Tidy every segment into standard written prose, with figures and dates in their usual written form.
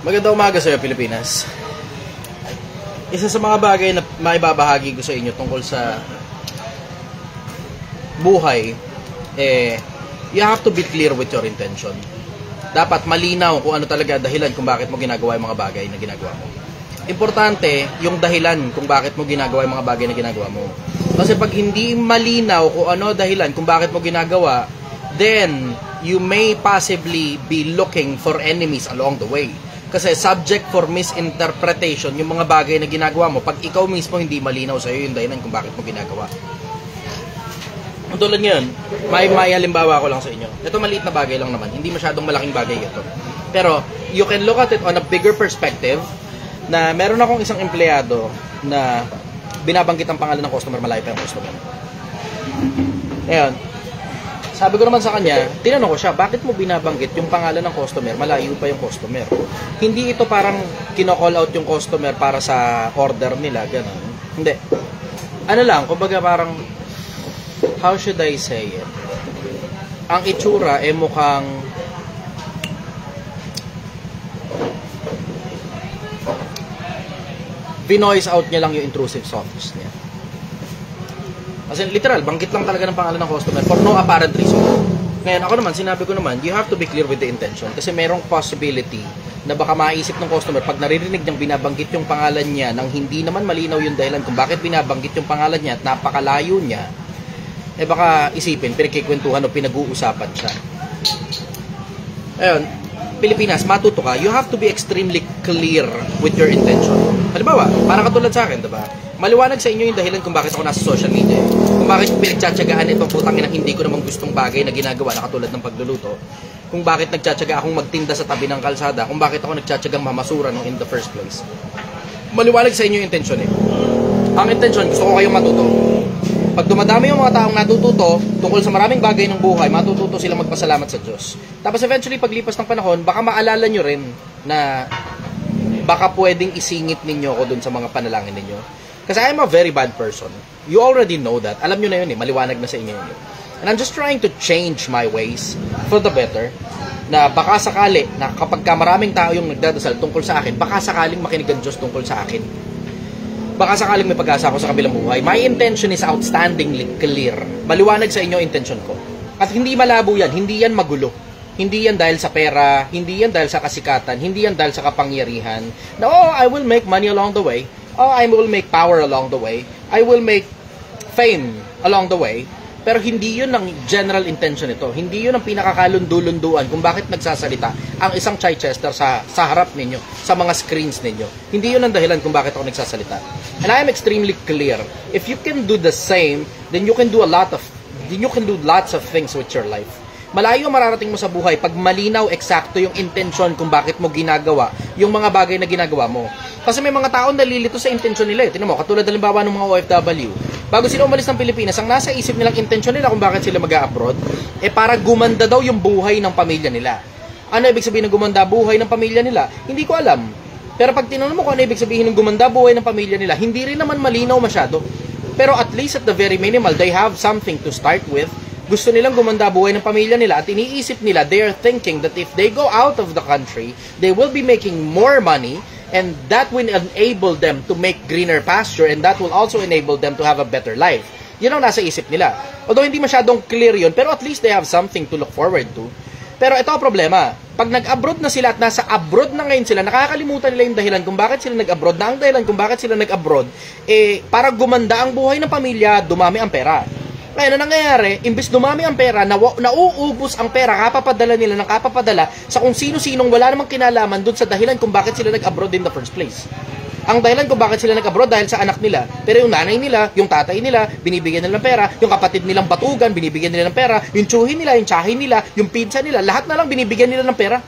Magandang umaga sa iyo, Pilipinas. Isa sa mga bagay na maibabahagi ko sa inyo tungkol sa buhay, you have to be clear with your intention. Dapat malinaw kung ano talaga dahilan kung bakit mo ginagawa yung mga bagay na ginagawa mo. Importante yung dahilan kung bakit mo ginagawa yung mga bagay na ginagawa mo. Kasi pag hindi malinaw kung ano dahilan kung bakit mo ginagawa, then you may possibly be looking for enemies along the way. Kasi subject for misinterpretation yung mga bagay na ginagawa mo pag ikaw mismo hindi malinaw sa'yo yung dahilan kung bakit mo ginagawa. Tulad ngayon, may halimbawa ko lang sa inyo. Ito maliit na bagay lang naman, hindi masyadong malaking bagay ito. Pero you can look at it on a bigger perspective na meron akong isang empleyado na binabanggit ang pangalan ng customer, malayo pa yung customer. Ngayon, sabi ko naman sa kanya, tinanong ko siya, bakit mo binabanggit yung pangalan ng customer, malayo pa yung customer? Hindi ito parang kino-call out yung customer para sa order nila, gano'n. Hindi. Ano lang, kumbaga parang, how should I say it? Ang itsura mukhang binoise out niya lang yung intrusive softness niya. Kasi literal, banggit lang talaga ng pangalan ng customer for no apparent reason. Ngayon, ako naman, sinabi ko naman, you have to be clear with the intention. Kasi merong possibility na baka maisip ng customer pag naririnig niyang binabanggit yung pangalan niya nang hindi naman malinaw yung dahilan kung bakit binabanggit yung pangalan niya at napakalayo niya, baka isipin, pinagkikwentuhan o pinag-uusapan siya. Ayun, Pilipinas, matuto ka, you have to be extremely clear with your intention. Halimbawa, para katulad sa akin, diba? Maliwanag sa inyo yung dahilan kung bakit ako nasa social media. Kung bakit pinagtsatsagaan itong putangin na hindi ko namang gustong bagay na ginagawa na katulad ng pagluluto. Kung bakit nagtsatsaga akong magtinda sa tabi ng kalsada. Kung bakit ako nagtsatsagang mamasura nung in the first place. Maliwanag sa inyo yung intensyon Ang intensyon, gusto ko kayong matuto. Pag dumadami yung mga taong natututo tungkol sa maraming bagay ng buhay, matututo silang magpasalamat sa Diyos. Tapos eventually, paglipas ng panahon, baka maalala nyo rin na baka pwedeng isingit ninyo ako dun sa mga panalangin ninyo. Kasi I'm a very bad person. You already know that. Alam nyo na yun maliwanag na sa inyo yun. And I'm just trying to change my ways for the better. Na baka sakali, na kapag maraming tao yung nagdadasal tungkol sa akin, baka sakaling makinig ang Diyos tungkol sa akin. Baka sakaling may pag-asa ako sa kabilang buhay. My intention is outstandingly clear. Maliwanag sa inyo intention ko. At hindi malabo yan, hindi yan magulo. Hindi yan dahil sa pera, hindi yan dahil sa kasikatan, hindi yan dahil sa kapangyarihan. Na, I will make money along the way. I will make power along the way. I will make fame along the way. Pero hindi yun ang general intention nito. Hindi yun ang pinakakalundu-lunduan kung bakit nagsasalita ang isang Chichester sa harap ninyo, sa mga screens ninyo. Hindi yun ang dahilan kung bakit ako nagsasalita. And I am extremely clear. If you can do the same, then you can do lots of things with your life. Malayo mararating mo sa buhay pag malinaw eksakto yung intention kung bakit mo ginagawa yung mga bagay na ginagawa mo. Kasi may mga taong nalilito sa intention nila. Tingnan mo, katulad halimbawa ng mga OFW. Bago sila umalis ng Pilipinas, ang nasa isip nilang intention nila kung bakit sila mag-a-abroad, para gumanda daw yung buhay ng pamilya nila. Ano ibig sabihin ng gumanda buhay ng pamilya nila? Hindi ko alam. Pero pag tinanong mo kung ano ibig sabihin ng gumanda buhay ng pamilya nila, hindi rin naman malinaw masyado. Pero at least at the very minimal, they have something to start with. Gusto nilang gumanda buhay ng pamilya nila at iniisip nila, they are thinking that if they go out of the country, they will be making more money and that will enable them to make greener pasture and that will also enable them to have a better life. Yun ang nasa isip nila. Although hindi masyadong clear yun, pero at least they have something to look forward to. Pero ito ang problema. Pag nag-abroad na sila at nasa abroad na ngayon sila, nakakalimutan nila yung dahilan kung bakit sila nag-abroad na ang dahilan kung bakit sila nag-abroad, para gumanda ang buhay ng pamilya, dumami ang pera. Ngayon, na nangyayari, imbis dumami ang pera, nauubos ang pera, kapapadala nila ng kapapadala sa kung sino-sinong wala namang kinalaman dun sa dahilan kung bakit sila nag-abroad in the first place. Ang dahilan kung bakit sila nag-abroad dahil sa anak nila. Pero yung nanay nila, yung tatay nila, binibigyan nila ng pera, yung kapatid nilang batugan, binibigyan nila ng pera, yung tsuhin nila, yung tsahin nila, yung pinsa nila, lahat na lang binibigyan nila ng pera.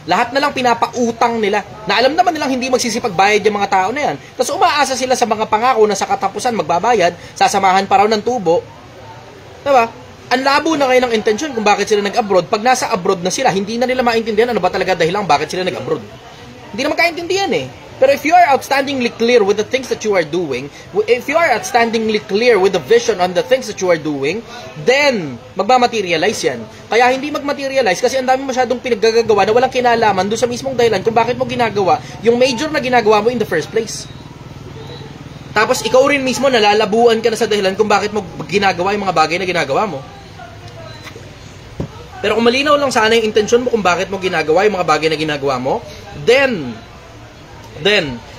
Lahat na lang pinapautang nila na alam naman nilang hindi magsisipagbayad yung mga tao na yan. Tapos umaasa sila sa mga pangako na sa katapusan magbabayad, sasamahan pa raw ng tubo. Diba? Ang labo na kayo ng intention kung bakit sila nag-abroad. Pag nasa abroad na sila, hindi na nila maintindihan ano ba talaga dahilan bakit sila nag-abroad. Hindi naman kaintindihan Pero if you are outstandingly clear with the things that you are doing, if you are outstandingly clear with the vision on the things that you are doing, then magmamaterialize yan. Kaya hindi magmaterialize kasi ang dami masyadong pinaggagawa na walang kinalaman doon sa mismong dahilan kung bakit mo ginagawa yung major na ginagawa mo in the first place. Tapos ikaw rin mismo nalalabuan ka na sa dahilan kung bakit mo ginagawa yung mga bagay na ginagawa mo. Pero kung malinaw lang sana yung intensyon mo kung bakit mo ginagawa yung mga bagay na ginagawa mo, then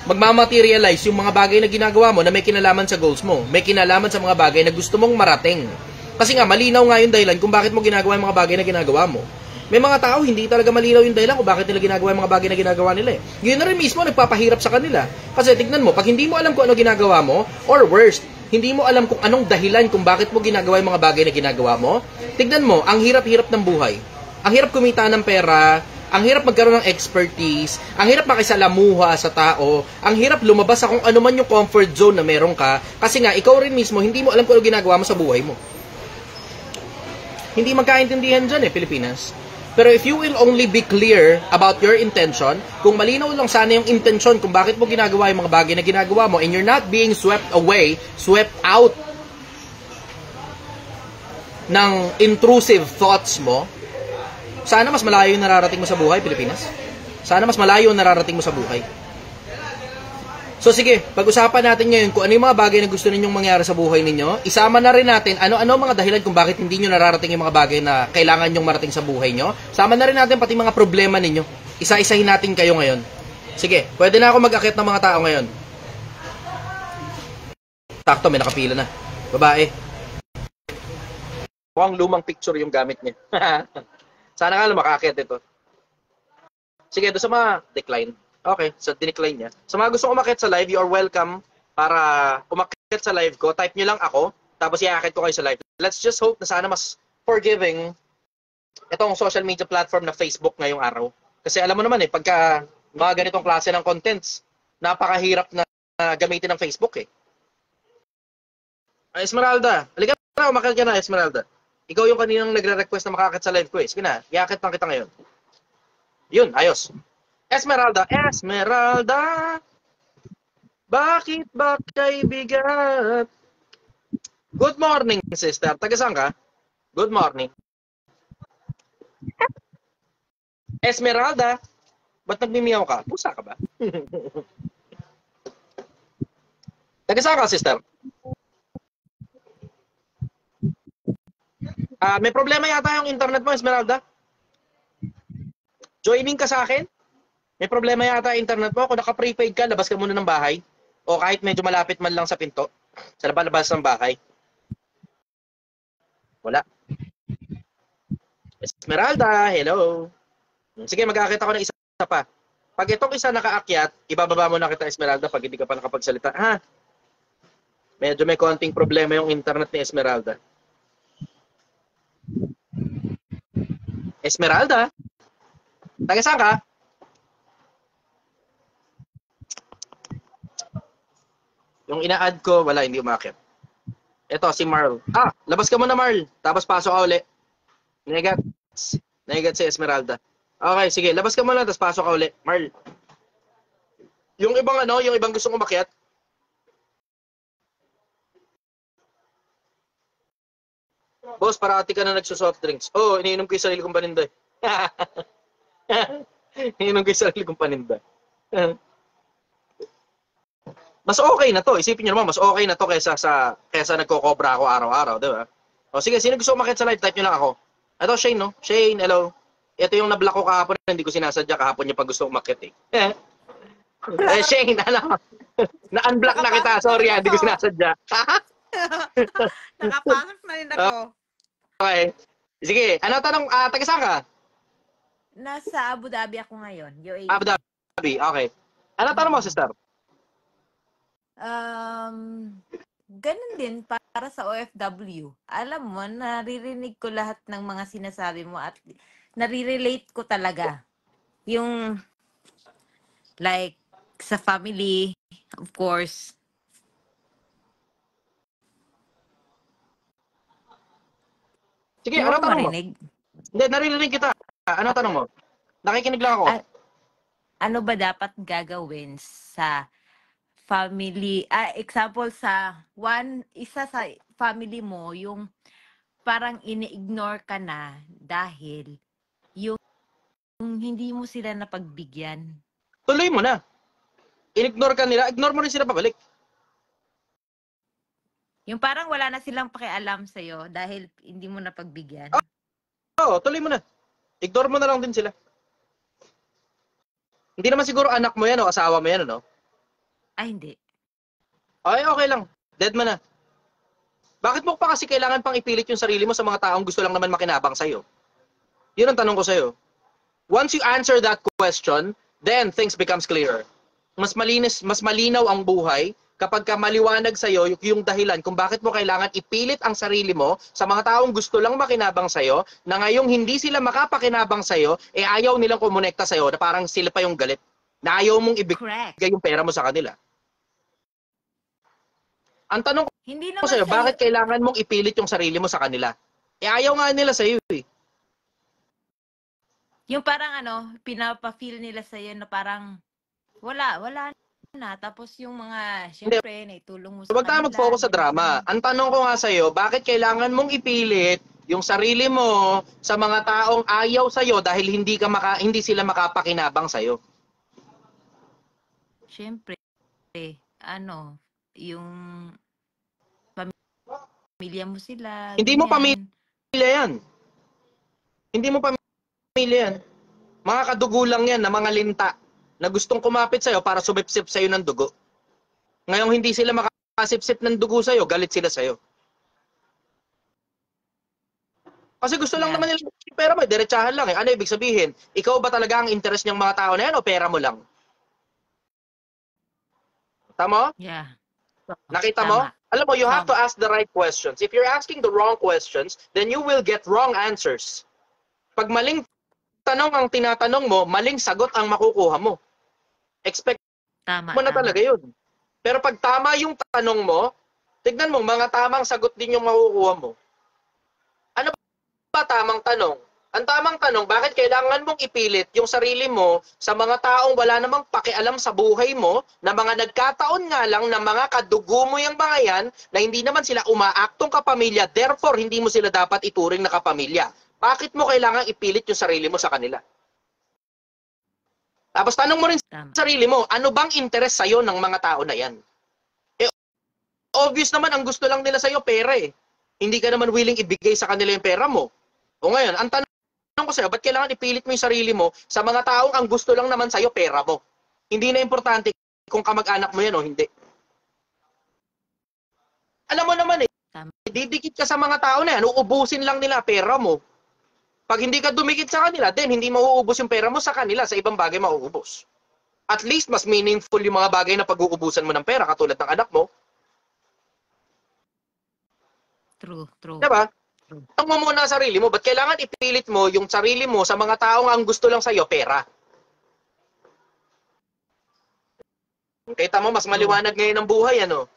magmamaterialize yung mga bagay na ginagawa mo na may kinalaman sa goals mo, may kinalaman sa mga bagay na gusto mong marating. Kasi nga, malinaw nga yung dahilan kung bakit mo ginagawa yung mga bagay na ginagawa mo. May mga tao, hindi talaga malinaw yung dahilan kung bakit nila ginagawa yung mga bagay na ginagawa nila eh. Yun na rin mismo, nagpapahirap sa kanila. Kasi tignan mo, pag hindi mo alam kung ano ginagawa mo, or worst, hindi mo alam kung anong dahilan kung bakit mo ginagawa yung mga bagay na ginagawa mo, tignan mo, ang hirap-hirap ng buhay. Ang hirap kumita ng pera, ang hirap magkaroon ng expertise, ang hirap makisalamuha sa tao, ang hirap lumabas sa kung ano man yung comfort zone na meron ka, kasi nga, ikaw rin mismo, hindi mo alam kung ano ginagawa mo sa buhay mo. Hindi magkaintindihan dyan Pilipinas. Pero if you will only be clear about your intention, kung malinaw lang sana yung intention kung bakit mo ginagawa yung mga bagay na ginagawa mo, and you're not being swept away, swept out ng intrusive thoughts mo, sana mas malayo yung nararating mo sa buhay, Pilipinas. Sana mas malayo yung nararating mo sa buhay. So sige, pag-usapan natin ngayon kung ano yung mga bagay na gusto ninyong mangyari sa buhay ninyo. Isama na rin natin ano-ano mga dahilan kung bakit hindi nyo nararating yung mga bagay na kailangan nyong marating sa buhay nyo. Sama na rin natin pati mga problema ninyo. Isa-isahin natin kayo ngayon. Sige, pwede na ako mag-akit ng mga tao ngayon. Sakto, may nakapila na. Babae. Mukhang lumang picture yung gamit niya. Sana nga makakit ito. Sige, doon sa mga decline. Okay, so dinecline niya. Sa mga gusto umakyat sa live, you are welcome para umakyat sa live ko. Type nyo lang ako, tapos iakit ko kayo sa live. Let's just hope na sana mas forgiving itong social media platform na Facebook ngayong araw. Kasi alam mo naman pagka mga ganitong klase ng contents, napakahirap na gamitin ng Facebook Esmeralda, halika na, umakyat ka na, Esmeralda. Ikaw yung kaninang nagre-request na makakit sa live ko Sige na, iakit lang kita ngayon. Yun, ayos. Esmeralda, bakit ba kaibigan? Good morning, sister. Taga saan ka? Good morning. Esmeralda, ba't nagmimiyaw ka? Pusa ka ba? Taga saan ka, sister? May problema yata yung internet mo, Esmeralda. Joining ka sa akin? May problema yata yung internet mo. Kung naka-prepaid ka, labas ka muna ng bahay. O kahit medyo malapit man lang sa pinto. Sa labas ng bahay. Wala. Esmeralda, hello. Sige, mag-aakit ako ng isa pa. Pag itong isa nakaakyat, ibababa mo na kita, Esmeralda, pag hindi ka pa nakapagsalita. Medyo may konting problema yung internet ni Esmeralda. Esmeralda? Taga saan ka? Yung ina-add ko, wala, hindi umakit. Ito, si Marl. Labas ka muna, Marl. Tapos pasok ka uli. Naigat si Esmeralda. Okay, sige. Labas ka muna, tapos pasok ka uli. Marl. Yung ibang gustong umakyat. Boss, parati ka na nagsusoft drinks. Iniinom ko yung sarili kong paninda. Iniinom ko yung sarili kong paninda. Mas okay na to. Isipin niyo naman, mas okay na to kaysa nagko-cobra ako araw-araw, di ba? Sige, sino gusto umakyat sa live? Type niyo lang ako. Ito, Shane, no? Shane, hello. Ito yung na-block ko kahapon, hindi ko sinasadya kahapon niya pag gusto umakyat Shane, na-unblock na kita. Sorry, hindi ko sinasadya. Nakapasok na rin ako. Okay. Sige, ano tanong? Taga saan ka? Nasa Abu Dhabi ako ngayon, UAE. Abu Dhabi, okay. Ano tanong mo, sister? Ganun din para sa OFW. Alam mo, naririnig ko lahat ng mga sinasabi mo at nare-relate ko talaga. Yung like sa family, of course. Sige, ano tanong mo? Hindi, naririnig kita. Ano tanong mo? Nakikinig lang ako. ano ba dapat gagawin sa family, example isa sa family mo, yung parang ini-ignore ka na dahil yung hindi mo sila napagbigyan. Tuloy mo na. In-ignore ka nila, ignore mo rin sila pabalik. Yung parang wala na silang pakialam sa'yo dahil hindi mo napagbigyan. Oo, tuloy mo na. Ignore mo na lang din sila. Hindi naman siguro anak mo yan o asawa mo yan, ano? Ay, hindi. Ay, okay lang. Dead man na. Bakit mo pa kasi kailangan pang ipilit yung sarili mo sa mga taong gusto lang naman makinabang sa'yo? Yun ang tanong ko sa'yo. Once you answer that question, then things becomes clearer. Mas malinis, mas malinaw ang buhay kapag ka maliwanag sa'yo yung dahilan kung bakit mo kailangan ipilit ang sarili mo sa mga taong gusto lang makinabang sa'yo, na ngayong hindi sila makapakinabang sa'yo, ayaw nilang kumonekta sa'yo, na parang sila pa yung galit. Na ayaw mong Correct. ibigay yung pera mo sa kanila. Ang tanong Hindi ko naman sa'yo, sa'yo, bakit kailangan mong ipilit yung sarili mo sa kanila? Ayaw nga nila sa'yo eh. yung parang pinapa-feel nila sa'yo na parang wala na. Tapos yung mga, syempre, naitulong mo sa Huwag tayo kanila. mag-focus sa drama. Ang tanong ko nga sa'yo, bakit kailangan mong ipilit yung sarili mo sa mga taong ayaw sa'yo dahil hindi sila makapakinabang sa'yo? Syempre, yung pamilya mo sila, Hindi mo ganyan. pamilya yan. Hindi mo pamilya yan. Mga kadugo lang yan na mga linta na gustong kumapit sa'yo para sumipsip sa'yo ng dugo. Ngayong hindi sila makasipsip ng dugo sa'yo, galit sila sa'yo. Kasi gusto lang naman nila pera mo, diretsahan lang eh. Ano ibig sabihin? Ikaw ba talaga ang interest niyang mga tao na yan o pera mo lang? Tama? Yeah. Nakita mo? Alam mo, you have to ask the right questions. If you're asking the wrong questions, then you will get wrong answers. Pag maling tanong ang tinatanong mo, maling sagot ang makukuha mo. Expect mo na talaga yun. Pero pag tama yung tanong mo, tignan mo, mga tamang sagot din yung makukuha mo. Ano ba tamang tanong? Ang tamang tanong, bakit kailangan mong ipilit yung sarili mo sa mga taong wala namang pakialam sa buhay mo, na mga nagkataon nga lang na mga kadugo mo yung mga yan, na hindi naman sila umaaktong kapamilya, therefore hindi mo sila dapat ituring na kapamilya. Bakit mo kailangan ipilit yung sarili mo sa kanila? Tapos tanong mo rin sa sarili mo, ano bang interest sa'yo ng mga tao na yan? Obvious naman, ang gusto lang nila sa'yo pera eh. Hindi ka naman willing ibigay sa kanila yung pera mo. O ngayon, ang tanong ko sa'yo, ba't kailangan ipilit mo yung sarili mo sa mga taong ang gusto lang naman sa'yo pera mo? Hindi na importante kung kamag-anak mo yan o hindi. Alam mo naman eh, didikit ka sa mga tao na yan, uubusin lang nila pera mo. Pag hindi ka dumikit sa kanila, then hindi mauubos yung pera mo sa kanila, sa ibang bagay mauubos. At least, mas meaningful yung mga bagay na pag-uubusan mo ng pera, katulad ng anak mo. True. Diba? Tanong mo muna sarili mo, ba't kailangan ipilit mo yung sarili mo sa mga taong ang gusto lang sa'yo pera? Kita mo, mas maliwanag ngayon ang buhay, ano?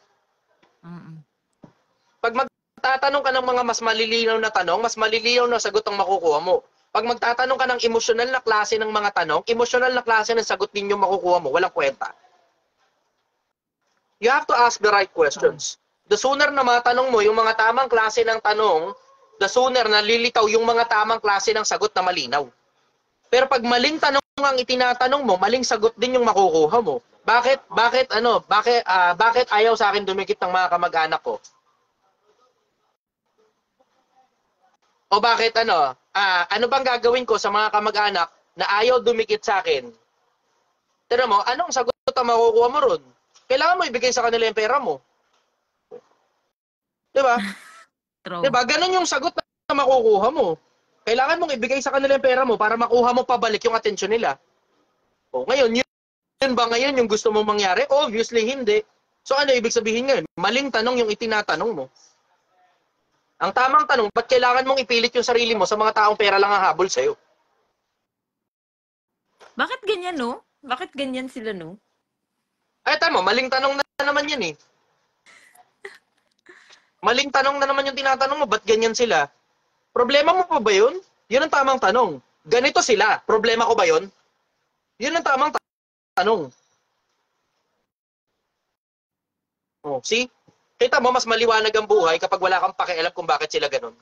Pag magtatanong ka ng mga mas malilinaw na tanong, mas malilinaw na sagot ang makukuha mo. Pag magtatanong ka ng emosyonal na klase ng mga tanong, emosyonal na klase ng sagot din yung makukuha mo. Walang kwenta. You have to ask the right questions. The sooner na matanong mo yung mga tamang klase ng tanong, the sooner na lilitaw yung mga tamang klase ng sagot na malinaw. Pero pag maling tanong ang itinatanong mo, maling sagot din yung makukuha mo. Bakit ayaw sa akin dumikit ng mga kamag-anak ko? O bakit ano bang gagawin ko sa mga kamag-anak na ayaw dumikit sa akin? Tignan mo, anong sagot ang makukuha mo ron? Kailangan mo ibigay sa kanila yung pera mo. Diba? True. Diba? Ganun yung sagot na makukuha mo. Kailangan mong ibigay sa kanila yung pera mo para makuha mo pabalik yung atensyon nila. O, ngayon, yun ba ngayon yung gusto mong mangyari? Obviously, hindi. So, ano ibig sabihin ngayon? Maling tanong yung itinatanong mo. Ang tamang tanong, ba't kailangan mong ipilit yung sarili mo sa mga taong pera lang ang habol sa'yo? Bakit ganyan, no? Bakit ganyan sila, no? Ay, tama, maling tanong na naman yan eh. Maling tanong na naman yung tinatanong mo, ba't ganyan sila? Problema mo pa ba yun? Yun ang tamang tanong. Ganito sila, problema ko ba yun? Yun ang tamang tanong. Oh, see? Kita mo, mas maliwanag ang buhay kapag wala kang pakialam kung bakit sila ganun.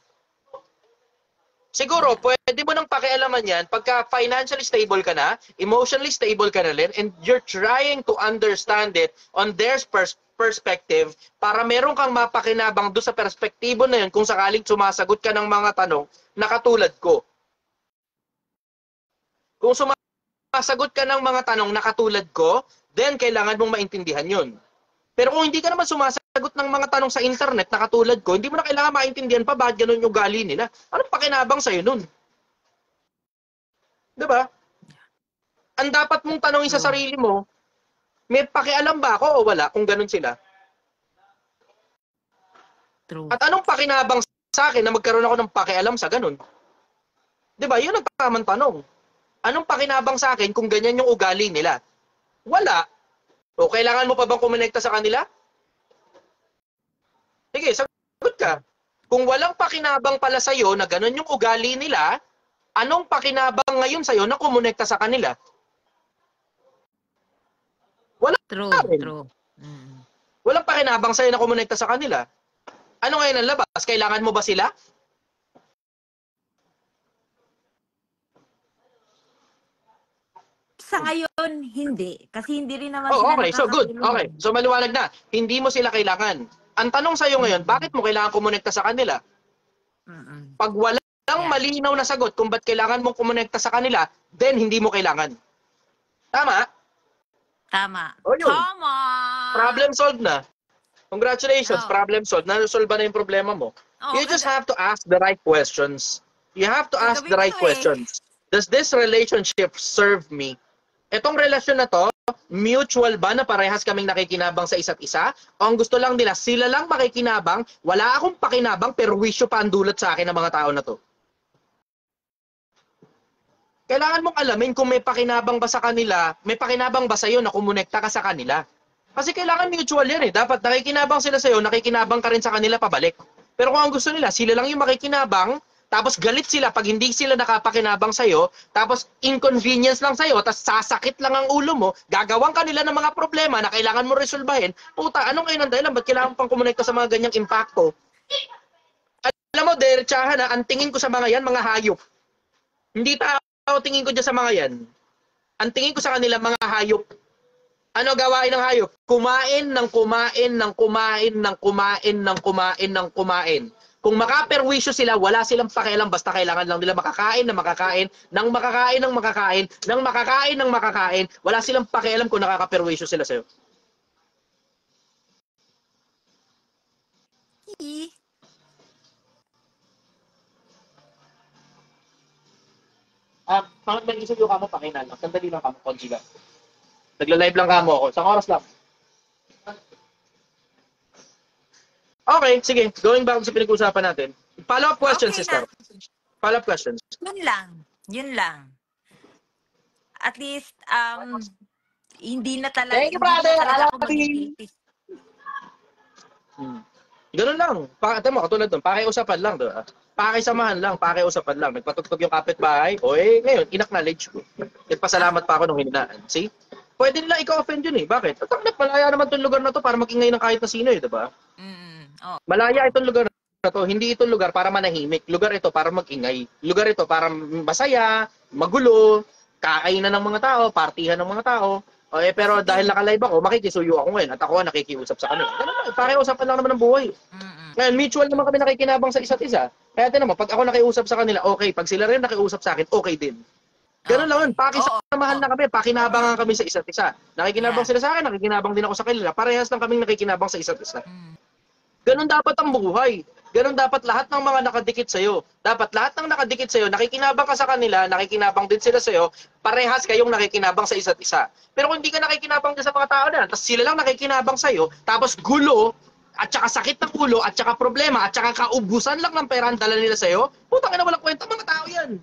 Siguro, pwede mo nang pakialaman yan pagka financially stable ka na, emotionally stable ka na rin, and you're trying to understand it on their perspective para meron kang mapakinabang doon sa perspektibo na yun kung sakaling sumasagot ka ng mga tanong na katulad ko. Kung sumasagot ka ng mga tanong na katulad ko, then kailangan mong maintindihan yun. Pero kung hindi ka naman sumasagot ng mga tanong sa internet na katulad ko, hindi mo na kailangan maintindihan pa bakit ganun yung ugali nila. Anong pakinabang sa'yo nun? Diba? Ang dapat mong tanongin sa sarili mo, may pakialam ba ako o wala kung ganun sila? True. At anong pakinabang sa akin na magkaroon ako ng pakialam sa ganun? Diba? Yun ang tamang tanong. Anong pakinabang sa akin kung ganyan yung ugali nila? Wala. O kailangan mo pa bang kumonekta sa kanila? Sige, sagot ka. Kung walang pakinabang pala sa'yo na ganun yung ugali nila, anong pakinabang ngayon sa'yo na kumonekta sa kanila? Wala rin. True. Mm. Walang pakinabang sa'yo na kumonekta sa kanila. Ano ngayon ang labas? Kailangan mo ba sila? Sa ngayon, hindi. Kasi hindi rin naman sila okay. So, good. nakakatulong. Okay. So, maliwanag na. Hindi mo sila kailangan. Ang tanong sa'yo ngayon, bakit mo kailangan kumonekta sa kanila? Pag walang malinaw na sagot kung ba't kailangan mong kumonekta sa kanila, then hindi mo kailangan. Tama? Tama. O yun. Tama! Problem solved na. Congratulations, Oh. problem solved. Na-resolve na yung problema mo. Oh, You just have to ask the right questions. You have to ask the right Gagawin ko questions. Does this relationship serve me? Etong relasyon na to, mutual ba na parehas kaming nakikinabang sa isa't isa? O ang gusto lang nila, sila lang makikinabang, wala akong pakinabang, pero wisyo pa ang dulot sa akin ng mga tao na to. Kailangan mong alamin kung may pakinabang ba sa kanila, may pakinabang ba sa'yo na kumonekta ka sa kanila. Kasi kailangan mutual yan eh. Dapat nakikinabang sila sa'yo, nakikinabang ka rin sa kanila pabalik. Pero kung ang gusto nila, sila lang yung makikinabang, tapos galit sila pag hindi sila nakapakinabang sa'yo, tapos inconvenience lang sa'yo, tapos sasakit lang ang ulo mo, gagawang kanila ng mga problema na kailangan mo resolbahin, puta, anong ngayon ang dahilan? Ba't kailangan pang kumonekta sa mga ganyang impacto? Alam mo, derechahan na, ang tingin ko sa mga yan, mga hayop. Hindi tao tingin ko dyan sa mga yan. Ang tingin ko sa kanila, mga hayop. Ano gawain ng hayop? Kumain ng kumain ng kumain ng kumain ng kumain ng kumain. Kung makaperwisyo sila, wala silang pakialam, basta kailangan lang nila makakain na makakain, ng makakain ng makakain, ng makakain ng makakain, wala silang pakialam kung nakakaperwisyo sila sa'yo. Mag-isip yung kamo, pakinan lang. Sandali lang kamo, konji lang. Nagla-live lang kamo ako. Isang oras lang. Okay, sige. Going back sa pinag-uusapan natin. Follow-up questions, Okay sister. na. Follow-up questions. Yun lang. At least, hindi na talaga, Thank you, hindi na brother. talaga ako I love you. mag-guilty. Ganun lang. Ate mo, katulad nun, pakiusapan lang, diba? Pakisamahan lang, pakiusapan lang. Nagpatugtog yung kapitbahay, ngayon, in-acknowledge ko. Nagpasalamat pa ako nung hinaan. See? Pwede nila ika-offend yun eh. Bakit? At malaya naman itong lugar na to para mag-ingay ng kahit na sino eh, diba? Oh. Malaya itong lugar na to. Hindi itong lugar para manahimik. Lugar ito para mag-ingay. Lugar ito para masaya, magulo, kakainan ng mga tao, partihan ng mga tao. Pero dahil naka-live ako, makikisuyo ako ngayon at ako ang nakikiusap sa kanila. Ganun lang, pakiusapan lang naman ng buhay. Ngayon, mutual naman kami nakikinabang sa isa't isa. Kaya tinan mo, pag ako nakiusap sa kanila, okay. Pag sila rin nakiusap sa akin, okay din. Ganun lang yun. Pakisamahan na kami, pakinabangan kami sa isa't isa. Nakikinabang sila sa akin, nakikinabang din ako sa kanila. Parehas lang kaming nakikinabang sa isa't isa. Ganun dapat ang buhay. Ganun dapat lahat ng mga nakadikit sa'yo. Dapat lahat ng nakadikit sa'yo, nakikinabang ka sa kanila, nakikinabang din sila sa'yo, parehas kayong nakikinabang sa isa't isa. Pero kung hindi ka nakikinabang din sa mga tao na, tapos sila lang nakikinabang sa'yo, tapos gulo, at saka sakit ng ulo, at saka problema, at saka kaubusan lang ng pera ang dala nila sa'yo, putang ina, walang kwenta mga tao yan.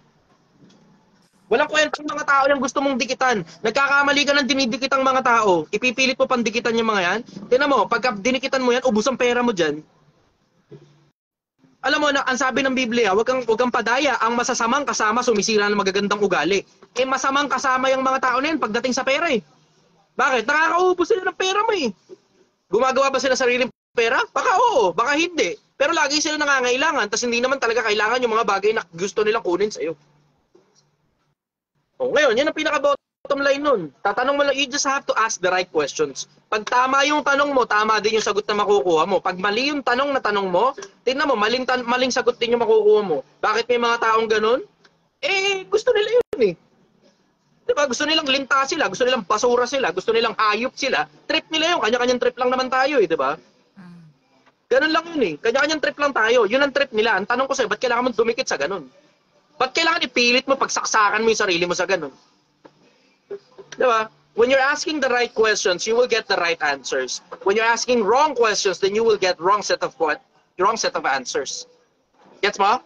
Walang kwentang mga tao yung gusto mong dikitan. Nagkakamali ka ng dinidikitang mga tao. Ipipilit mo pang dikitan yung mga yan. Tingnan mo, pagka dinikitan mo yan, ubus ang pera mo dyan. Alam mo na, ang sabi ng Biblia, wag kang padaya. Ang masasamang kasama sumisira ng magagandang ugali. Masamang kasama yung mga tao na yan pagdating sa pera eh. Bakit? Nakakaubos sila ng pera mo eh. Gumagawa ba sila sariling pera? Baka oo, baka hindi. Pero lagi sila nangangailangan, tapos hindi naman talaga kailangan yung mga bagay na gusto nilang kunin sa'yo. O, ngayon, yan ang pinaka-bottom line nun. Tatanong mo lang, you just have to ask the right questions. Pag tama yung tanong mo, tama din yung sagot na makukuha mo. Pag mali yung tanong na tanong mo, tingnan mo, maling sagot din yung makukuha mo. Bakit may mga taong ganun? Eh, gusto nila yun eh. Diba? Gusto nilang linta sila, gusto nilang basura sila, gusto nilang hayop sila. Trip nila yun, kanya-kanyang trip lang naman tayo eh, diba? Ganun lang yun eh. Kanya-kanyang trip lang tayo. Yun ang trip nila. Ang tanong ko sa'yo, ba't kailangan mo dumikit sa ganun? Ba't kailangan ipilit mo, pagsaksakan mo yung sarili mo sa ganun? Diba? When you're asking the right questions, you will get the right answers. When you're asking wrong questions, then you will get wrong set of answers. Gets mo?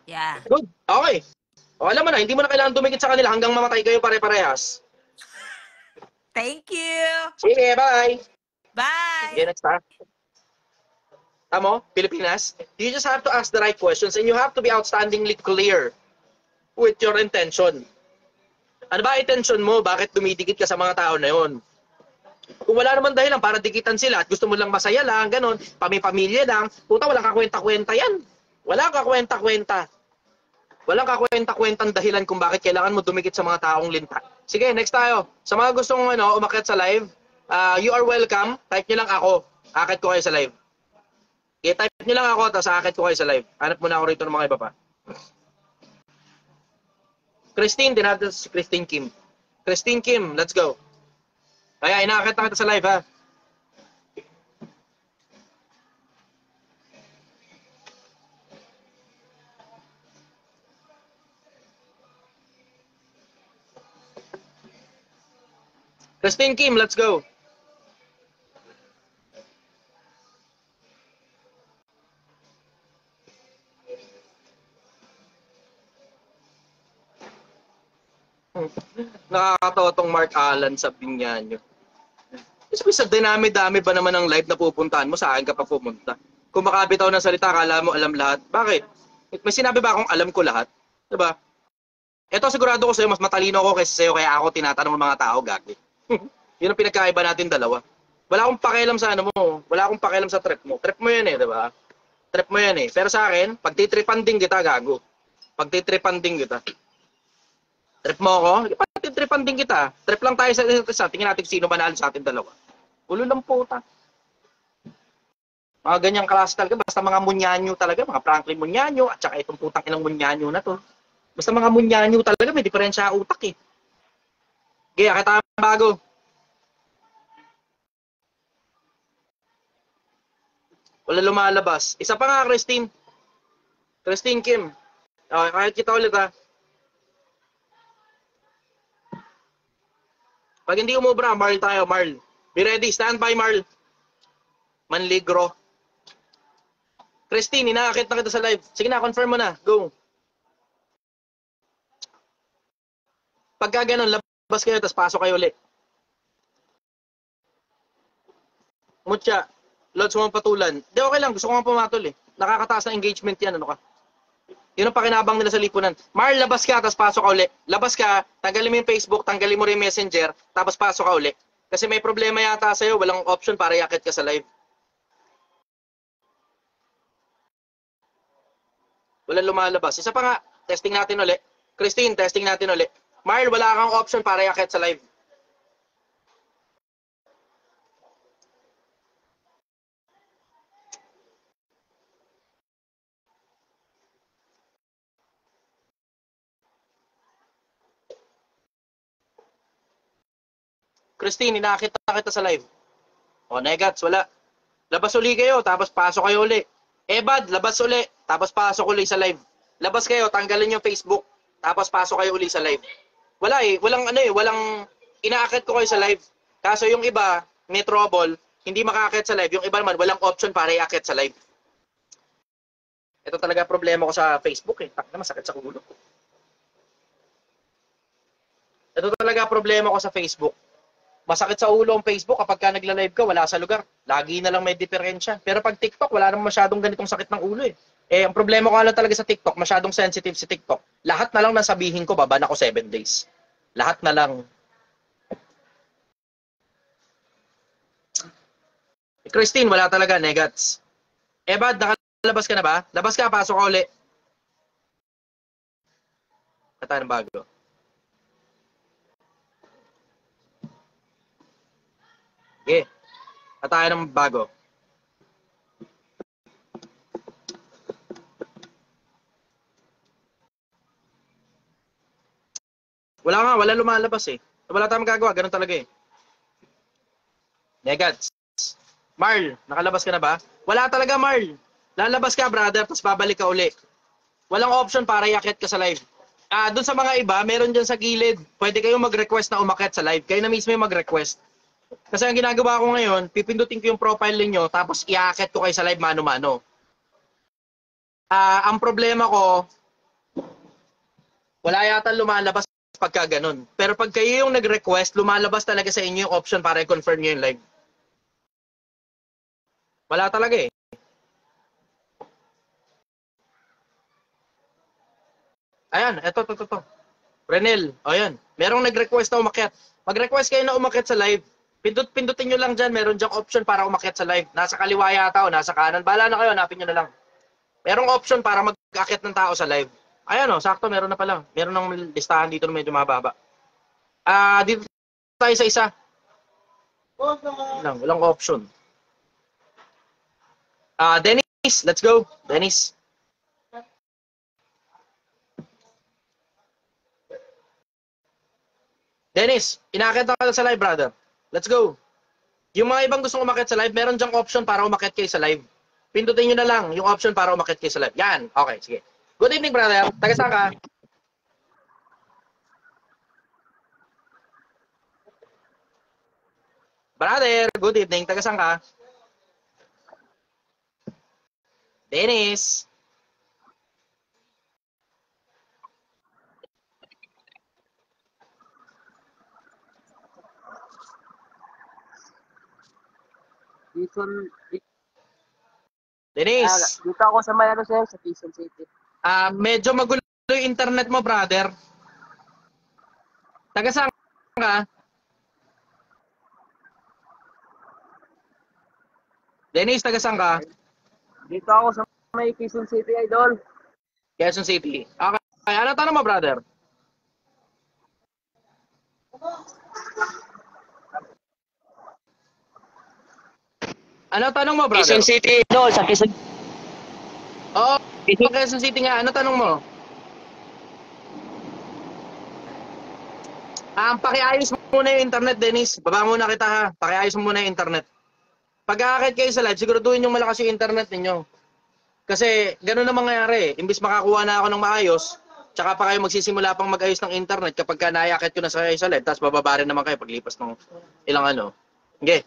Yeah. Good. Okay. O, alam mo na, hindi mo na kailangan dumikit sa kanila hanggang mamatay kayo pare-parehas. Thank you. Sige, bye. Bye. Okay, next time. Tamo, Pilipinas, you just have to ask the right questions and you have to be outstandingly clear with your intention. Ano ba intention mo? Bakit dumidikit ka sa mga tao na yon? Kung wala naman dahilan para dikitan sila at gusto mo lang masaya lang, ganon, pamilya lang, puta, walang kakwenta-kwenta yan. Walang kakwenta-kwenta. Walang kakwenta-kwentang dahilan kung bakit kailangan mo dumikit sa mga taong linta. Sige, next tayo. Sa mga gustong umakyat sa live, you are welcome. Type nyo lang ako. Akit ko kayo sa live. Okay, type nyo lang ako, tapos akit ko kayo sa live. Hanap muna ako rito ng mga iba pa. Christine, dinadal si Christine Kim. Christine Kim, let's go. Kaya, inaakit na kita sa live, ha? Christine Kim, let's go. Nakakatawa tong Mark Allen sa Binyanyo. Sabi sa dinami-dami ba naman ang live na pupuntahan mo, sa akin ka pa pumunta? Kung makabitaw ng salita, akala mo alam lahat. Bakit? May sinabi ba akong alam ko lahat? Diba? Ito sigurado ko sa'yo, mas matalino ako kaysa sa'yo, kaya ako tinatanong ng mga tao, gagi. Yun ang pinagkaiba natin dalawa. Wala akong pakialam sa ano mo. Wala akong pakialam sa trip mo. Trip mo yan eh, diba? Trip mo yan eh. Pero sa akin, pagtitripan din kita, gago. Pagtitripan din kita. Trip mo ako? Pagtitripan din kita. Trip lang tayo sa isa. Tingnan natin sino manalo sa atin dalawa. Ulo lang puta. Mga ganyang klase talaga. Basta mga munyanyo talaga. Mga Franklin Munyanyo. At saka itong putang ilang munyanyo na to. Basta mga munyanyo talaga. May diferensya utak eh. Kaya kita bago. Wala lumalabas. Isa pa nga, Christine. Christine Kim. Okay, kahit kita ulit ha. Pag hindi umubra, Marl tayo, Marl. Be ready. Stand by, Marl. Manligro. Christine, inaakit na kita sa live. Sige na, confirm mo na. Go. Pagka ganun, labas kayo, tapos pasok kayo ulit. Mutya. Lods mo patulan. Di, okay lang. Gusto ko nga pumatol eh. Nakakataas na engagement yan. Ano ka? Yun ang pakinabang nila sa lipunan. Marl, labas ka, tapos pasok ka ulit. Labas ka, tanggalin mo yung Facebook, tanggalin mo rin yung Messenger, tapos pasok ka ulit. Kasi may problema yata sa'yo, walang option para yakit ka sa live. Walang lumalabas. Isa pa nga, testing natin ulit. Christine, testing natin ulit. Marl, wala kang option para yakit sa live. Christine, inakita kita sa live. O, negats, wala. Labas uli kayo, tapos pasok kayo uli. Bad, labas uli, tapos pasok uli sa live. Labas kayo, tanggalin yung Facebook, tapos pasok kayo uli sa live. Wala eh, walang inaakit ko kayo sa live. Kaso yung iba, may trouble, hindi makaakit sa live. Yung iba naman, walang option para iakit sa live. Ito talaga problema ko sa Facebook eh. Takna, masakit sa ulo. Ito talaga problema ko sa Facebook. Masakit sa ulo ang Facebook kapag ka nagla-live ka, wala sa lugar. Lagi na lang may diferensya. Pero pag TikTok, wala naman masyadong ganitong sakit ng ulo eh. Ang problema ko lang talaga sa TikTok, masyadong sensitive si TikTok. Lahat na lang nasabihin ko, baban ako 7 days. Lahat na lang. Christine, wala talaga, negats. Bad, nakalabas ka na ba? Labas ka, pasok ka uli. Kata ng bago. Okay. Kata ng bago. Wala lumalabas eh. Wala tayong magagawa, ganun talaga eh. Negats. Marl, nakalabas ka na ba? Wala talaga, Marl. Lalabas ka, brother, tapos babalik ka uli. Walang option para iakyat ka sa live. Doon sa mga iba, meron dyan sa gilid. Pwede kayong mag-request na umakyat sa live. Kayo na mismo yung mag-request. Kasi ang ginagawa ko ngayon, pipindutin ko yung profile ninyo, tapos iakyat ko kayo sa live mano-mano. Ang problema ko, wala yata lumalabas pagka ganun. Pero pag kayo yung nag-request, lumalabas talaga sa inyo yung option para i-confirm nyo yung live. Wala talaga eh. Ayan, eto. Renel, ayan. Merong nag-request na umakyat. Mag-request kayo na umakyat sa live. Pindutin nyo lang dyan. Meron dyang option para umakyat sa live. Nasa kaliwa yata o nasa kanan. Bahala na kayo, hanapin nyo na lang. Merong option para mag-akyat ng tao sa live. Ayan o, sakto, meron na pala. Meron ng listahan dito na medyo mababa. Dito tayo sa isa. Walang option. Dennis, let's go. Dennis. Dennis, inakyat na ka sa live, brother. Let's go. Yung mga ibang gustong umakyat sa live, meron dyang option para umakyat kayo sa live. Pindutin nyo na lang yung option para umakyat kayo sa live. Yan. Okay, sige. Good evening, brother. Taga saan ka? Brother, good evening. Taga saan ka? Dennis. Dennis. Dito ako sa Mayano sir, sa Quezon City. Medyo magulo yung internet mo, brother. Taga saan ka? Dennis, taga saan ka? Dito ako sa may Quezon City, idol. Quezon City. Okay. Ano tanong mo, brother? Ano tanong mo, brother? Quezon City, idol. Sa Quezon. Oo, Quezon City nga. Ano tanong mo? Pakiayos mo muna yung internet, Dennis. Baba muna kita ha. Pakiayos mo muna yung internet. Pag-aakit kayo sa live, siguraduhin yung malakas yung internet ninyo. Kasi gano'n na mangyayari. Imbis makakuha na ako ng maayos, tsaka pa kayo magsisimula pang mag-ayos ng internet kapag ka naiakit ko na sa live, tapos bababa rin naman kayo paglipas ng ilang ano. Okay.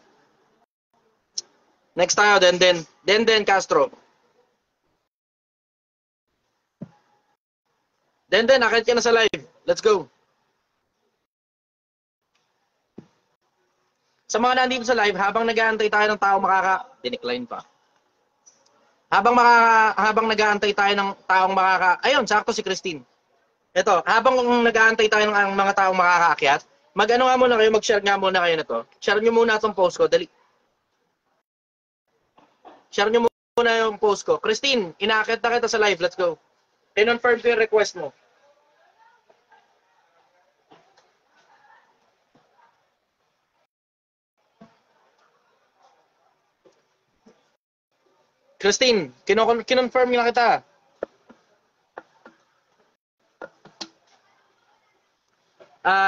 Next tayo, Denden Castro. Denden, akit ka na sa live. Let's go. Sa mga nandito sa live, habang nag-aantay tayo ng tao dinecline pa. Habang nag-aantay tayo ng taong ayun, sakto si Christine. Ito, habang nag-aantay tayo ng mga taong makakaakyat, mag-ano nga muna kayo, mag-share nga muna kayo na to. Share nyo muna itong post ko, dali. Share nyo muna yung post ko. Christine, inaakyat na kita sa live, let's go. Kinonfirm ko yung request mo. Christine, kinonfirm na kita.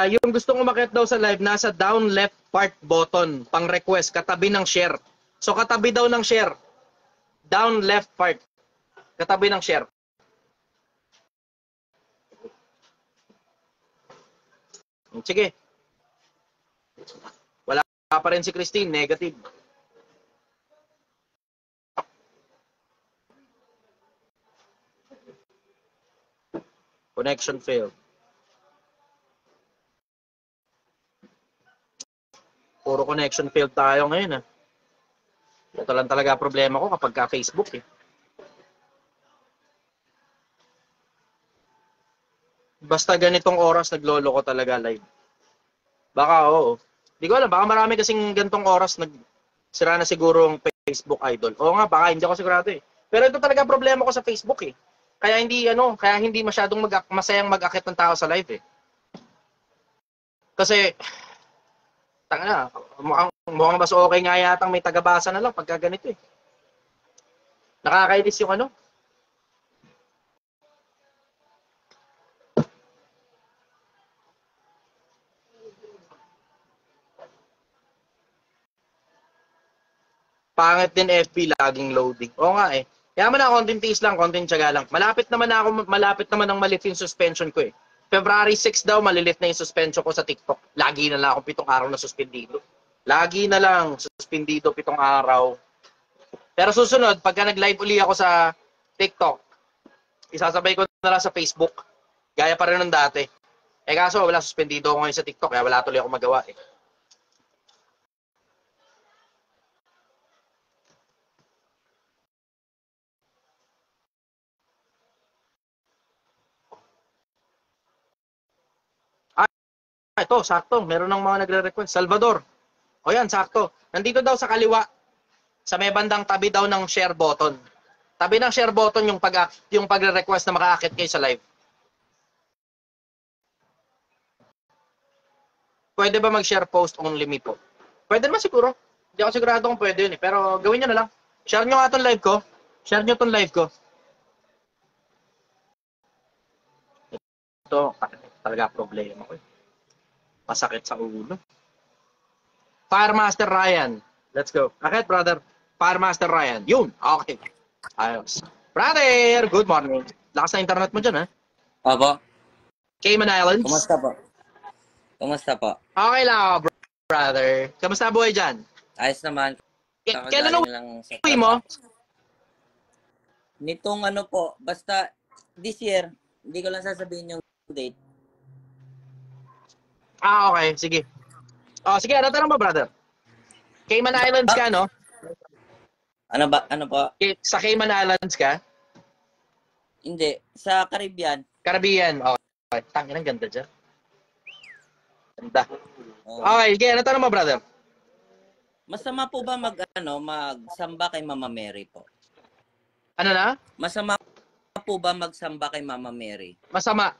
Yung gustong umakyat daw sa live, nasa down left part button, pang request, katabi ng share. So katabi daw ng share. Down left part. Katabi ng share. Sige. Wala pa rin si Christine, negative. Connection failed. Puro connection failed tayo ngayon. Ito lang talaga problema ko kapag ka Facebook eh. Basta ganitong oras naglolo ko talaga live. Baka oo. Di ko alam, baka marami kasing ganitong oras sira na siguro ang Facebook idol. Oo nga, baka hindi ako sigurado eh. Pero ito talaga problema ko sa Facebook eh. Kaya hindi masyadong masayang mag-akit ng tao sa live eh. Kasi tanga na, mukhang mas okay nga yatang may tagabasa na lang pagka ganito eh. Nakakainis yung ano. Pangit din FB, laging loading. Oo nga eh. Kaya man na, konting tiis lang, konting tiyaga lang. Malapit naman ang malit yung suspension ko eh. February 6 daw, malilit na yung suspension ko sa TikTok. Lagi na lang akong 7 araw na suspendido. Lagi na lang, suspendido 7 araw. Pero susunod, pagka nag-live uli ako sa TikTok, isasabay ko na lang sa Facebook. Gaya pa rin ng dati. Eh kaso, wala, suspendido ako ngayon sa TikTok, kaya wala tuloy ako magawa eh. Ito, sakto. Meron ng mga nagre-request. Salvador. O yan, sakto. Nandito daw sa kaliwa, sa may bandang tabi daw ng share button. Tabi ng share button yung pagre-request na makaakit kayo sa live. Pwede ba mag-share post only me po? Pwede naman siguro. Hindi ako sigurado kung pwede yun eh. Pero gawin nyo na lang. Share nyo nga itong live ko. Share nyo itong live ko. Ito, talaga problema ko eh. Masakit sa ulo. Firemaster Ryan. Let's go. Akit, brother. Firemaster Ryan. Yun. Okay. Ayos. Brother, good morning. Lakas na internet mo dyan, ha? Opo. Cayman Islands. Kumusta po? Kumusta po? Okay lang, brother. Kamusta buhay dyan? Ayos naman. Kailan lang sa uwi mo? Nitong ano po, basta this year, hindi ko lang sasabihin yung date. Okay. Sige. Sige. Ano tanong mo, brother? Cayman Islands ka, no? Ano ba? Ano po? Sa Cayman Islands ka? Hindi. Sa Caribbean. Caribbean. Okay. Tangin, ang ganda dyan. Ganda. Oh. Okay. Sige. Ano tanong mo, brother? Masama po ba magsamba kay Mama Mary po? Ano na? Masama po ba magsamba kay Mama Mary? Masama.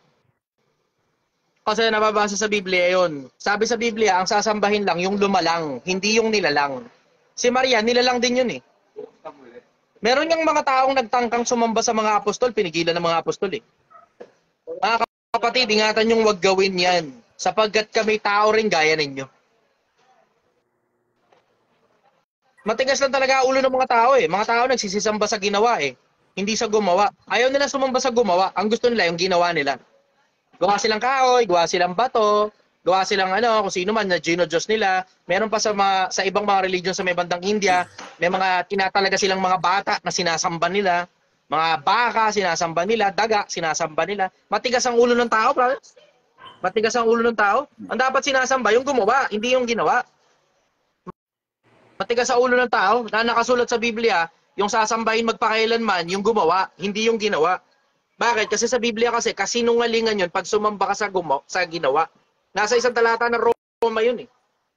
Kasi nababasa sa Biblia yun. Sabi sa Biblia, ang sasambahin lang yung lumalang, hindi yung nilalang. Si Maria, nilalang din yun eh. Meron yung mga taong nagtangkang sumamba sa mga apostol, pinigilan ng mga apostol eh. Mga kapatid, ingatan yung wag gawin yan. Sapagkat kami tao rin gaya ninyo. Matigas lang talaga ulo ng mga tao eh. Mga tao nagsisisamba sa ginawa eh. Hindi sa gumawa. Ayaw nila sumamba sa gumawa. Ang gusto nila yung ginawa nila. Gawa silang kahoy, gawa silang bato, gawa silang kung sino man na Gino Diyos nila. Meron pa sa ibang mga religion sa may bandang India, may mga tinatalaga silang mga bata na sinasamba nila. Mga baka, sinasamba nila. Daga, sinasamba nila. Matigas ang ulo ng tao, brother. Matigas ang ulo ng tao. Ang dapat sinasamba, yung gumawa, hindi yung ginawa. Matigas ang ulo ng tao na nakasulat sa Biblia, yung sasambahin magpakailanman, yung gumawa, hindi yung ginawa. Bakit? Kasi sa Biblia kasinungalingan yun pag sumamba ka sa ginawa. Nasa isang talata ng Roma yun eh.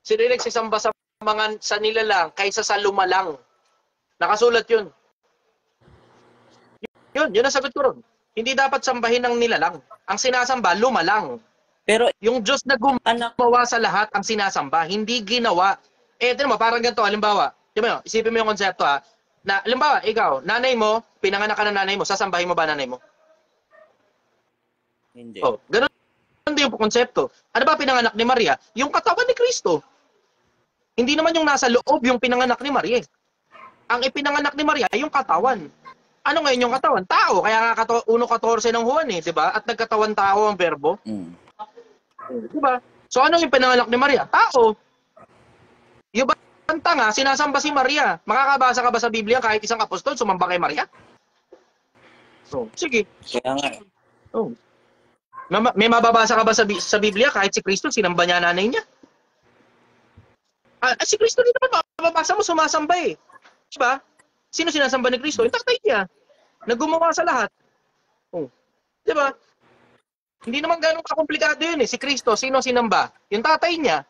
Sino yung nagsisamba sa nilalang kaysa sa lumalang? Nakasulat yun. Yun ang sagot ko ron. Hindi dapat sambahin ng nilalang. Ang sinasamba, lumalang. Pero Yung Diyos na gumawa sa lahat ang sinasamba, hindi ginawa. Tignan mo, parang ganito, halimbawa, isipin mo yung konsepto na, halimbawa, ikaw, nanay mo, pinanganak ka ng nanay mo, sasambahin mo ba nanay mo? hindi. Ganun din yung konsepto. Ano ba pinanganak ni Maria? Yung katawan ni Kristo. Hindi naman yung nasa loob yung pinanganak ni Maria. Ang ipinanganak ni Maria, yung katawan. Ano ngayon yung katawan? Tao. Kaya nga 1:14 ng Juan eh, di ba? At nagkatawan tao ang verbo. Di ba? So ano yung pinanganak ni Maria? Tao. Yung banta nga, sinasamba si Maria. Makakabasa ka ba sa Biblia kahit isang apostol sumamba kay Maria? Sige. Kaya nga. May mababasa ka ba sa Biblia kahit si Kristo sinamba niya nanay niya? Si Kristo din naman mababasa mo sumasamba eh. Diba? Sino sinasamba ni Kristo? Yung tatay niya. Naggumawa sa lahat. Diba? Hindi naman ganun kakomplikado yun eh. Si Kristo, sino sinamba? Yung tatay niya.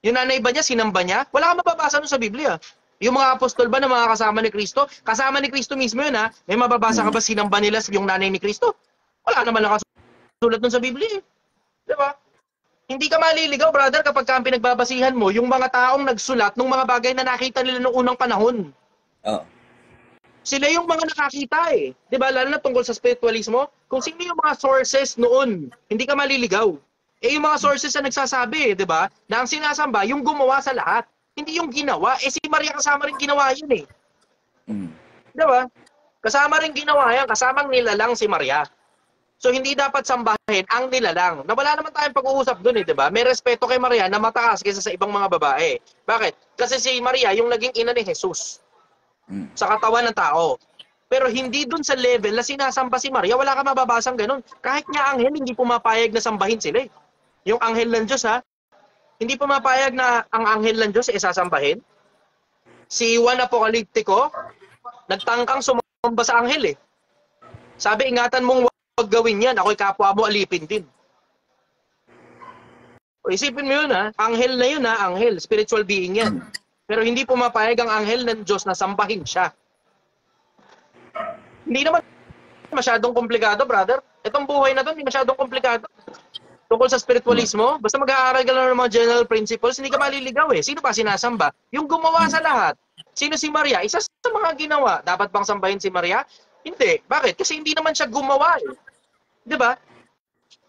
Yung nanay ba niya, sinamba niya? Wala kang mababasa nun sa Biblia. Yung mga apostol ba na mga kasama ni Kristo? Kasama ni Kristo mismo yun ha. May mababasa ka ba sinamba nila yung nanay ni Kristo? Wala naman nakasulat nun sa Biblia eh. Di ba? Hindi ka maliligaw, brother, kapag ka ang pinagbabasihan mo, yung mga taong nagsulat ng mga bagay na nakita nila noong unang panahon. Oo. Sila yung mga nakakita eh. Di ba? Lalo na tungkol sa spiritualismo. Kung sino yung mga sources noon, hindi ka maliligaw. Eh yung mga sources na nagsasabi, di ba? Na ang sinasamba, yung gumawa sa lahat. Hindi yung ginawa. Eh si Maria kasama rin ginawa yun eh. Di ba? Kasama rin ginawa yan. Kasamang nilalang si Maria. So hindi dapat sambahin ang nilalang. Na wala naman tayong pag-uusap doon eh, di ba? May respeto kay Maria na mataas kaysa sa ibang mga babae. Bakit? Kasi si Maria yung naging ina ni Jesus sa katawan ng tao. Pero hindi doon sa level na sinasamba si Maria, wala ka mababasang ganun. Kahit nga anghel, hindi pumapayag na sambahin sila eh. Yung anghel ng Diyos ha, hindi pumapayag na ang anghel ng Diyos isasambahin. Si Juan Apokaliptiko, nagtangkang sumamba sa anghel eh. Sabi, ingatan mong huwag gawin yan, ako'y kapwa mo, alipin din. O isipin mo yun ha, anghel na yun ha, anghel, spiritual being yan. Pero hindi pumapayag ang anghel ng Diyos na sambahin siya. Hindi naman masyadong komplikado, brother. Itong buhay na to, hindi masyadong komplikado. Tungkol sa spiritualismo, basta mag-aaral ka lang ng mga general principles, hindi ka maliligaw eh. Sino pa sinasamba? Yung gumawa sa lahat. Sino si Maria? Isa sa mga ginawa. Dapat bang sambahin si Maria? Hindi. Bakit? Kasi hindi naman siya gumawa eh. Di ba?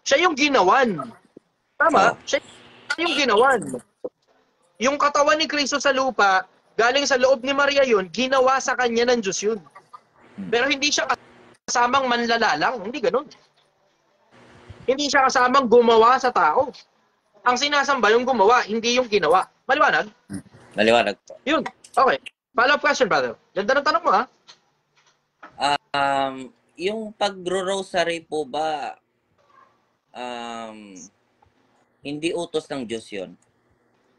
Siya yung ginawan. Tama? Siya yung ginawan. Yung katawan ni Kristo sa lupa, galing sa loob ni Maria yun, ginawa sa kanya ng Diyos yun. Pero hindi siya kasamang manlalalang. Hindi ganun. Hindi siya kasamang gumawa sa tao. Ang sinasamba yung gumawa, hindi yung ginawa. Maliwanag? Maliwanag po. Yun. Okay. Follow-up question, brother. Ganda ng tanong mo, ha? Yung pagro-rosary po ba, hindi utos ng Diyos yun?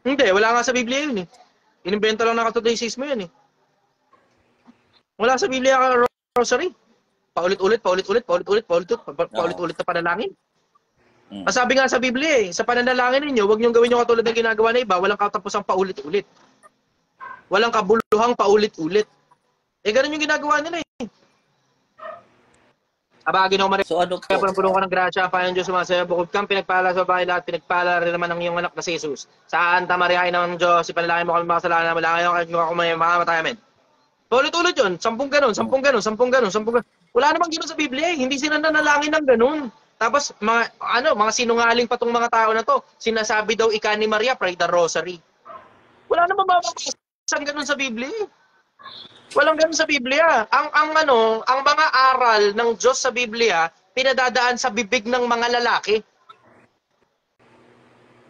Hindi. Wala nga sa Biblia yun, eh. Inimbento lang ng Catholicismo yun, eh. Wala sa Biblia ka rosary. Paulit-ulit na panalangin. Sabi nga sa Biblia eh, sa pananalangin ninyo, huwag niyong gawin yung katulad ng ginagawa na iba, walang katapusang paulit-ulit. Walang kabuluhang paulit-ulit. Eh, ganun yung ginagawa nila eh. Abagin ako Maria. So ano po? Kaya punong ko ng grasya, payan Diyos sumasaya, bukod kang pinagpala sa bahay lahat, pinagpala rin naman ng iyong anak na si Jesus. Santa Maria, ina ng Diyos, ipanalangin mo kami makasalanan, malangin ako kayo kung may makamatay amin. Paulit-ulit yun, 10 ganun. Wala namang gano'n sa Biblia eh. Hindi sila nanalangin ng ganun. Tapos mga sinungaling pa tong mga tao na to. Sinasabi daw ika ni Maria, pray the rosary. Wala namang mababasang ganun sa Biblia. Walang ganun sa Biblia. Ang mga aral ng Diyos sa Biblia, pinadadaan sa bibig ng mga lalaki.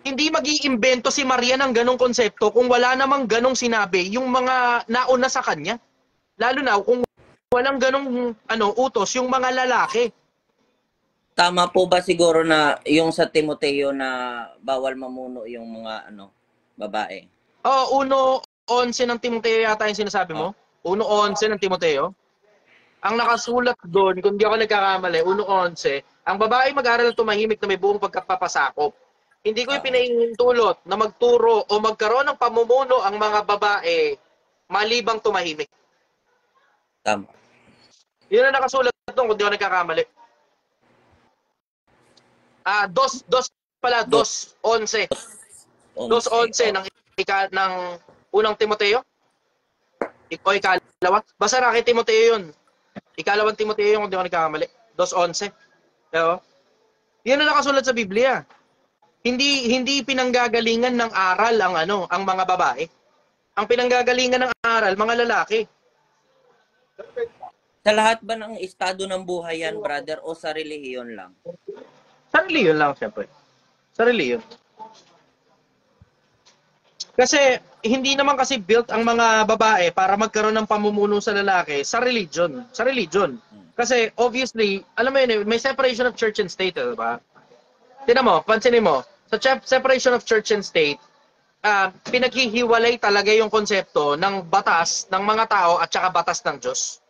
Hindi mag-iimbento si Maria ng ganung konsepto kung wala namang ganung sinabi yung mga nauna sa kanya. Lalo na kung walang ganung utos yung mga lalaki. Tama po ba siguro na yung sa Timoteo na bawal mamuno yung mga babae? Oh, 1:11 ng Timoteo yata yung sinasabi mo? 1:11 ng Timoteo? Ang nakasulat doon, kung di ako nagkakamali, 1:11, ang babae mag-aral na tumahimik na may buong pagkapapasakop. Hindi ko ipinahintulot na magturo o magkaroon ng pamumuno ang mga babae malibang tumahimik. Tama. Yun ang nakasulat doon kung di ako nagkakamali. 2:11 ng unang Timoteo. O ikalawa. Basta na kay Timoteo yun. Ikalawang Timoteo yun kung di ako nagkakamali. 2:11. Pero, yun ang nakasulat sa Biblia. Hindi pinanggagalingan ng aral ang mga babae. Ang pinanggagalingan ng aral, mga lalaki. Sa lahat ba ng estado ng buhay yan, brother, o sa relihiyon lang? Sa reliyon lang, syempre. Sa reliyon. Kasi, hindi naman kasi built ang mga babae para magkaroon ng pamumuno sa lalaki sa religion. Sa religion. Kasi, obviously, alam mo yun, may separation of church and state, diba? Tingnan mo, pansinin mo, sa separation of church and state, pinaghihiwalay talaga yung konsepto ng batas ng mga tao at saka batas ng Diyos.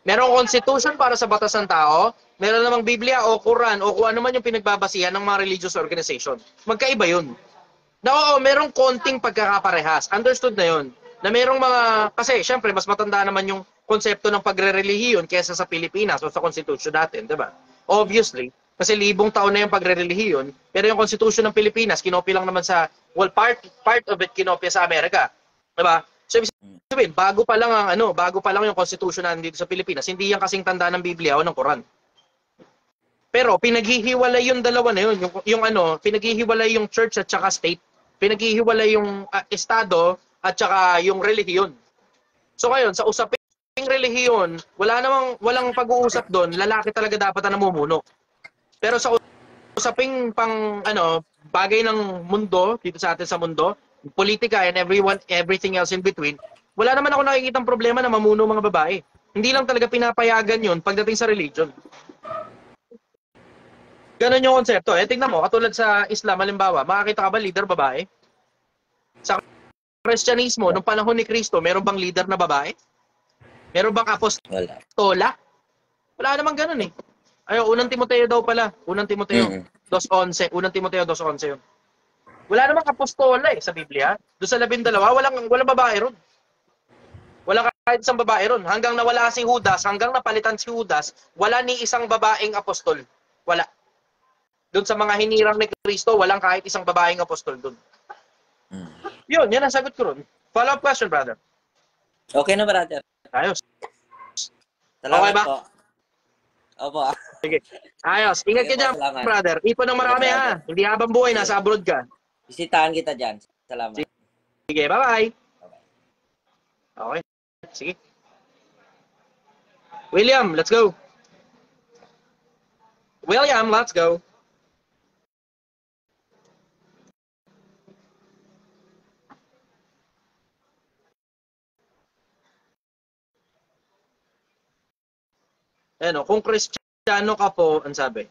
Merong constitution para sa batas ng tao, meron namang Biblia o Quran o kung ano man yung pinagbabasihan ng mga religious organization. Magkaiba yun. Na oo, merong konting pagkakaparehas. Understood na yun. na merong mga, kasi syempre mas matanda naman yung konsepto ng pagre-relihiyon kaysa sa Pilipinas o sa konstitusyon natin, di ba? Obviously, kasi libong taon na yung pagre-relihiyon, pero yung konstitusyon ng Pilipinas, kinopya lang naman sa, well, part of it kinopya sa Amerika. Di ba? So, ibig sabihin, bago pa lang yung konstitusyon na dito sa Pilipinas, hindi yan kasing tanda ng Biblia o ng Quran. Pero pinaghihiwalay yung dalawa na yun, pinaghihiwalay yung church at saka state, pinaghihiwalay yung estado at saka yung relihiyon. So ngayon, sa usaping relihiyon, walang pag-uusap doon, lalaki talaga dapat na namumuno. Pero sa usaping bagay ng mundo, dito sa atin sa mundo, politika and everything else in between, wala naman ako nakikitang problema na mamuno mga babae. Hindi lang talaga pinapayagan yun pagdating sa religion. Ganon yung konsepto. Tingnan mo, katulad sa Islam, halimbawa, makakita ka ba leader babae? Sa Kristyanismo, nung panahon ni Kristo, meron bang leader na babae? Meron bang apostola? Wala namang ganon eh. Unang Timoteo daw pala. Unang Timoteo 2:11. Unang Timoteo 2:11 yun. Wala namang apostola sa Biblia. Doon sa 12, walang babae ron. Wala kahit isang babae ron. Hanggang nawala si Judas, hanggang napalitan si Judas, wala ni isang babaeng apostol. Wala. Doon sa mga hinirang ni Kristo, walang kahit isang babaeng apostol doon. Yan ang sagot ko ron. Follow-up question, brother. Okay na, brother. Ayos. Salamat Okay ba? po. Opo. Sige. Ayos. Ingat ka dyan, brother. Ipon ng marami ha. Hindi habang buhay, nasa abroad ka. Bisitahan kita dyan. Salamat. Sige, bye-bye. Okay. Sige. William, let's go. William, let's go. Kung Kristiyano ka po, ang sabi.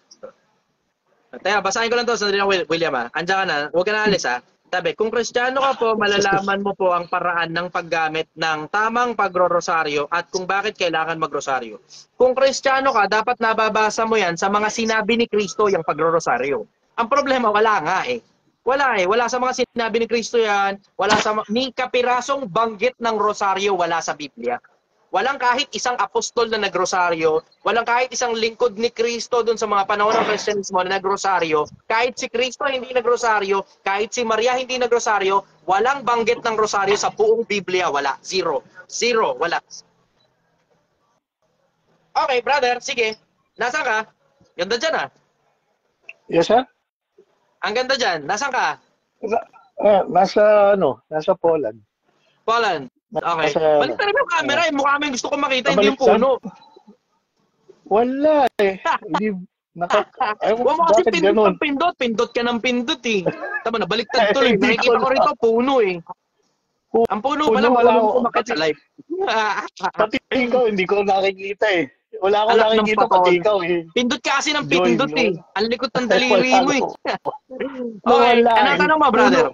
Teka, basahin ko lang to sa William ha. Andiyan ka na, huwag ka na alis ha. Sabi, kung Kristiyano ka po, malalaman mo po ang paraan ng paggamit ng tamang pagrorosaryo at kung bakit kailangan magrosaryo. Kung Kristiyano ka, dapat nababasa mo yan sa mga sinabi ni Kristo yung pagrorosaryo. Ang problema, wala nga eh. Wala sa mga sinabi ni Kristo yan. Wala sa ni kapirasong banggit ng rosaryo, wala sa Biblia. Walang kahit isang apostol na nagrosaryo, walang kahit isang lingkod ni Kristo doon sa mga panahon ng Kristyanismo na nagrosaryo. Kahit si Kristo hindi nagrosaryo, kahit si Maria hindi nagrosaryo, walang banggit ng rosaryo sa buong Biblia, wala. Zero, wala. Okay, brother, sige. Nasaan ka? Ganda dyan ah. Yes, sir? Ang ganda dyan. Nasaan ka? Nasa Poland. Poland. Okay. Balik talaga yung camera eh. Mukha mo yung gusto ko makita, hindi yung Nabaliktad. puno. Wala eh. Hindi, Huwag mo kasi pindot ka ng pindot eh. Tama na, baliktad tuloy. Nakikita ko rito, puno eh. Ang puno pala, wala akong kumakit sa live. Pati ikaw, hindi ko nakikita eh. Wala akong Anak ng nakikita, patol. pati ikaw eh. Pindot ka kasi ng pindot eh. Ang likot ng daliri mo eh. Okay, Wala anong eh. tanong mo, brother?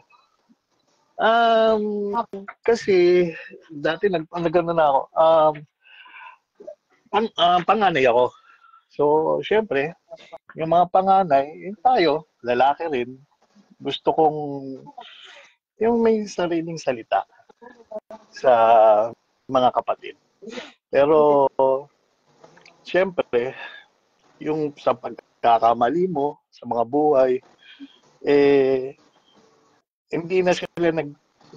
Kasi dati nagano na ako. Panganay ako. So, syempre, yung mga panganay, tayo, lalaki rin, gusto kong yung may sariling salita sa mga kapatid. Pero, syempre, yung sa pagkakamali mo, sa mga buhay, hindi na sila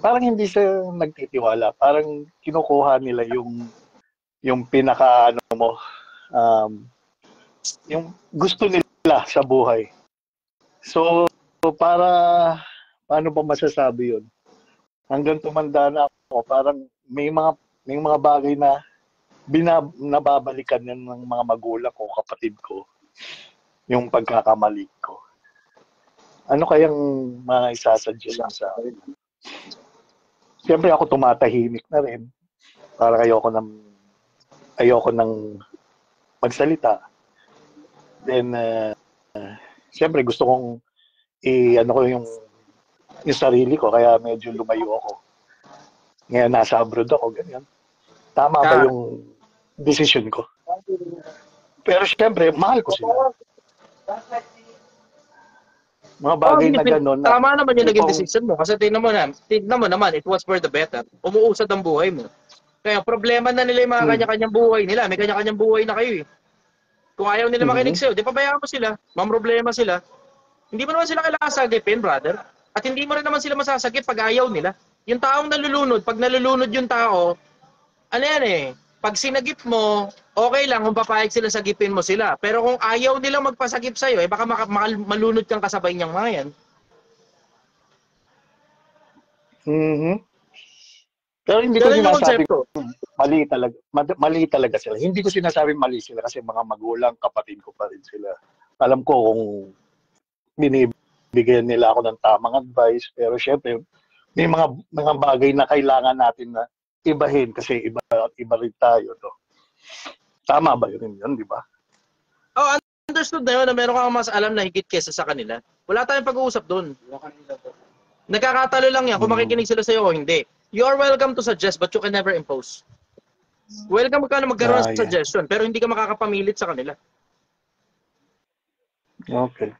parang hindi sila nagtitiwala. Parang kinukuha nila yung pinaka yung gusto nila sa buhay. So, paano ba masasabi yun? Hanggang tumanda na ako, parang may mga bagay na nababalikan yan ng mga magulang ko, kapatid ko, yung pagkakamali ko. Ano kayang mga isasuggest sa akin? Siyempre ako tumatahimik na rin. Para ayoko nang magsalita. Then, siyempre gusto kong ko yung sarili ko, kaya medyo lumayo ako. Ngayon nasa abroad ako, ganyan. Tama ba yung decision ko? Pero siyempre, mahal ko sila. Mga bagay na gano'n na Tama naman yung naging ikaw, decision mo. Kasi tignan mo naman, it was for the better. Umuusad ang buhay mo. Kaya problema na nila yung mga kanya-kanyang buhay nila. May kanya-kanyang buhay na kayo eh. Kung ayaw nila makinig sa'yo, di pabayaan mo sila. Mamroblema sila. Hindi mo naman sila kailangan sagipin, brother. At hindi mo rin naman sila masasagip pag ayaw nila. Yung taong nalulunod, pag nalulunod yung tao, ano yan eh, pag sinagip mo, okay lang kung papayag sila sagipin mo sila. Pero kung ayaw nilang magpasagip sa'yo, eh baka malunod kang kasabay niyang mga yan. Pero hindi ko Ganun yung sinasabing konsepto. mali talaga sila. Hindi ko sinasabing mali sila kasi mga magulang, kapatid ko pa rin sila. Alam ko kung binibigyan nila ako ng tamang advice, pero syempre may mga bagay na kailangan natin na ibahin kasi iba rin tayo. No? Tama ba yun, di ba? Oh, understood na yun na meron kang mas alam na higit kesa sa kanila. Wala tayong pag-uusap doon. Nagkakatalo lang yan kung makikinig sila sa'yo o hindi. You are welcome to suggest but you can never impose. Welcome ka na magkaroon ng suggestion pero hindi ka makakapamilit sa kanila. Okay.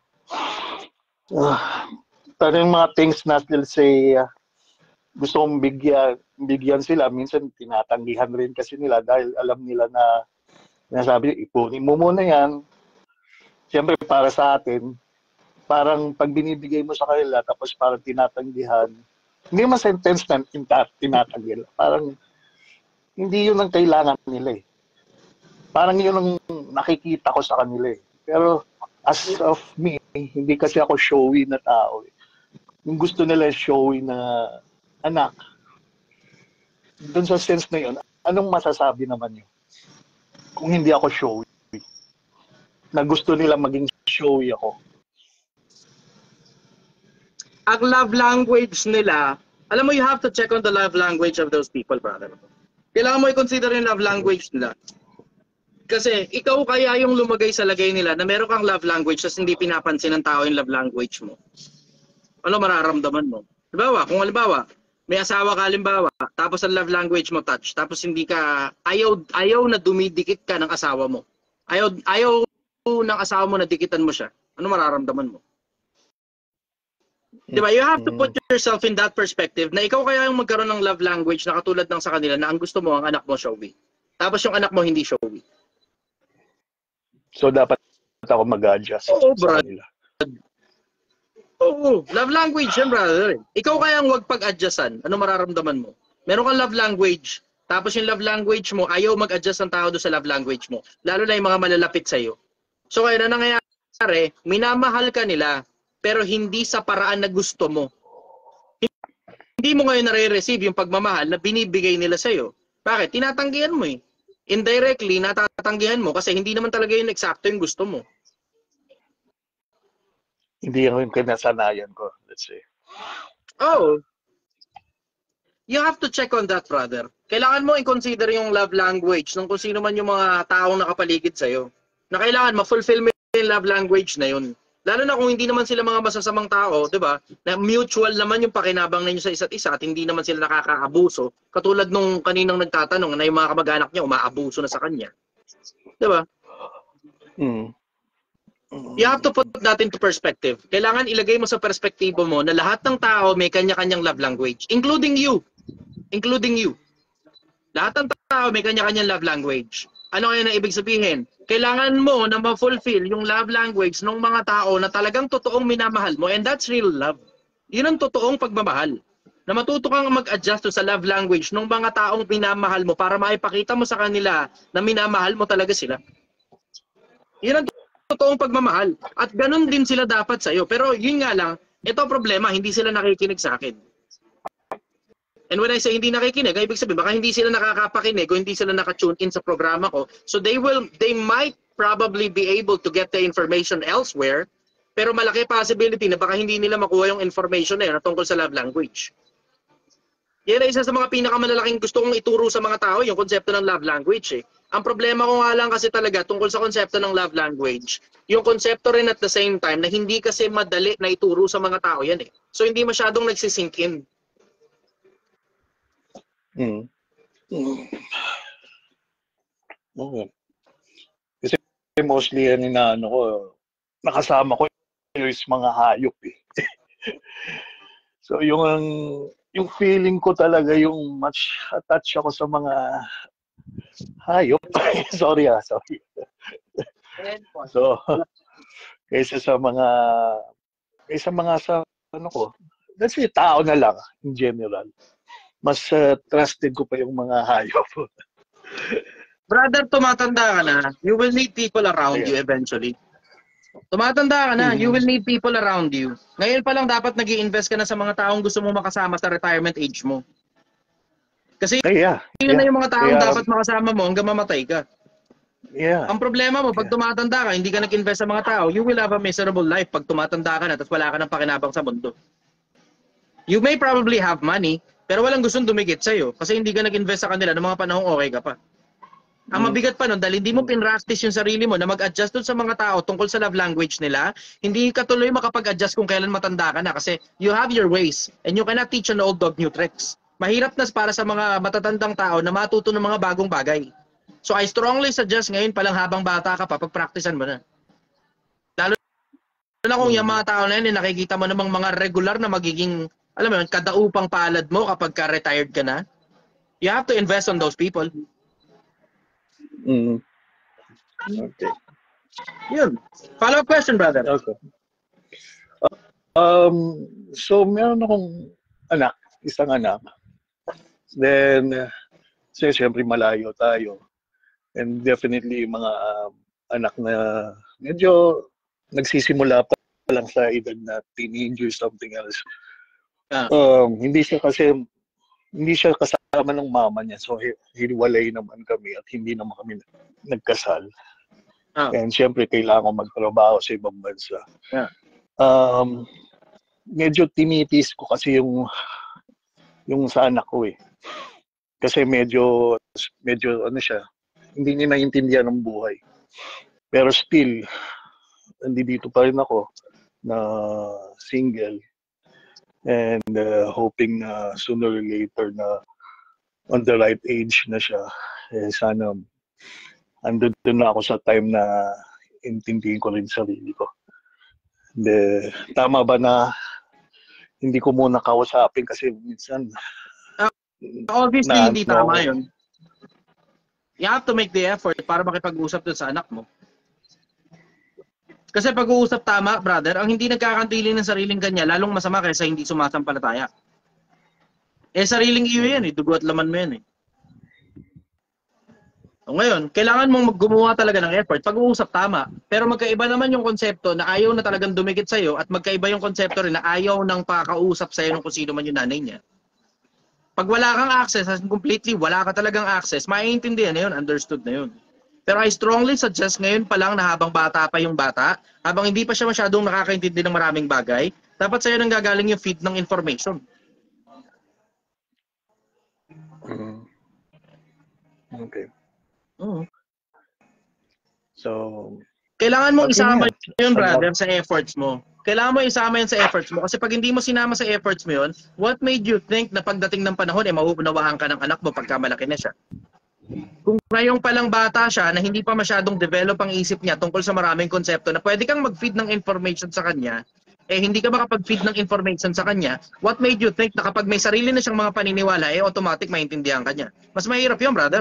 Pero yung mga things na let's say gusto kong bigyan sila, minsan tinatanggihan rin kasi nila dahil alam nila na nasabi, ipunin mo muna yan. Siyempre para sa atin, parang pag binibigay mo sa kanila tapos parang tinatanggihan, hindi naman sentence na tinatanggihan. Parang hindi yun ang kailangan nila eh. Parang yun ang nakikita ko sa kanila eh. Pero as of me, hindi kasi ako showy na tao eh. Yung gusto nila showy na anak, doon sa sense na yun, anong masasabi naman yun? Kung hindi ako showy, na gusto nila maging showy ako. Ang love language nila, alam mo, you have to check on the love language of those people, brother. Kailangan mo i-consider yung love language nila. Kasi ikaw kaya yung lumagay sa lagay nila na meron kang love language tapos hindi pinapansin ng tao yung love language mo. Ano mararamdaman mo? Halimbawa, kung halimbawa, may asawa ka halimbawa, tapos ang love language mo touch, tapos hindi ka, ayaw na dumidikit ka ng asawa mo. Ayaw ng asawa mo na dikitan mo siya. Ano mararamdaman mo? Diba? You have to put yourself in that perspective na ikaw kaya yung magkaroon ng love language na katulad ng sa kanila na ang gusto mo, ang anak mo showy. Tapos yung anak mo hindi showy. So, dapat ako mag-adjust sa kanila. Oo, love language yan, brother. Ikaw kaya ang wag pag-adjustan. Ano mararamdaman mo? Meron kang love language, tapos yung love language mo, ayaw mag-adjust ang tao doon sa love language mo. Lalo na yung mga malalapit sa'yo. So, kaya na nangyayari, minamahal ka nila, pero hindi sa paraan na gusto mo. Hindi mo ngayon nare-receive yung pagmamahal na binibigay nila sa'yo. Bakit? Tinatanggihan mo eh. Indirectly, natatanggihan mo kasi hindi naman talaga yung eksakto yung gusto mo. Hindi yung kinasanayan ko, let's say. Oh. You have to check on that, brother. Kailangan mo i-consider yung love language ng kung sino man yung mga taong nakapaligid sa'yo. Na kailangan ma-fulfill mo yung love language na yun. Lalo na kung hindi naman sila mga masasamang tao, di ba? Na mutual naman yung pakinabang ninyo sa isa't isa at hindi naman sila nakakaabuso. Katulad nung kaninang nagtatanong na yung mga kamag-anak niya umaabuso na sa kanya. Di ba? You have to put that into perspective. Kailangan ilagay mo sa perspektibo mo na lahat ng tao may kanya-kanyang love language. Including you. Including you. Lahat ng tao may kanya-kanyang love language. Ano kaya na ibig sabihin? Kailangan mo na ma-fulfill yung love language ng mga tao na talagang totoong minamahal mo, and that's real love. Yun ang totoong pagmamahal. Na matuto kang mag-adjust sa love language ng mga taong minamahal mo para maipakita mo sa kanila na minamahal mo talaga sila. Yun ang totoong pagmamahal. At ganun din sila dapat sa'yo. Pero yun nga lang, ito problema, hindi sila nakikinig sa akin. And when I say hindi nakikinig, ibig sabihin baka hindi sila nakakapakinig o hindi sila naka-tune in sa programa ko. So they might probably be able to get the information elsewhere, pero malaki possibility na baka hindi nila makuha yung information na yun tungkol sa love language. Yan ay isa sa mga pinakamalalaking gusto kong ituro sa mga tao, yung konsepto ng love language eh. Ang problema ko nga lang kasi talaga tungkol sa konsepto ng love language, yung konsepto rin at the same time na hindi kasi madali na ituro sa mga tao yan eh. So hindi masyadong nagsisink in. Okay. Kasi mostly yan inaano ko, nakasama ko is mga hayop eh. So yung feeling ko talaga yung much attached ako sa mga hayop. Sorry. So kaysa sa ano ko, that's it, tao na lang in general. Mas trusted ko pa yung mga hayop. Brother, tumatanda ka na, you will need people around you eventually. Tumatanda ka na, you will need people around you. Ngayon pa lang dapat nag-i-invest ka na sa mga taong gusto mo makasama sa retirement age mo. Kasi yun na yung mga taong dapat makasama mo hanggang mamatay ka. Yeah. Ang problema mo, pag tumatanda ka, hindi ka nag-invest sa mga tao, you will have a miserable life pag tumatanda ka na tapos wala ka ng pakinabang sa mundo. You may probably have money, pero walang gustong dumikit sa'yo kasi hindi ka nag-invest sa kanila ng mga panahong okay ka pa. Ang mabigat pa nun, dahil hindi mo pinractice yung sarili mo na mag-adjust dun sa mga tao tungkol sa love language nila, hindi ka tuloy makapag-adjust kung kailan matanda ka na kasi you have your ways and you cannot teach an old dog new tricks. Mahirap na para sa mga matatandang tao na matuto ng mga bagong bagay. So I strongly suggest ngayon palang habang bata ka pa, pag-practicean mo na. Lalo na kung yung mga tao na yan, nakikita mo namang mga regular na magiging, alam mo yun, kadaupang palad mo kapag ka-retired ka na. You have to invest on those people. Okay. Yun. Follow-up question, brother. Okay. So meron akong isang anak. Then, siyempre malayo tayo. And definitely mga anak na medyo nagsisimula pa lang sa edad na teenager, something else. Hindi siya kasama ng mama niya. So, hiwalay naman kami at hindi naman kami nagkasal. And siyempre, kailangan ko magtrabaho sa ibang bansa. Medyo tinitis ko kasi yung sa anak ko eh. Kasi medyo ano siya, hindi niya naiintindihan ng buhay. Pero still, dito pa rin ako na single. And hoping na sooner or later na on the right age na siya. Sana andun na ako sa time na intindihin ko rin sarili ko. Tama ba na hindi ko muna kausapin kasi minsan obviously hindi tama yun. You have to make the effort para makipag-usap dun sa anak mo. Kasi pag-uusap tama, brother, ang hindi nagkakantili ng sariling kanya, lalong masama kaysa hindi sumasampalataya. Sariling iyo yan eh, dugo at laman mo yan eh. O ngayon, kailangan mong gumawa talaga ng effort. Pag-uusap tama, pero magkaiba naman yung konsepto na ayaw na talagang dumikit sa'yo at magkaiba yung konsepto rin na ayaw nang pakausap sa'yo ng kung sino man yung nanay niya. Pag wala kang access, completely wala ka talagang access, maiintindihan na yun, understood na yun. Pero I strongly suggest ngayon pa lang na habang bata pa yung bata, habang hindi pa siya masyadong nakakaintindi ng maraming bagay, dapat sa'yo nang gagaling yung feed ng information. Okay. So, kailangan mong isama yun, brother, sa efforts mo. Kailangan mo isama yun sa efforts mo. Kasi pag hindi mo sinama sa efforts mo yun, what made you think na pagdating ng panahon, mauunawaan ka ng anak mo pagka malaki na siya? Kung ngayong palang bata siya na hindi pa masyadong develop ang isip niya tungkol sa maraming konsepto na pwede kang mag-feed ng information sa kanya, hindi ka makapag-feed ng information sa kanya, what made you think na kapag may sarili na siyang mga paniniwala, automatic maintindihan ka niya? Mas mahirap yun, brother.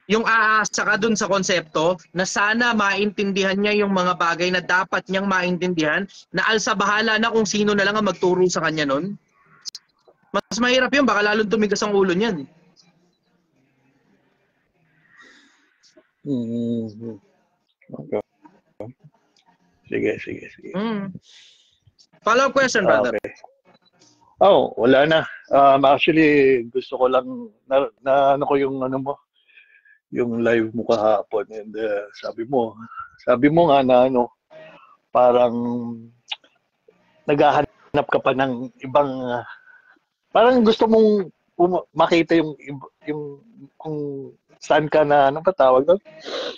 Yung aasa ka dun sa konsepto na sana maintindihan niya yung mga bagay na dapat niyang maintindihan, na alsa bahala na kung sino na lang ang magturo sa kanya nun. Mas mahirap yun, baka lalong tumigas ang ulo niyan. Okay. Sige. Follow-up question, brother. Okay. Wala na. Actually, gusto ko lang na ano ko yung yung live mo kahapon, and sabi mo nga na parang naghahanap ka pa ng ibang parang gusto mong makita yung kung saan ka na, ano ba tawag doon?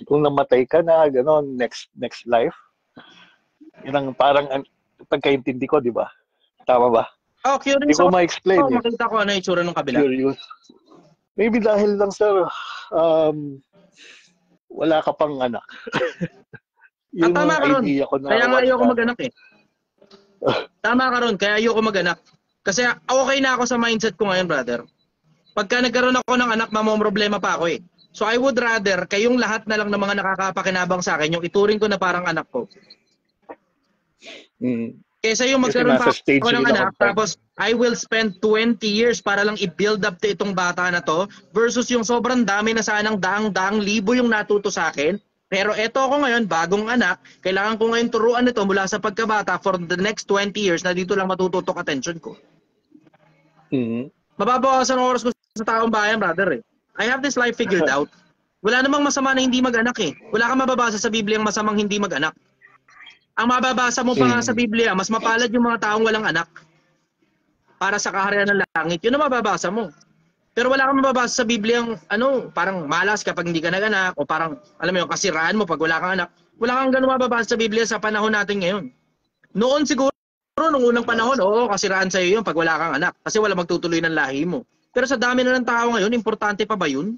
Kung namatay ka na, gano'n, next life. Yun ang parang pagkaintindi ko, di ba? Tama ba? Curious. Hindi ko ma-explain. Makita ko ano yung itsura ng kabila. Curious. Maybe dahil lang, sir, wala ka pang anak. yung tama ka ron. idea ko na Kaya nga what's ayoko that? mag-anak eh. Tama ka ron, kaya ayoko mag-anak. Kasi okay na ako sa mindset ko ngayon, brother. Pagka nagkaroon ako ng anak, mamomroblema pa ako eh. So I would rather kayong lahat na lang ng mga nakakapakinabang sa akin, yung ituring ko na parang anak ko. Kesa yung Kasi magkaroon pa nasa stage ako ng rin ako anak, tapos I will spend 20 years para lang i-build up to itong bata na to versus yung sobrang dami na sanang daang libo yung natuto sa akin. Pero eto ako ngayon, bagong anak, kailangan ko ngayon turuan ito mula sa pagkabata for the next 20 years na dito lang matututok attention ko. Mababawasan ang oras ko sa taong bayan, brother eh. I have this life figured out. Wala namang masama na hindi mag-anak eh. Wala kang mababasa sa Biblia ang masamang hindi mag-anak. Ang mababasa mo pa nga sa Biblia, mas mapalad yung mga taong walang anak para sa kaharian ng langit. Yun ang mababasa mo. Pero wala kang mababasa sa Biblia ang parang malas kapag hindi ka nag-anak o parang, alam mo yung kasiraan mo pag wala kang anak. Wala kang ganun mababasa sa Biblia sa panahon natin ngayon. Noon siguro, nung unang panahon, oo, kasiraan sa'yo yun pag wala kang anak kasi wala magtutuloy ng lahi mo. Pero sa dami na ng tao ngayon, importante pa ba yun?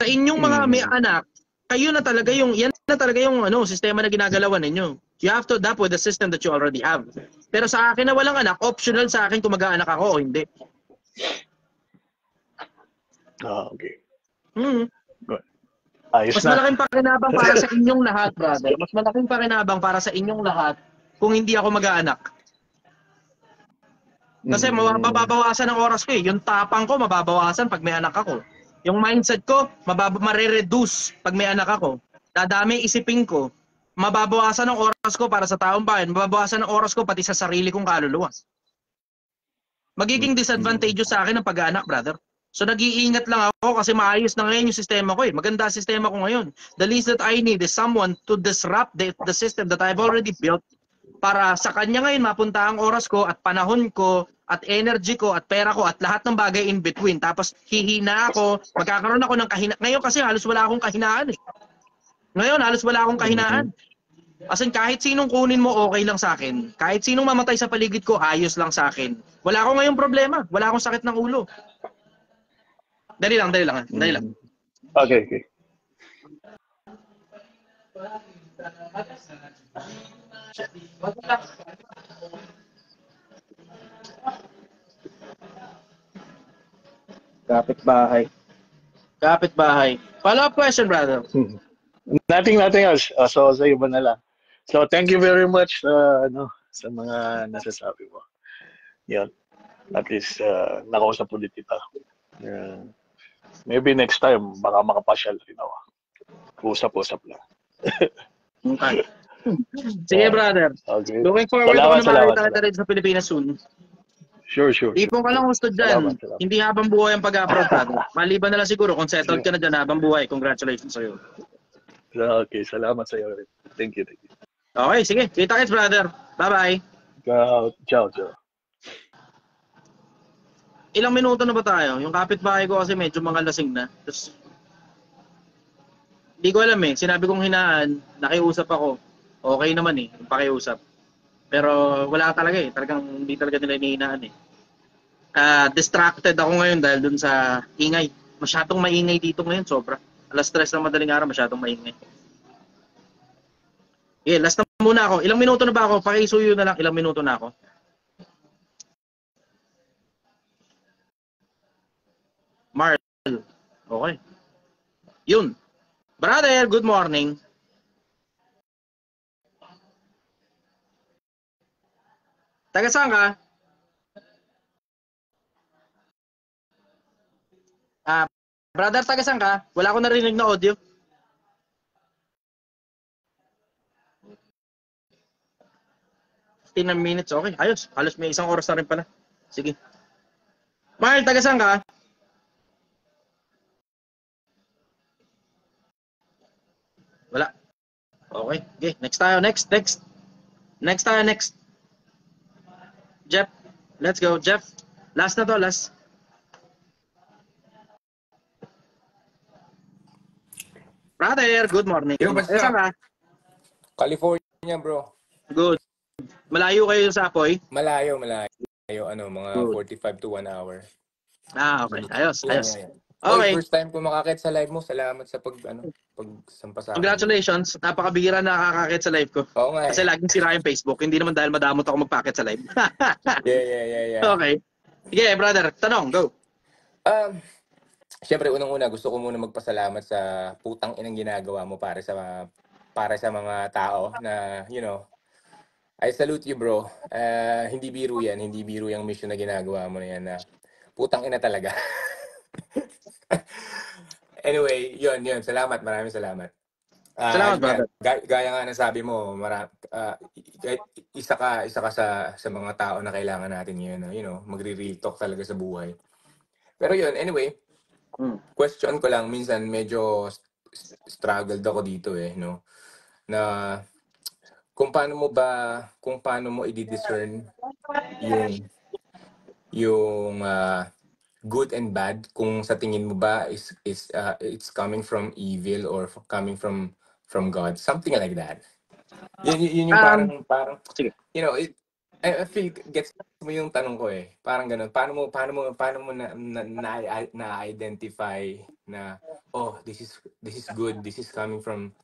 Sa inyong mga may anak, kayo na talaga yung, yan na talaga yung sistema na ginagalawan ninyo. You have to adapt with the system that you already have. Pero sa akin na walang anak, optional sa akin kung mag-aanak ako o hindi. Okay. Good. Ayos Mas na. malaking pakinabang para sa inyong lahat, brother. Mas malaking pakinabang para sa inyong lahat kung hindi ako mag-aanak. Kasi mababawasan ang oras ko eh. Yung tapang ko, mababawasan pag may anak ako. Yung mindset ko, mare-reduce pag may anak ako. Dadami isipin ko, mababawasan ang oras ko para sa taong bayan, mababawasan ang oras ko pati sa sarili kong kaluluwa. Magiging disadvantageous sa akin ang pag-aanak, brother. So nag-iingat lang ako kasi maayos na ngayon yung sistema ko eh. Maganda sistema ko ngayon. The least that I need is someone to disrupt the system that I've already built para sa kanya ngayon mapunta ang oras ko at panahon ko at energy ko at pera ko at lahat ng bagay in between. Tapos hihina ako, magkakaroon ako ng kahinaan. Ngayon kasi halos wala akong kahinaan eh. Ngayon halos wala akong kahinaan. As in, kahit sinong kunin mo, okay lang sa akin. Kahit sinong mamatay sa paligid ko, ayos lang sa akin. Wala akong ngayong problema. Wala akong sakit ng ulo. Dali lang. Okay. Kapit-bahay. Follow-up question, brother. Nothing else. So sa iba na lang. So thank you very much sa mga nasasabi mo. Yan. At least nakausap ulit kita. Maybe next time baka makapasyal rin ako. Usap-usap lang. Okay. Sige, brother. Okay. Looking forward ako na makita tayo sa Pilipinas soon. Sure. Ipon ka lang gusto dyan. Salamat. Hindi habang buhay ang pag-abroad, brother. Maliban na lang siguro kung settled ka na dyan habang buhay. Congratulations sa'yo. Okay, salamat sa iyo. Thank you. Okay, sige. Kita-kits, brother. Bye-bye. Ciao. Ilang minuto na ba tayo? Yung kapitbahay ko kasi medyo mga lasing na. Tapos, hindi ko alam eh. Sinabi kong hinaan, nakiusap ako. Okay naman eh, yung pakiusap. Pero wala talaga eh. Talagang hindi talaga nila hinihinaan eh. Distracted ako ngayon dahil dun sa ingay. Masyadong maingay dito ngayon, sobra. Alas 3 ng madaling araw, masyadong maingay. Last na muna ako. Ilang minuto na ba ako? Pakisuyo na lang, ilang minuto na ako. Marl. Okay. Yun. Brother, good morning. Taga saan ka? Brother, taga saan ka? Wala akong narinig na audio. Minutes, okay. Ayos. Halos may isang oras na rin pala. Sige. Marl, taga saan ka? Wala. Okay. Okay. Next tayo. Next. Jeff. Let's go, Jeff. Last na to, last. Brother, good morning. Yo, basta. Saan ka? California, bro. Good. Malayo kayo sa Apoy? Malayo. Mga good. 45 to 1 hour. Okay. Ayos. Oy, Okay. first time ko makakit sa live mo. Salamat sa pagsampa sa akin. Congratulations. Napakabihira na nakakakit sa live ko. Oo nga Kasi eh. laging sira yung Facebook. Hindi naman dahil madamot ako magpakit sa live. Yeah. Okay. Sige, brother. Tanong. Go. Siyempre, unang-una, gusto ko muna magpasalamat sa putang inang ginagawa mo para sa mga tao na, I salute you, bro. Hindi biro yan. Hindi biro yung mission na ginagawa mo na yan na putang ina talaga. Anyway, yun. Salamat. Maraming salamat. Salamat, Yun nga, brother. gaya nga ng sabi mo, isa ka sa mga tao na kailangan natin ngayon na, magre-real talk talaga sa buhay. Pero yun, anyway, question ko lang, minsan medyo struggled ako dito no? Na kung paano mo i-discern yung good and bad, kung sa tingin mo ba it's coming from evil or coming from God, something like that. Yun yung parang Sige. I feel gets mo yung tanong ko eh. Parang ganun. Paano mo na-identify na this is good, this is coming from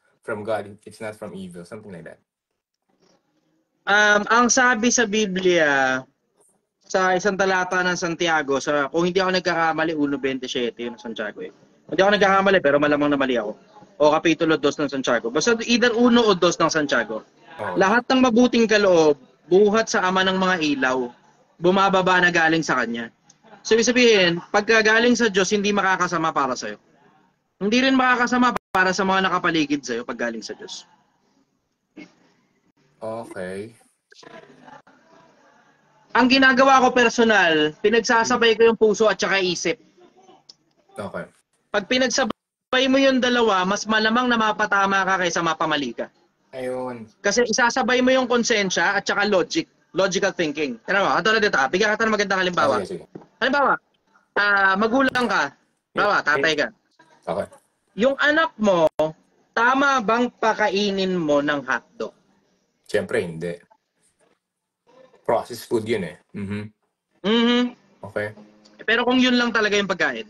God, it's not from evil, something like that. Ang sabi sa Biblia, sa isang talata ng Santiago, kung hindi ako nagkakamali, 1:27 yun ng Santiago eh. Hindi ako nagkakamali, pero malamang na mali ako. O Kapitulo 2 ng Santiago. Basta either 1 o 2 ng Santiago. Oh. Lahat ng mabuting kaloob, buhat sa Ama ng mga ilaw, bumababa na galing sa Kanya. So, ibig sabihin, pagka galing sa Diyos, hindi makakasama para sa'yo. Hindi rin makakasama para sa mga nakapaligid sa'yo pag galing sa Diyos. Okay. Ang ginagawa ko personal, pinagsasabay ko yung puso at saka isip. Okay. Pag pinagsabay mo yung dalawa, mas malamang na mapatama ka kaysa mapamali ka. Ayun. Kasi isasabay mo yung konsensya at saka logical thinking. Ano mo? Katulad dito, bigyan ka ng magandang halimbawa. Sige. Halimbawa, magulang ka. Halimbawa, tatay ka. Okay. Yung anak mo, tama bang pakainin mo ng hotdog? Siyempre, hindi. Processed food yun eh. Okay. Pero kung yun lang talaga yung pagkain.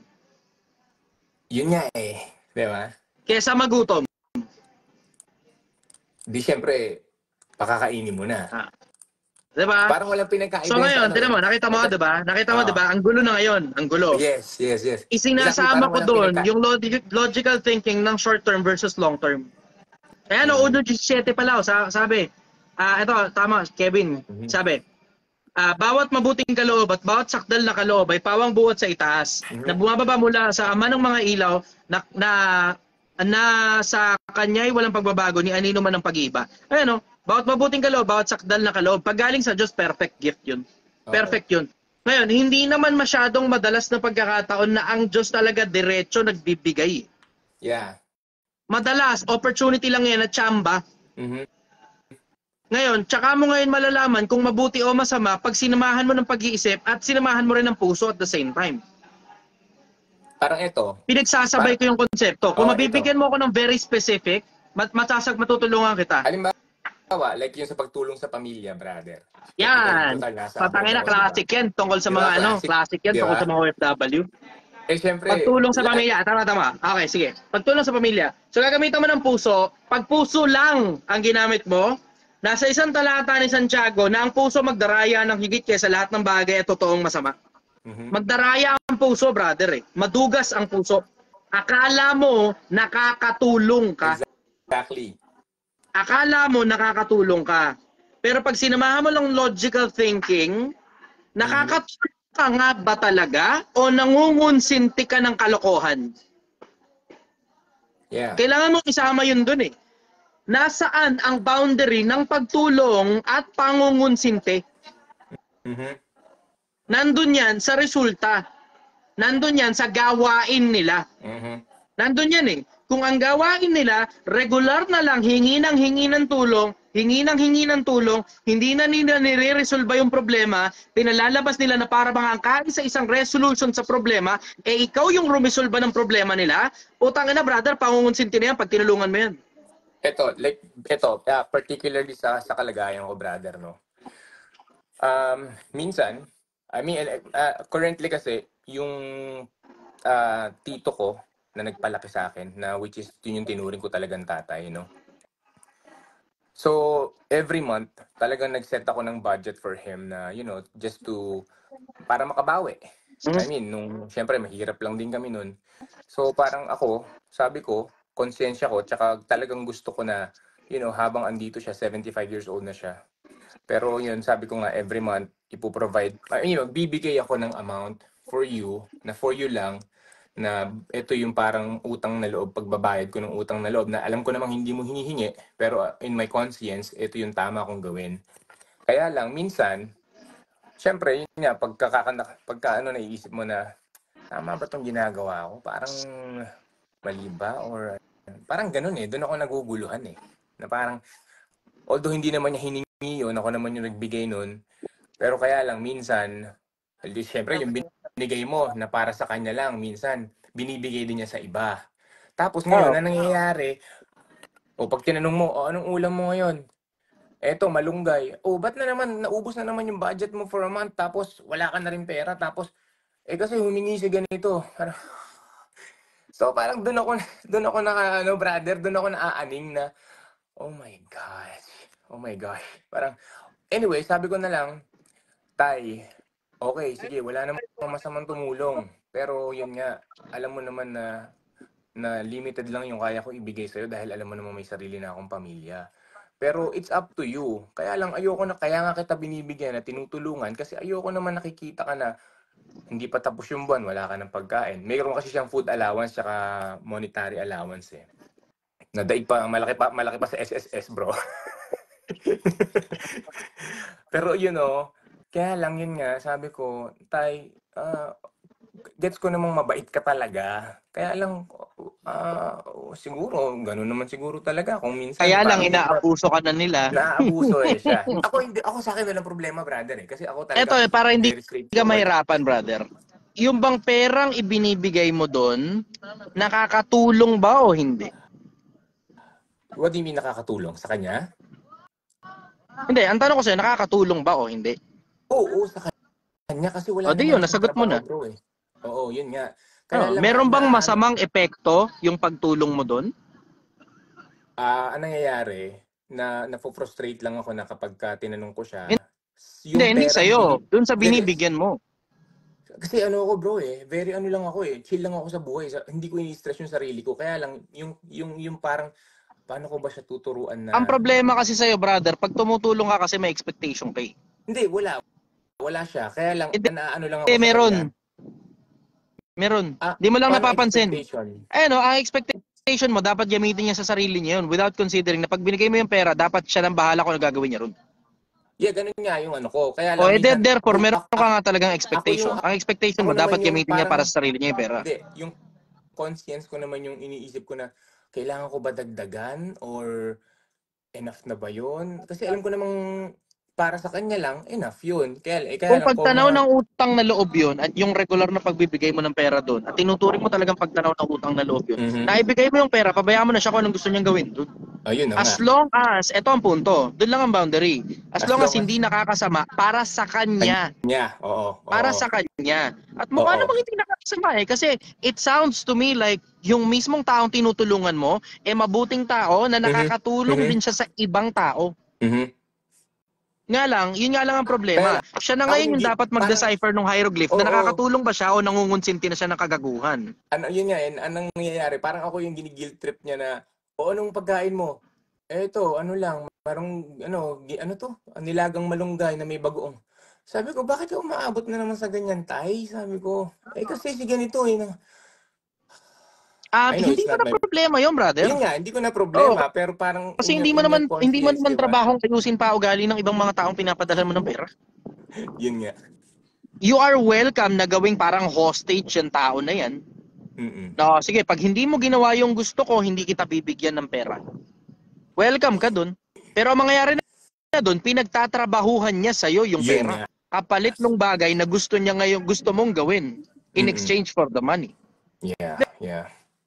Yun nga eh. Di ba? Kesa magutom. Di siyempre, pakakainin mo na. Diba? Parang walang pinagkaiba. So ngayon, tinan mo, nakita mo, diba? Nakita mo, diba? Ang gulo na ngayon. Ang gulo. Yes. Isinasama Exactly, ko doon yung logical thinking ng short term versus long term. Kaya no, 1:17 pala, sabi, ito, tama, Kevin, sabi, bawat mabuting kaloob at bawat sakdal na kaloob ay pawang buhat sa itaas, na bumababa mula sa Ama ng mga ilaw na sa Kanya'y walang pagbabago ni anino man ang pag-iba. Ayan o, bawat mabuting kaloob, bawat sakdal na kaloob, pag galing sa Diyos, perfect gift yun. Perfect yun. Ngayon, hindi naman masyadong madalas na pagkakataon na ang Diyos talaga diretso nagbibigay. Yeah. Madalas, opportunity lang yan at tsamba. Ngayon, tsaka mo ngayon malalaman kung mabuti o masama pag sinamahan mo ng pag-iisip at sinamahan mo rin ng puso at the same time. Parang ito. Pinagsasabay ko yung konsepto. Kung mabibigyan ito. mo ako ng very specific, matutulungan kita. Halimbawa, like yung sa pagtulong sa pamilya, brother. Yan. Patangin na, classic yan. Tungkol sa mga classic yan. Tungkol sa mga OFW. Eh, syempre. Pagtulong sa pamilya. Tama. Okay, sige. Pagtulong sa pamilya. So, gagamitan mo ng puso. Pag puso lang ang ginamit mo, nasa isang talata ni Santiago na ang puso magdaraya ng higit kaysa lahat ng bagay at totoong masama. Magdaraya ang puso, brother eh. Madugas ang puso. Akala mo nakakatulong ka. Exactly. Akala mo nakakatulong ka. Pero pag sinamahan mo ng logical thinking, nakakatulong ka nga ba talaga o nangungunsinti ka ng kalokohan? Yeah. Kailangan mong isama yun dun eh. Nasaan ang boundary ng pagtulong at pangungunsinti? Nandun yan sa resulta. Nandun yan sa gawain nila. Nandun yan eh. Kung ang gawain nila, regular na lang hingi ng tulong, hindi na nila nire-resolve yung problema, pinalalabas nila na para bang ang kain sa isang resolution sa problema, ikaw yung rumisolba ng problema nila, utang na brother, pangungunsinti na yan pag tinulungan mo yan. Ito, particularly sa kalagayan ko, brother, no? Minsan, currently kasi, yung tito ko na nagpalaki sa akin, na which is yun yung tinuring ko talagang tatay, no? So, every month, talagang nag-set ako ng budget for him na, just para makabawi. I mean, syempre, mahirap lang din kami nun. So, parang ako, sabi ko, konsensya ko, tsaka talagang gusto ko na, habang andito siya, 75 years old na siya. Pero yun, sabi ko nga, every month, ipoprovide, bibigay ako ng amount for you, na for you lang, na ito yung parang utang na loob, pagbabayad ko ng utang na loob, na alam ko namang hindi mo hinihingi, pero in my conscience, ito yung tama kong gawin. Kaya lang, minsan, syempre, yun nga, pagka naiisip mo na, tama ba itong ginagawa ko? Parang mali ba? Or parang ganun doon ako naguguluhan Na parang, although hindi naman niya hiningi yun, ako naman yung nagbigay nun, pero kaya lang, minsan, syempre, yung binigay mo na para sa kanya lang, minsan, binibigay din niya sa iba. Tapos ngayon, na nangyayari, pag tinanong mo, anong ulam mo ngayon? Eto, malunggay. Ba't na naman, naubos na naman yung budget mo for a month, tapos wala ka na rin pera, tapos, kasi humingi si ganito. So, parang doon ako brother, doon ako naaaning na, oh my gosh. Parang, anyway, sabi ko na lang, Tay, okay, sige, wala namang masamang tumulong. Pero yun nga, alam mo naman na limited lang yung kaya ko ibigay sa'yo dahil alam mo naman may sarili na akong pamilya. Pero it's up to you. Kaya lang kaya nga kita binibigyan na tinutulungan kasi ayoko naman nakikita ka na hindi pa tapos yung buwan, wala ka ng pagkain. Mayroon kasi siyang food allowance saka monetary allowance Nadaig pa, malaki pa sa SSS, bro. Pero kaya lang yun nga, sabi ko, Tay, gets ko namang mabait ka talaga. Kaya lang, siguro, gano'n naman siguro talaga. Kung minsan, Kaya lang, inaabuso ka na nila. Naaabuso siya. Ako sa akin walang problema, brother Kasi ako talaga, Eto, para hindi very ka straightforward. mahirapan, brother. Yung bang perang ibinibigay mo doon, nakakatulong ba o hindi? What do you mean nakakatulong? Sa kanya? Hindi, ang tanong ko sa'yo, nakakatulong ba o hindi? Oo, sa kanya kasi wala O di yun, nasagot mo na. Bro, Oo, yun nga. Kaya lang, meron bang masamang epekto yung pagtulong mo doon? Ang nangyayari, na-frustrate lang ako na kapag tinanong ko siya, Hindi sa'yo. Doon sa binibigyan mo. Kasi ako bro very lang ako chill lang ako sa buhay. Hindi ko ini-stress yung sarili ko. Kaya lang, yung parang, paano ko ba siya tuturuan na... Ang problema kasi sa'yo, brother, pag tumutulong ka kasi may expectation kay. Hindi, wala. Wala siya. Kaya lang, naano lang ako sa meron. kanya. Meron. Di mo lang napapansin. Ang expectation mo, dapat gamitin niya sa sarili niya yun without considering na pag binigay mo yung pera, dapat siya nang bahala kung ano gagawin niya ron. Yeah, ganun nga yung ko. Kaya lang, therefore, meron ka nga talagang expectation. Ang expectation mo, dapat gamitin niya para sa sarili niya yung pera. Hindi, yung conscience ko naman yung iniisip ko na, kailangan ko ba dagdagan or enough na ba yun? Kasi alam ko namang para sa kanya lang, enough yun. Kaya kung pagtanaw ng utang na loob yun at yung regular na pagbibigay mo ng pera doon at tinuturing mo talagang pagtanaw ng utang na loob yun, naibigay mo yung pera, pabayaan mo na siya kung anong gusto niyang gawin doon. Ayun na as long as, eto ang punto, doon lang ang boundary. As long as hindi nakakasama para sa kanya. Oo. Para sa kanya. At mukha namang hindi nakakasama kasi it sounds to me like yung mismong taong tinutulungan mo, mabuting tao na nakakatulong din siya sa ibang tao. Nga lang, yun nga lang ang problema. Siya na ngayon yung dapat mag-decipher ng hieroglyph na nakakatulong ba siya o nangungunsinti na siya ng kagaguhan. Yun nga, anong nangyayari? Parang ako yung gini-guilt trip niya na, anong pagkain mo? Ito, parang, nilagang malunggay na may bagoong. Sabi ko, bakit ka umaabot na naman sa ganyan, Tay? Sabi ko, kasi si ganito hindi mo na problema yun, brother. Yun nga, hindi ko na problema, pero parang... Kasi hindi mo naman trabahong ayusin pa ugali ng ibang mga taong pinapadala mo ng pera. Yun nga. You are welcome na gawing parang hostage yung tao na yan. No, sige, pag hindi mo ginawa yung gusto ko, hindi kita bibigyan ng pera. Welcome ka dun. Pero ang mangyayari na dun, pinagtatrabahuhan niya sa'yo yung pera. Kapalit ng bagay na gusto niya ngayon, gusto mong gawin in exchange for the money. Yeah.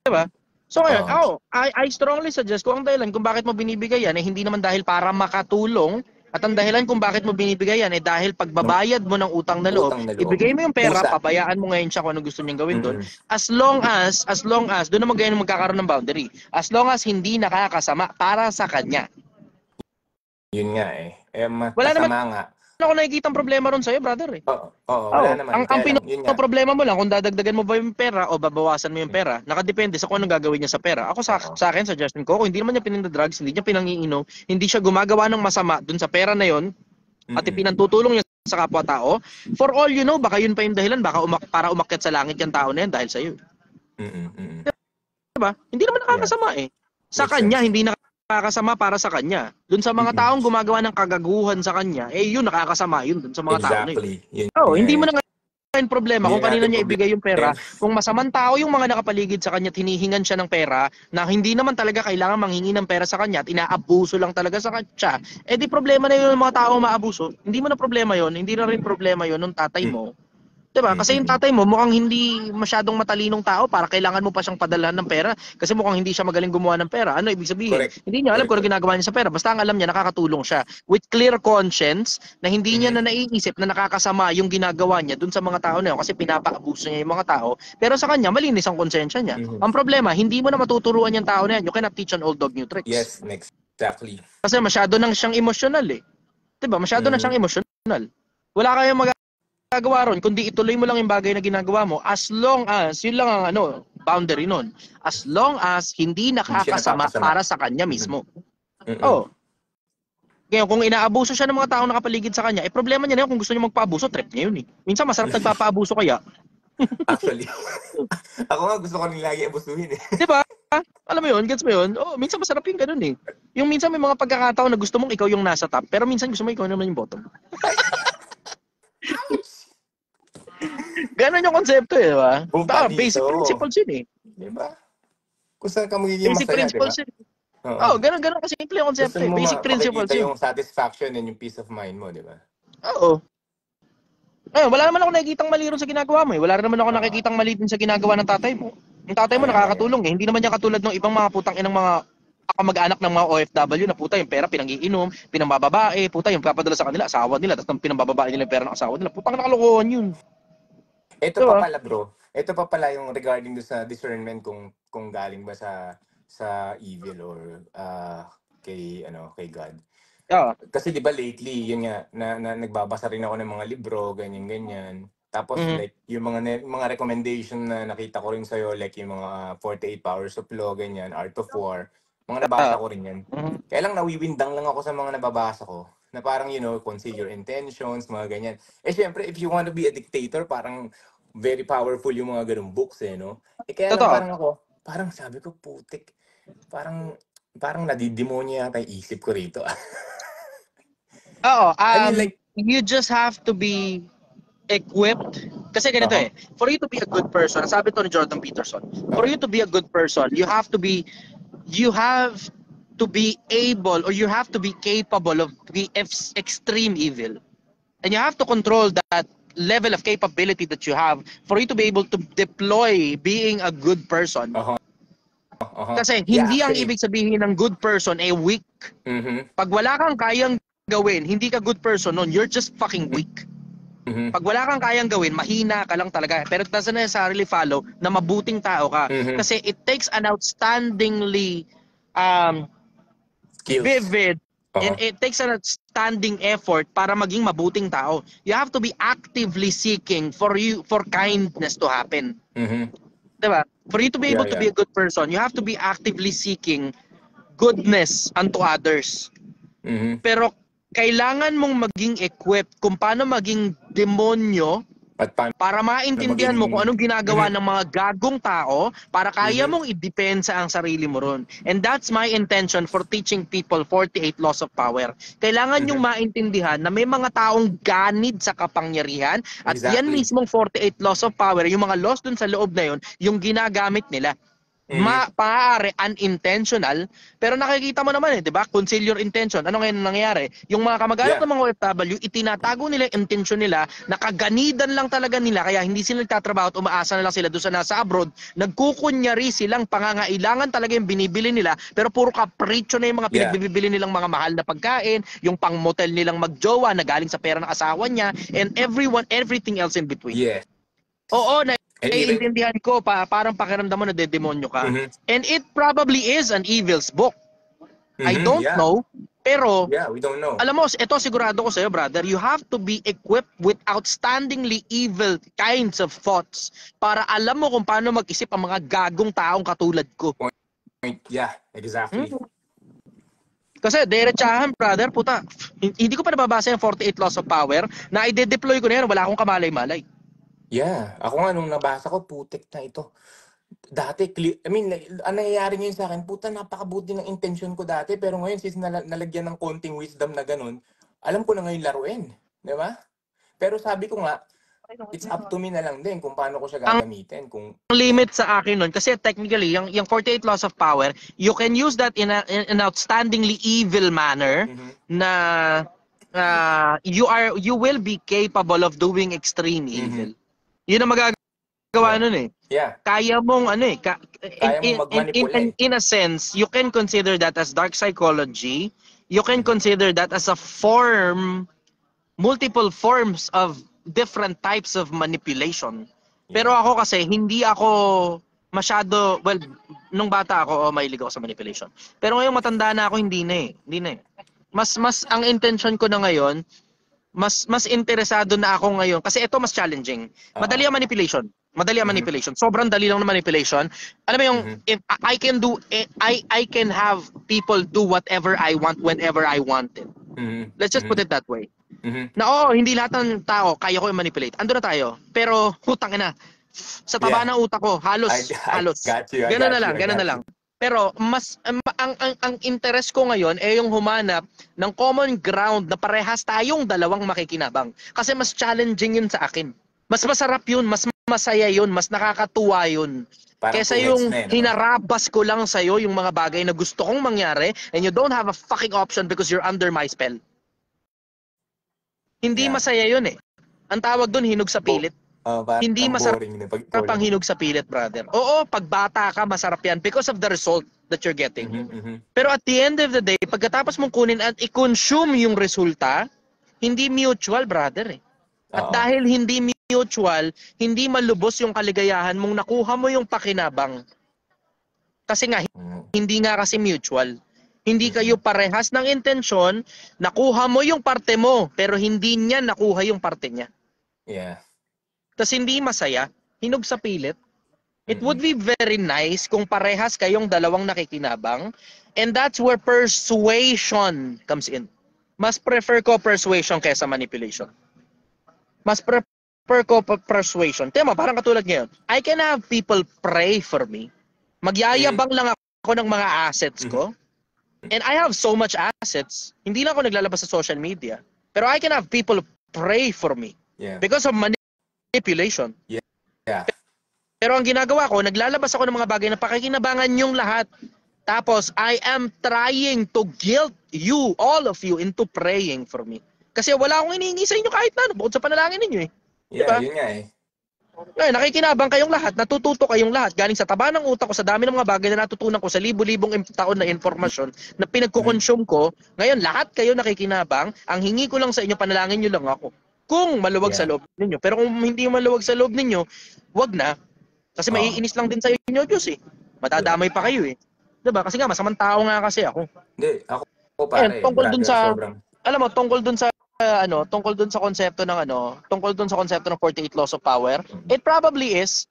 Diba? So ngayon, I strongly suggest kung ang dahilan kung bakit mo binibigay yan, hindi naman dahil para makatulong At ang dahilan kung bakit mo binibigay yan, dahil pagbabayad mo ng utang na loob, Utang na loob. ibigay mo yung pera, Pusa. pabayaan mo ngayon siya kung ano gusto niyang gawin doon. Mm-mm. As long as, doon naman ganyan magkakaroon ng boundary. As long as hindi nakakasama para sa kanya. Yun nga eh. Wala naman Masama nga. ako nakikita problema ron sa'yo, brother eh. Oo, wala naman. Ang Kaya lang, yun nga. problema mo lang kung dadagdagan mo ba yung pera o babawasan mo yung pera, nakadepende sa kung anong gagawin niya sa pera. Ako sa akin, suggestion ko, kung hindi naman niya pinindadrugs, hindi niya pinangiinom, hindi siya gumagawa ng masama dun sa pera na yon, at ipinantutulong niya sa kapwa-tao, for all you know, baka yun pa yung dahilan, baka para umakyat sa langit yung tao na yan dahil sa'yo. Diba? Hindi naman nakakasama eh. Sa Makes kanya, sense. hindi nakakasama para sa kanya. Dun sa mga taong gumagawa ng kagaguhan sa kanya, yun nakakasama yun dun sa mga tao na yun. Exactly. Yun Hindi nga mo eh. na ngayon problema kung Hindi kanino natin niya ibigay yung pera. problema. Kung masamang tao yung mga nakapaligid sa kanya at hinihingan siya ng pera na hindi naman talaga kailangan manghingi ng pera sa kanya at inaabuso lang talaga sa kanya, di problema na yun ng mga tao maabuso. Hindi mo na problema yun, hindi na rin problema yun ng tatay mo. Diba? Kasi yung tatay mo mukhang hindi masyadong matalinong tao para kailangan mo pa siyang padalhan ng pera kasi mukhang hindi siya magaling gumawa ng pera. Ano ibig sabihin? Correct. Hindi niya alam kung ano ginagawa niya sa pera. Basta ang alam niya, nakakatulong siya. With clear conscience na hindi niya na naiisip na nakakasama yung ginagawa niya dun sa mga tao na yun kasi pinapaabuso niya yung mga tao. Pero sa kanya, malinis ang konsensya niya. Ang problema, hindi mo na matuturuan yung tao na yan. You cannot teach an old dog new tricks. Yes, exactly. Kasi masyado nang siyang emosyonal eh. Diba? Masyado na siyang emosyonal. Wala kayong magagawa ron, kundi ituloy mo lang yung bagay na ginagawa mo as long as, yun lang ang boundary nun. As long as hindi nakakasama para sa kanya mismo. Kaya kung inaabuso siya ng mga taong nakapaligid sa kanya, problema niya na yun kung gusto niya magpaabuso, trip niya yun eh. Minsan masarap nagpapaabuso kaya. Actually, ako nga gusto ko rin lagi abusuhin eh. Diba? Alam mo yun, gets mo yun? Minsan masarap yung ganun eh. Yung minsan may mga pagkakataon na gusto mong ikaw yung nasa top, pero minsan gusto mo ikaw naman yung bottom. Ganon yung konsepto eh, diba? Basic principles yun eh. Diba? Kung saan ka magiging Basic masaya, principles diba? yun. Ganon kasimple yung konsepto eh. Basic principles yun. yun. Yung satisfaction and yung peace of mind mo, diba? Oo. Wala naman ako nakikitang mali rin sa ginagawa mo eh. Wala naman ako nakikitang mali din sa ginagawa ng tatay mo. Yung tatay mo nakakatulong eh. Hindi naman niya katulad ng ibang mga putang inang mga kamag-anak ng mga OFW na puta yung pera pinangiinom, pinambababae, puta yung papadala sa kanila, asawa nila, tapos pinambababae nila yung pera ng asawa nila. Putang nakalokohan yun. Ito pa pala bro. Ito pa pala yung regarding sa discernment kung galing ba sa evil or kay God. Kasi 'di ba lately, yun nga na nagbabasa rin ako ng mga libro, ganyan. Tapos like yung mga recommendation na nakita ko rin sa like yung mga 48 Powers of Law, ganyan, Art of War, mga nabasa ko rin yan. Kaya lang nawiwindang lang ako sa mga nababasa ko na parang conceal your intentions, mga ganyan. Syempre, if you want to be a dictator, parang very powerful yung mga ganung books no? Kaya lang parang ako, parang sabi ko, putik, parang nadidemonya yata yung isip ko rito. I mean, like, you just have to be equipped. Kasi ganito for you to be a good person, sabi to ni Jordan Peterson, for you to be a good person, you have to be able or you have to be capable of the extreme evil. And you have to control that level of capability that you have for you to be able to deploy being a good person. Kasi hindi ang ibig sabihin ng good person weak. Pag wala kang kayang gawin, hindi ka good person nun, you're just fucking weak. Pag wala kang kayang gawin, mahina ka lang talaga. Pero it doesn't necessarily follow na mabuting tao ka. Kasi it takes an outstandingly vivid and it takes an outstanding effort para maging mabuting tao. You have to be actively seeking for kindness to happen. Diba? For you to be able to be a good person, you have to be actively seeking goodness unto others. Pero kailangan mong maging equipped kung paano maging demonyo para maintindihan mo kung anong ginagawa ng mga gagong tao para kaya mong i-depensa ang sarili mo ron. And that's my intention for teaching people 48 laws of power. Kailangan yung maintindihan na may mga taong ganid sa kapangyarihan at yan mismong 48 laws of power, yung mga laws dun sa loob na yun, yung ginagamit nila. Maaari unintentional, pero nakikita mo naman 'di ba? Conceal your intention. Ano ngayon nangyayari? Yung mga kamag-anak ng mga OFW, itinatago nila yung intention nila, nakaganidan lang talaga nila kaya hindi sila nagtatrabaho at umaasa na lang sila doon sa nasa abroad. Nagkukunyari silang pangangailangan talaga yung binibili nila, pero puro kapritsyo na yung mga pinagbibili nilang mga mahal na pagkain, yung pang-motel nilang magjowa na galing sa pera ng asawa niya, and everything else in between. Yes. Oo, And even, naiintindihan ko, parang pakiramdam mo na dedemonyo ka. Mhm. And it probably is an evil's book. I don't yeah. know, pero Yeah, we don't know. alam mo, ito sigurado ko sa'yo, brother, you have to be equipped with outstandingly evil kinds of thoughts para alam mo kung paano mag-isip ang mga gagong taong katulad ko. Yeah, exactly. Kasi diretsahan, brother, puta, hindi ko pa nababasa yung 48 Laws of Power na i-deploy ko na yan, wala akong kamalay-malay. Yeah, ako nga nung nabasa ko, putik na ito. Dati, ang nangyayari ngayon sa akin, puta, napakabuti ng intention ko dati, pero ngayon, since nalagyan ng konting wisdom na ganun, alam ko na ngayon laruin. Di ba? Pero sabi ko nga, it's up to me na lang din kung paano ko siya gagamitin. Ang limit sa akin nun, kasi technically, yung 48 Laws of Power, you can use that in an outstandingly evil manner na you will be capable of doing extreme evil. Yun ang magagawa nun eh. Yeah. Kaya mong Kaya mong mag-manipulate. in a sense, you can consider that as dark psychology. You can consider that as a multiple forms of different types of manipulation. Pero ako kasi, hindi ako masyado, well, nung bata ako, mahilig ako sa manipulation. Pero ngayong matanda na ako, hindi na eh. Mas ang intention ko na ngayon, mas interesado na ako ngayon kasi ito mas challenging. Madali ang manipulation. Sobrang dali lang ng manipulation. Alam mo yung if I can have people do whatever I want whenever I want it. Let's just put it that way. Na hindi lahat ng tao kaya ko i-manipulate. Ando na tayo. Pero putang ina. Sa taba ng utak ko, halos. Ganun na lang. Pero mas ang interest ko ngayon ay yung humanap ng common ground na parehas tayong dalawang makikinabang. Kasi mas challenging yun sa akin. Mas masarap yun, mas masaya yun, mas nakakatuwa yun. Kesa yung hinarabas ko lang sa'yo yung mga bagay na gusto kong mangyari and you don't have a fucking option because you're under my spell. Hindi masaya yun eh. Ang tawag doon, hinog sa pilit. Hindi masarap ang hinog sa pilit, brother. Oo, pag bata ka, masarap yan because of the result that you're getting. Pero at the end of the day, pagkatapos mong kunin at i-consume yung resulta, hindi mutual, brother eh. At dahil hindi mutual, hindi malubos yung kaligayahan mong nakuha mo yung pakinabang. Kasi nga, hindi nga kasi mutual. Hindi kayo parehas ng intensyon, nakuha mo yung parte mo, pero hindi niya nakuha yung parte niya. Yeah. Tas hindi masaya, hinog sa pilit. It would be very nice kung parehas kayong dalawang nakikinabang, and that's where persuasion comes in. Mas prefer ko persuasion kaysa manipulation. Mas prefer ko persuasion. Tema, parang katulad ngayon. I can have people pray for me. Magyayabang lang ako ng mga assets ko. And I have so much assets. Hindi lang ako naglalabas sa social media. Pero I can have people pray for me. Yeah. Because of manipulation. Yeah. Pero ang ginagawa ko, naglalabas ako ng mga bagay na pakikinabangan yung lahat. Tapos, I am trying to guilt you, all of you, into praying for me. Kasi wala akong hinihingi sa inyo kahit na, bukod sa panalangin ninyo eh. Yeah, yun nga eh. Ngayon, nakikinabang kayong lahat, natututo kayong lahat, galing sa taba ng utak ko, sa dami ng mga bagay na natutunan ko, sa libo-libong taon na informasyon na pinagkukonsume ko. Ngayon, lahat kayo nakikinabang, ang hingi ko lang sa inyo, panalangin nyo lang ako. Kung maluwag sa loob ninyo. Pero kung hindi maluwag sa loob ninyo, wag na. Kasi maiinis lang din sa inyo, Diyos eh. Madadamay pa kayo eh. Diba? Kasi nga, masamang tao nga kasi ako. Hindi, ako pare. Tungkol dun sa, sobrang... alam mo, tungkol dun sa konsepto ng tungkol dun sa konsepto ng 48 Laws of Power, it probably is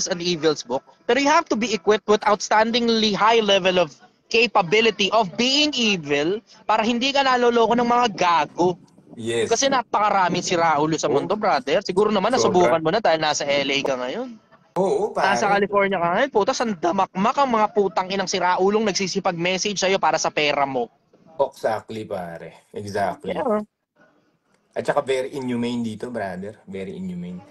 an evil's book. Pero you have to be equipped with outstandingly high level of capability of being evil para hindi ka naloloko ng mga gago. Yes. Kasi napakaraming siraulo sa mundo, brother. Siguro naman nasubukan mo na dahil nasa LA ka ngayon. Oo, pare. Nasa California ka ngayon, puta, sandamakmak ang mga putang inang siraulong nagsisipag-message sa'yo para sa pera mo. Exactly, pare. Exactly. Yeah. At saka very inhumane dito, brother. Very inhumane.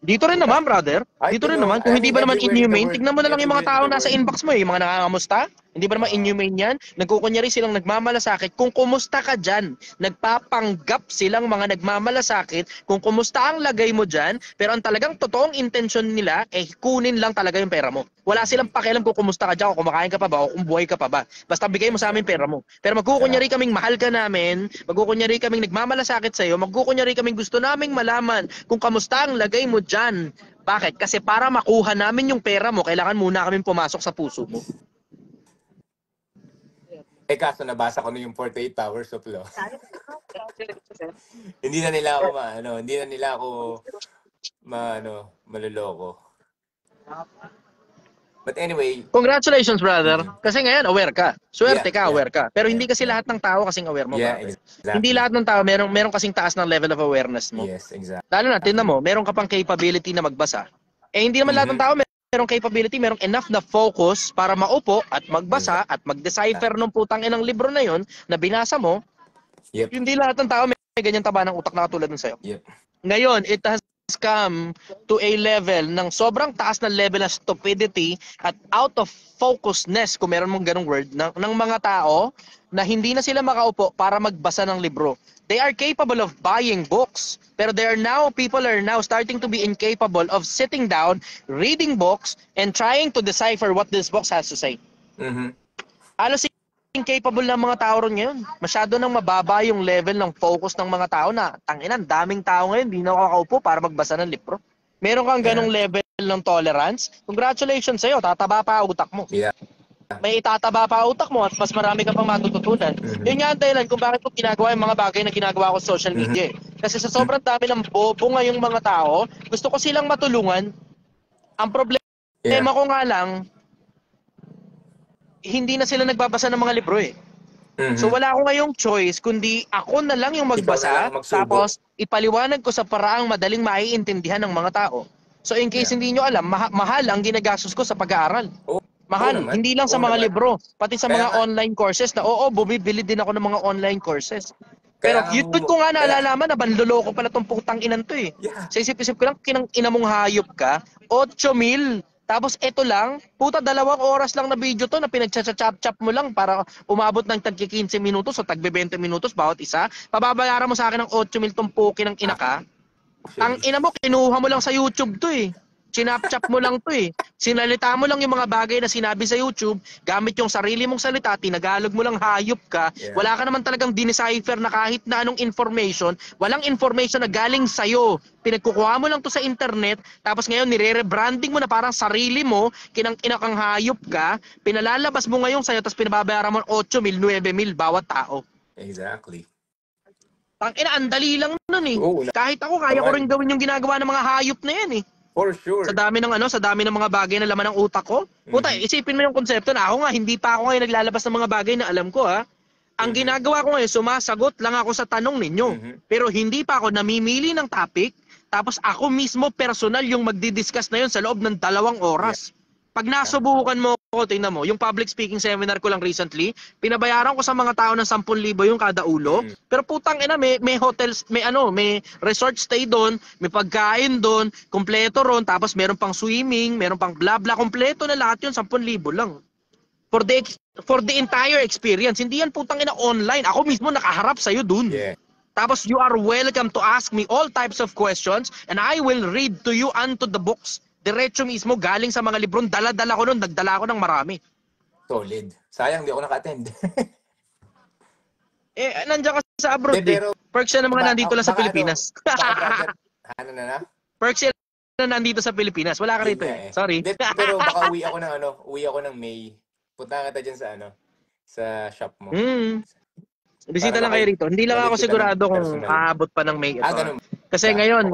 Dito rin naman, brother. Ay, Dito rin no, naman. Kung I hindi mean, ba naman everywhere in the inhumane, world. tignan mo na lang yung mga Everywhere tao in the nasa world. inbox mo, yung mga nangangamusta. Hindi ba naman inhumane yan? Nagkukunyari silang nagmamalasakit. Kung kumusta ka dyan, nagpapanggap silang mga nagmamalasakit kung kumusta ang lagay mo dyan, pero ang talagang totoong intention nila, kunin lang talaga yung pera mo. Wala silang pakialam kung kumusta ka dyan, kung kumakain ka pa ba, o kung buhay ka pa ba. Basta bigay mo sa amin pera mo. Pero magkukunyari kaming mahal ka namin, magkukunyari kaming nagmamalasakit sa'yo, magkukunyari kaming gusto naming malaman kung kamusta ang lagay mo dyan. Bakit? Kasi para makuha namin yung pera mo, kailangan muna kaming pumasok sa puso mo. Kaso nabasa ko na yung 48 Hours of Law. Hindi na nila ako hindi na nila ako maloloko. But anyway, Congratulations, brother. Kasi ngayon, aware ka. Swerte Yeah, ka, yeah. aware ka. Pero hindi kasi lahat ng tao kasing aware mo, yeah, brother. exactly. Hindi lahat ng tao, meron kasing taas ng level of awareness mo. Yes, exactly. Lalo na, tingnan mo, meron ka pang capability na magbasa. Hindi naman lahat ng tao merong capability, merong enough na focus para maupo at magbasa at mag-decipher ng putang inang libro na yon na binasa mo. Yep. Hindi lahat ng tao may ganyan taba ng utak na katulad ng sa'yo. Yep. Ngayon, it has come to a level ng sobrang taas na level ng stupidity at out of focusness, kung meron mong ganung word, ng mga tao na hindi na sila makaupo para magbasa ng libro. They are capable of buying books, pero people are now starting to be incapable of sitting down, reading books, and trying to decipher what this book has to say. Halos incapable ng mga tao ron ngayon. Masyado nang mababa yung level ng focus ng mga tao na, tanginan, daming tao ngayon, hindi na makakaupo para magbasa ng libro. Meron kang ganong level ng tolerance, congratulations sa'yo, tataba pa utak mo. Yeah. May itataba pa utak mo at mas marami ka pang matututunan. Yun nga ang dahilan kung bakit ko ginagawa yung mga bagay na ginagawa ko sa social media. Kasi sa sobrang dami ng bobo ngayong mga tao, gusto ko silang matulungan. Ang problema ko nga lang, hindi na sila nagbabasa ng mga libro eh. So wala ako ngayong choice kundi ako na lang yung magbasa, tapos ipaliwanag ko sa paraang madaling maiintindihan ng mga tao. So in case hindi nyo alam, mahal ang ginagastos ko sa pag-aaral. Mahal, hindi lang sa mga libro, pati sa mga online courses na bumibili din ako ng mga online courses. Pero yun ko nga naalalaman na banloloko pala tong putang inan to eh. Sa isip-isip ko lang, kinang ina mong hayop ka, 8,000. Tapos ito lang, puta 2 oras lang na video to na pinagcha-chop-chop mo lang para umabot ng tagki 15 minutos o tagbe 20 minutos bawat isa. Pababayaran mo sa akin ng 8,000 tong puki ng ina ka. Ang ina mo, kinuha mo lang sa YouTube to eh. Chinap-chop mo lang to eh. Sinalita mo lang yung mga bagay na sinabi sa YouTube, gamit yung sarili mong salita, tinagalog mo lang, hayop ka. Wala ka naman talagang dinecipher na kahit na anong information. Walang information na galing sa'yo. Pinagkukuha mo lang to sa internet, tapos ngayon nire-rebranding mo na parang sarili mo, kinang-ina kang hayop ka, pinalalabas mo ngayon sa'yo, tapos pinababayaran mo 8,000, 9,000 bawat tao. Exactly. Tangina, andali lang nun eh. Kahit ako, kaya ko rin gawin yung ginagawa ng mga hayop na yan eh. For sure. Sa dami ng mga bagay na laman ng utak ko. Puta, isipin mo yung konsepto na ako nga, hindi pa ako ngayon naglalabas ng mga bagay na alam ko ha. Ang ginagawa ko ngayon, sumasagot lang ako sa tanong ninyo. Pero hindi pa ako namimili ng topic, tapos ako mismo personal yung magdi-discuss na yun sa loob ng 2 oras. Pag nasubukan mo ako, tingnan mo, yung public speaking seminar ko lang recently, pinabayaran ko sa mga tao ng 10,000 yung kada ulo. Pero putang ina, may hotels, may resort stay doon, may pagkain doon, kompleto ron, tapos meron pang swimming, meron pang bla bla, kompleto na lahat yun, 10,000 lang. For the entire experience. Hindi yan putang ina online. Ako mismo nakaharap sa'yo dun. Tapos you are welcome to ask me all types of questions and I will read to you unto the books. Diretso mismo, galing sa mga libron, dala-dala ko nun, nagdala ko ng marami. Solid. Sayang, di ako naka-attend. Nandiyan ka sa abroad eh. Perks yan ng mga nandito lang sa Pilipinas. Ano na? Perks yan na nandito sa Pilipinas. Wala ka rito eh. Sorry. Pero baka uwi ako ng May. Punta ka dyan sa shop mo. Bisita lang kayo rito. Hindi lang ako sigurado kung aabot pa ng May ito. Ganun. Kasi ngayong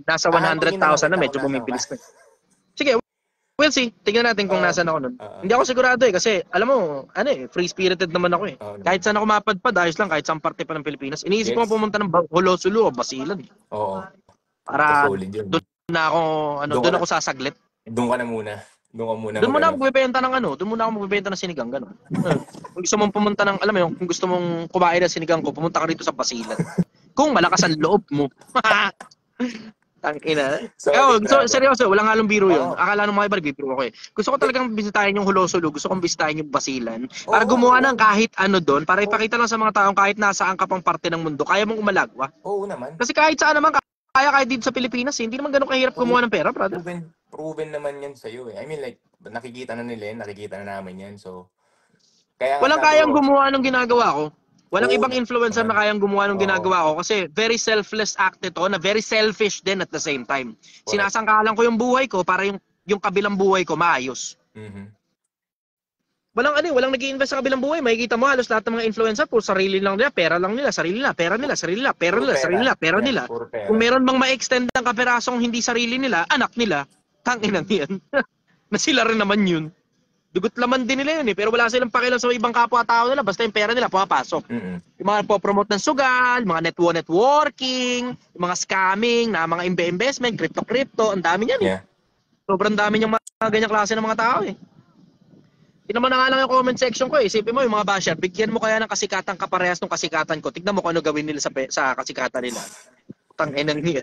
nasa 100,000 na, medyo bumibilis na. Sige, we'll see. Tingnan natin kung nasaan ako nun. Hindi ako sigurado eh, kasi alam mo, free-spirited naman ako eh. Kahit saan ako mapadpad, ayos lang, kahit saan parte pa ng Pilipinas. Iniisip ko pumunta ng Hulosulu o Basilan. Oo. Para doon ako sasaglit. Doon ka na muna. Doon muna ako magbebenta ng sinigang, gano'n. Kung gusto mong pumunta ng, alam mo yun, kung gusto mong kumain ng sinigang ko, pumunta ka rito sa Basilan. Kung malakas ang loob mo. Tangina. Solid, brother. Seryoso, walang halong biro yun. Oo. Akala nung mga iba, nagbibiro ko eh. Gusto ko talagang bisitahin yung Hulosolo, gusto kong bisitahin yung Basilan. Para Oo, gumawa oo. ng kahit ano doon, para Oo. ipakita lang sa mga taong kahit nasaan ka pang parte ng mundo, kaya mong umalagwa. Oo naman. Kasi kahit saan naman, kaya kahit dito sa Pilipinas, hindi naman ganun kahirap gumawa ng pera, brother. Proven naman yan sa'yo eh. I mean like, nakikita na nila yan, nakikita na namin yan. So, kaya nga Walang sabi kayang ko, gumawa ng ginagawa ko. Walang Oo ibang influencer na naman. kayang gumawa ng Oo. ginagawa ko kasi very selfless act ito na very selfish din at the same time. Correct. Sinasangkalan ko yung buhay ko para yung kabilang buhay ko maayos. Mhm. Walang nag-i-invest sa kabilang buhay. Makikita mo halos lahat ng mga influencer puro sarili lang nila, pera lang nila, sarili nila, pera nila, sarili nila, pera Puro nila, pera. sarili nila, pera Yan, nila. puro pera. Kung meron bang ma-extend ng kaperasong hindi sarili nila, anak nila, tangina yan. Na sila rin naman yun. Dugot laman din nila yun eh, pero wala silang pakialam sa ibang kapwa-tao nila, basta yung pera nila pumapasok. Mhm. Yung mga po-promote ng sugal, mga networking, yung mga scamming, na mga investment, crypto, ang dami niyan eh. Yeah. Sobrang dami yung mga ganyang klase ng mga tao eh. Tignan mo na nga lang yung comment section ko eh. Isipin mo yung mga basher, bigyan mo kaya ng kasikatan kaparehas ng kasikatan ko. Tignan mo kung ano gawin nila sa kasikatan nila. Tangina niya.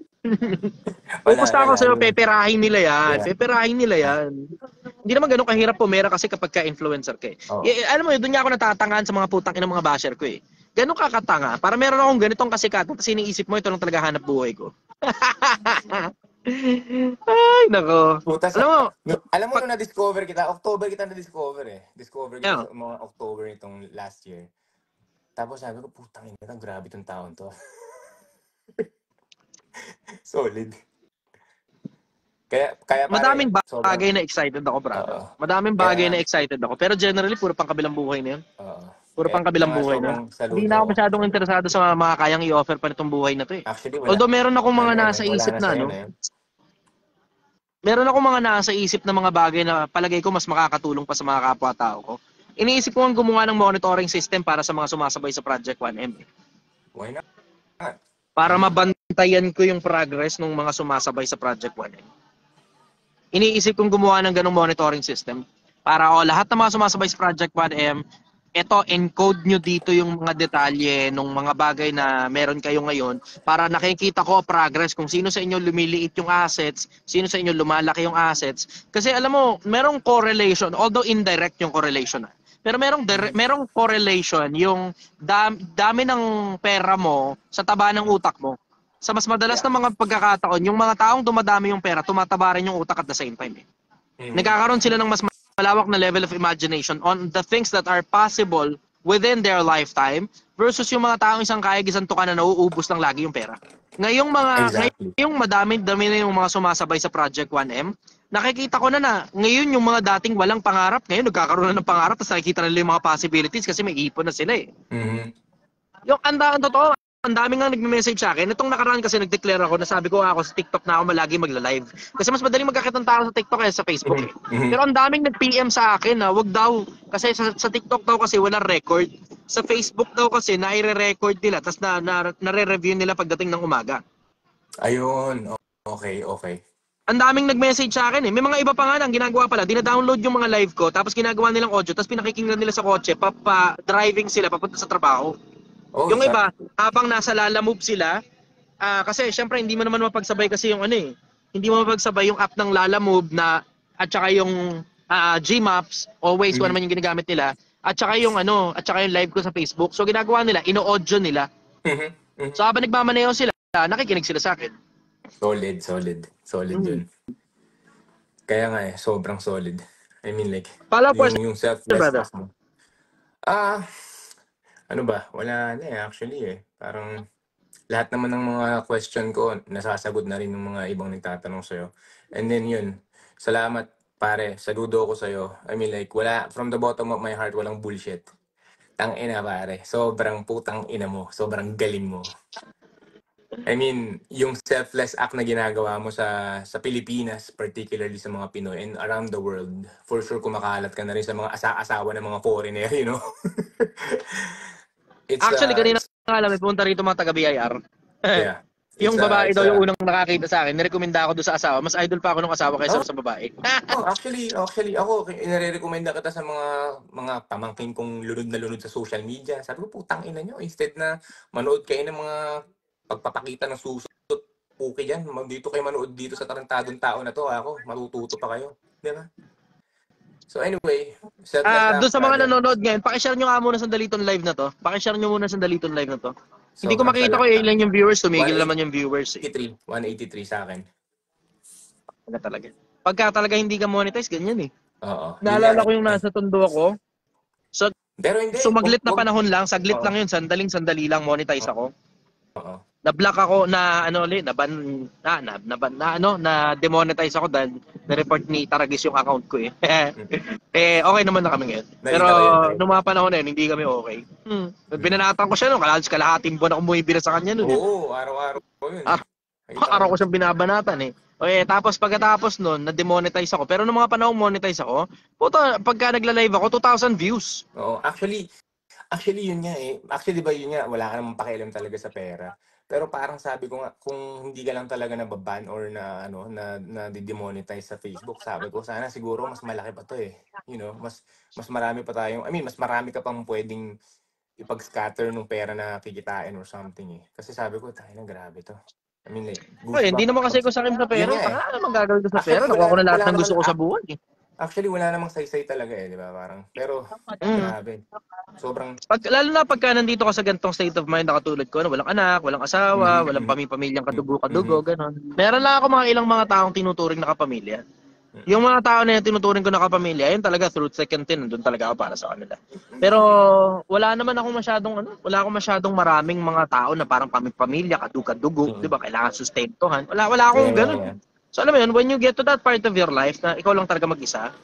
Pupusta ako sa'yo, peperahin nila yan. Yeah. Peperahin nila yan. Hindi naman ganun kahirap pumera kasi kapag ka-influencer ka eh. Oo. Alam mo, doon niya ako natatangaan sa mga putang ina mga basher ko eh. Ganun kakatanga. Para meron akong ganitong kasikatan, tapos iniisip mo, ito lang talaga hanap buhay ko. Ay, nako. Puta, Alam mo, nung na-discover kita, October kita na-discover eh. Discover kita Yeah. sa mga October itong last year. Tapos sabi ko, putang ina, grabe itong taon to. Solid. Kaya pare, madaming sobrang- bagay na excited ako, brother. Oo. Madaming bagay Kaya- na excited ako. Pero generally, puro pang kabilang buhay na yun. Oo. Puro Kaya pang kabilang buhay na. sobrang saludo Hindi na ako ako. masyadong interesado sa mga kayang i-offer pa nitong buhay na to eh. Actually, wala. Although meron akong mga Ano, nasa wala isip na sa'yo ano. yun. Meron akong mga nasa isip na mga bagay na palagay ko mas makakatulong pa sa mga kapwa-tao ko. Iniisip ko ang gumawa ng monitoring system para sa mga sumasabay sa Project 1M. Why not? Para mabantayan ko yung progress ng mga sumasabay sa Project 1M. Iniisip kong gumawa ng ganong monitoring system para lahat ng mga sumasabay sa Project 1M, eto, encode nyo dito yung mga detalye ng mga bagay na meron kayo ngayon para nakikita ko progress kung sino sa inyo lumiliit yung assets, sino sa inyo lumalaki yung assets. Kasi alam mo, merong correlation, although indirect yung correlation. Pero merong correlation yung dami ng pera mo sa taba ng utak mo. Sa mas madalas na mga pagkakataon, yung mga taong dumadami yung pera, tumataba rin yung utak at the same time. Nagkakaroon sila ng mas malawak na level of imagination on the things that are possible within their lifetime versus yung mga taong isang kaya gisantukan na nauubos lang lagi yung pera. Ngayong dami na yung mga sumasabay sa Project 1M, nakikita ko na ngayon yung mga dating walang pangarap, ngayon nagkakaroon na ng pangarap tapos nakikita nila yung mga possibilities kasi may ipon na sila eh. Mm-hmm. Yung totoo, ang daming nga nagme-message sa akin. Itong nakaraan kasi nag-declare ako, nasabi ko ako sa TikTok na ako malagi magla-live. Kasi mas madaling magkakita ng tao sa TikTok kaysa sa Facebook eh. Pero ang daming nag-PM sa akin na wag daw. Kasi sa TikTok daw kasi wala record. Sa Facebook daw kasi naire-record nila tapos nare-review nila pagdating ng umaga. Ayun. Okay. Ang daming nag-message sa akin eh. May mga iba pa nga ang ginagawa pala. Dina-download yung mga live ko tapos ginagawa nilang audio tapos pinakikinggan nila sa kotse. Driving sila papunta sa trabaho. Yung iba, habang nasa Lalamove sila, kasi syempre hindi mo naman mapagsabay kasi yung hindi mo mapagsabay yung app ng Lalamove na at saka yung Gmaps o Waze kung ano man yung ginagamit nila at saka yung live ko sa Facebook. So ginagawa nila, ino-audio nila. So habang nagmamaneho sila, nakikinig sila sa akin. Solid yun. Kaya nga sobrang solid. I mean like, yung selflessness mo. Ano ba? Wala na actually Parang lahat naman ng mga question ko, nasasagot na rin ng mga ibang nagtatanong sa'yo. And then yun, salamat pare, saludo ko sa'yo. I mean like, from the bottom of my heart, walang bullshit. Tang-ina pare, sobrang putang ina mo, sobrang galing mo. I mean, yung selfless act na ginagawa mo sa Pilipinas, particularly sa mga Pinoy and around the world, for sure kumakalat ka na rin sa mga asawa ng mga foreigner, you know? Actually, kanina nga alam, may punta rito mga taga-BIR. Yeah. Yung babae daw yung unang nakakita sa akin, nirekomenda ako doon sa asawa. Mas idol pa ako ng asawa kaysa sa babae. Actually, ako, inare-recommenda kita sa mga pamangkin kong lunod na lunod sa social media. Sabi ko, putang ina nyo. Instead na manood kayo ng mga pagpapakita ng susot, puki dyan. Dito kayo manood dito sa tarantadong tao na to. Ako, matututo pa kayo. Di ba? So anyway, selfless Doon sa mga brother. nanonood ngayon, pakishare nyo nga muna sandali itong live na to. Pakishare nyo muna sandali itong live na to. Hindi ko Sobrang makita ko salamat. ilan yung viewers, tumigil naman yung viewers. 183 sa akin. Talaga. Pagka talaga hindi ka monetize, ganyan eh. Oo. Naalala ko yung nasa tondo ako. Pero hindi. Sumaglit na panahon lang, saglit lang yun, sandali lang monetize ako. Oo. Na-block ako na demonetize ako dahil na-report ni Taragis yung account ko eh. Okay naman na kami ngayon. Pero nung mga panahon na yun, hindi kami okay. Binanatan ko siya kalahating buwan ako bumibira sa kanya noon. Oo, araw-araw ko yun. Araw ko siyang binabanatan eh. Okay, tapos pagkatapos nun, na-demonetize ako. Pero nung mga panahon monetize ako, puta, pagka nagla-live ako, 2,000 views. Oo, actually yun nga eh. Actually ba yun nga, wala ka namang pakialam talaga sa pera. Pero parang sabi ko nga, kung hindi ka lang talaga nababan or na demonetize sa Facebook, sabi ko sana siguro mas malaki pa to eh. You know, mas marami pa tayong, mas marami ka pang pwedeng ipag-scatter ng pera na kikitain or something eh. Kasi sabi ko, tayo na grabe to. Hindi naman kasi ko sakim sa pera. Ano naman gagawin ko sa pera? Nakuha ko na lahat ng gusto ko sa buhay. Actually, wala namang saysay talaga eh, di ba? Parang, pero, grabe. Sobrang... Lalo na pagka nandito ka sa gantong state of mind na katulad ko, walang anak, walang asawa, walang pamilyang kadugo-kadugo, gano'n. Meron lang ako ilang mga taong tinuturing na kapamilya. Yung mga tao na tinuturing ko na kapamilya, yun talaga through thick and thin, doon talaga ako para sa kanila. Pero wala naman akong masyadong maraming mga tao na parang pamilya, kadugo-dugo, di ba? Kailangan sustentuhan. Wala akong ganun. So alam mo yun, when you get to that part of your life na ikaw lang talaga mag-isa,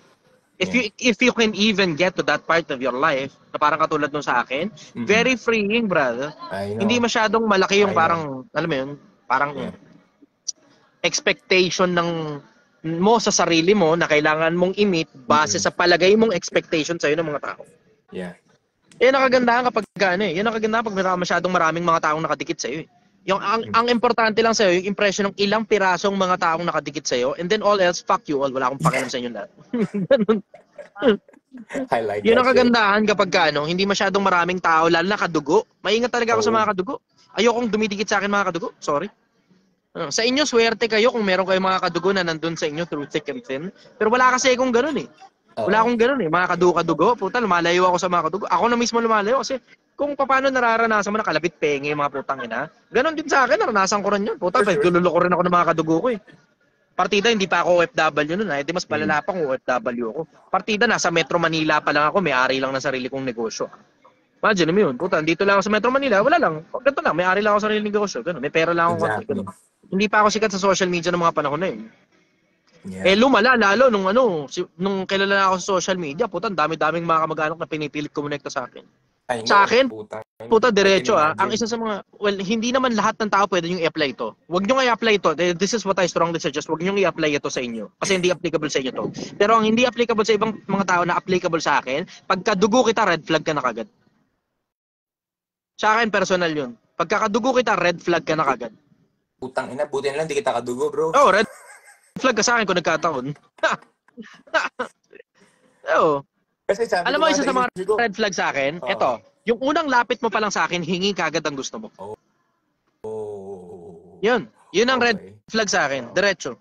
if you can even get to that part of your life, na parang katulad nung sa akin, very freeing, brother. Hindi masyadong malaki yung parang, alam mo yun, parang expectation mo sa sarili mo na kailangan mong i-meet base sa palagay mong expectation sa'yo ng mga tao. Yeah. Yan ang kagandahan kapag yan ang kagandahan pag masyadong maraming mga taong nakadikit sa'yo eh. Yung ang importante lang sa'yo, yung impression ng ilang pirasong mga taong nakadikit sa'yo, and then all else, fuck you all, wala akong pakialam sa inyo lahat. I like yun that ang kagandahan kapag hindi masyadong maraming tao, lalo na kadugo. Maingat talaga ako sa mga kadugo. Ayokong dumidikit sa akin mga kadugo, sorry. Sa inyo, swerte kayo kung meron kayong mga kadugo na nandun sa inyo through thick and thin. Pero wala kasi akong ganun eh. Wala akong ganun eh. Mga kadugo-kadugo, puta, lumalayo ako sa mga kadugo. Ako na mismo lumalayo kasi kung paano nararanasan mo na kalabit penge, mga putang ina. Ganun din sa akin, naranasan ko rin yun. Puta, gulo ko rin ako ng mga kadugo ko eh. Partida, hindi pa ako OFW nun. Di mas palala pa kung OFW ako. Partida, nasa Metro Manila pa lang ako. May-ari lang ng sarili kong negosyo. Imagine mo yun. Puta, dito lang ako sa Metro Manila. Wala lang. Ganito lang. May-ari lang ako sa sarili ng negosyo. Ganun. May pera lang ako. Exactly. Hindi pa ako sikat sa social media ng mga panahon na yun. Yeah. Lumala lalo nung kilala na ako sa social media, puta, dami-daming mga kamag-anak na pinipilit kumonekta sa akin. Sa akin, puta, diretso ang isa sa mga, hindi naman lahat ng tao pwede nyo i-apply ito. Huwag nyo i-apply ito. This is what I strongly suggest. Huwag nyo i-apply ito sa inyo. Kasi hindi applicable sa inyo to. Pero ang hindi applicable sa ibang mga tao na applicable sa akin, pagkadugo kita, red flag ka na kagad. Sa akin, personal yun. Pagkakadugo kita, red flag ka na kagad. Putang ina, buti na lang, di kita kadugo, bro. Oh, red flag ka sa akin kung nagkataon. Oh. Kasi sabi alam mo, isa sa mga red flag sa akin, ito, yung unang lapit mo pa lang sa akin, hingi kagad ang gusto mo. Yun ang red flag sa akin, diretso.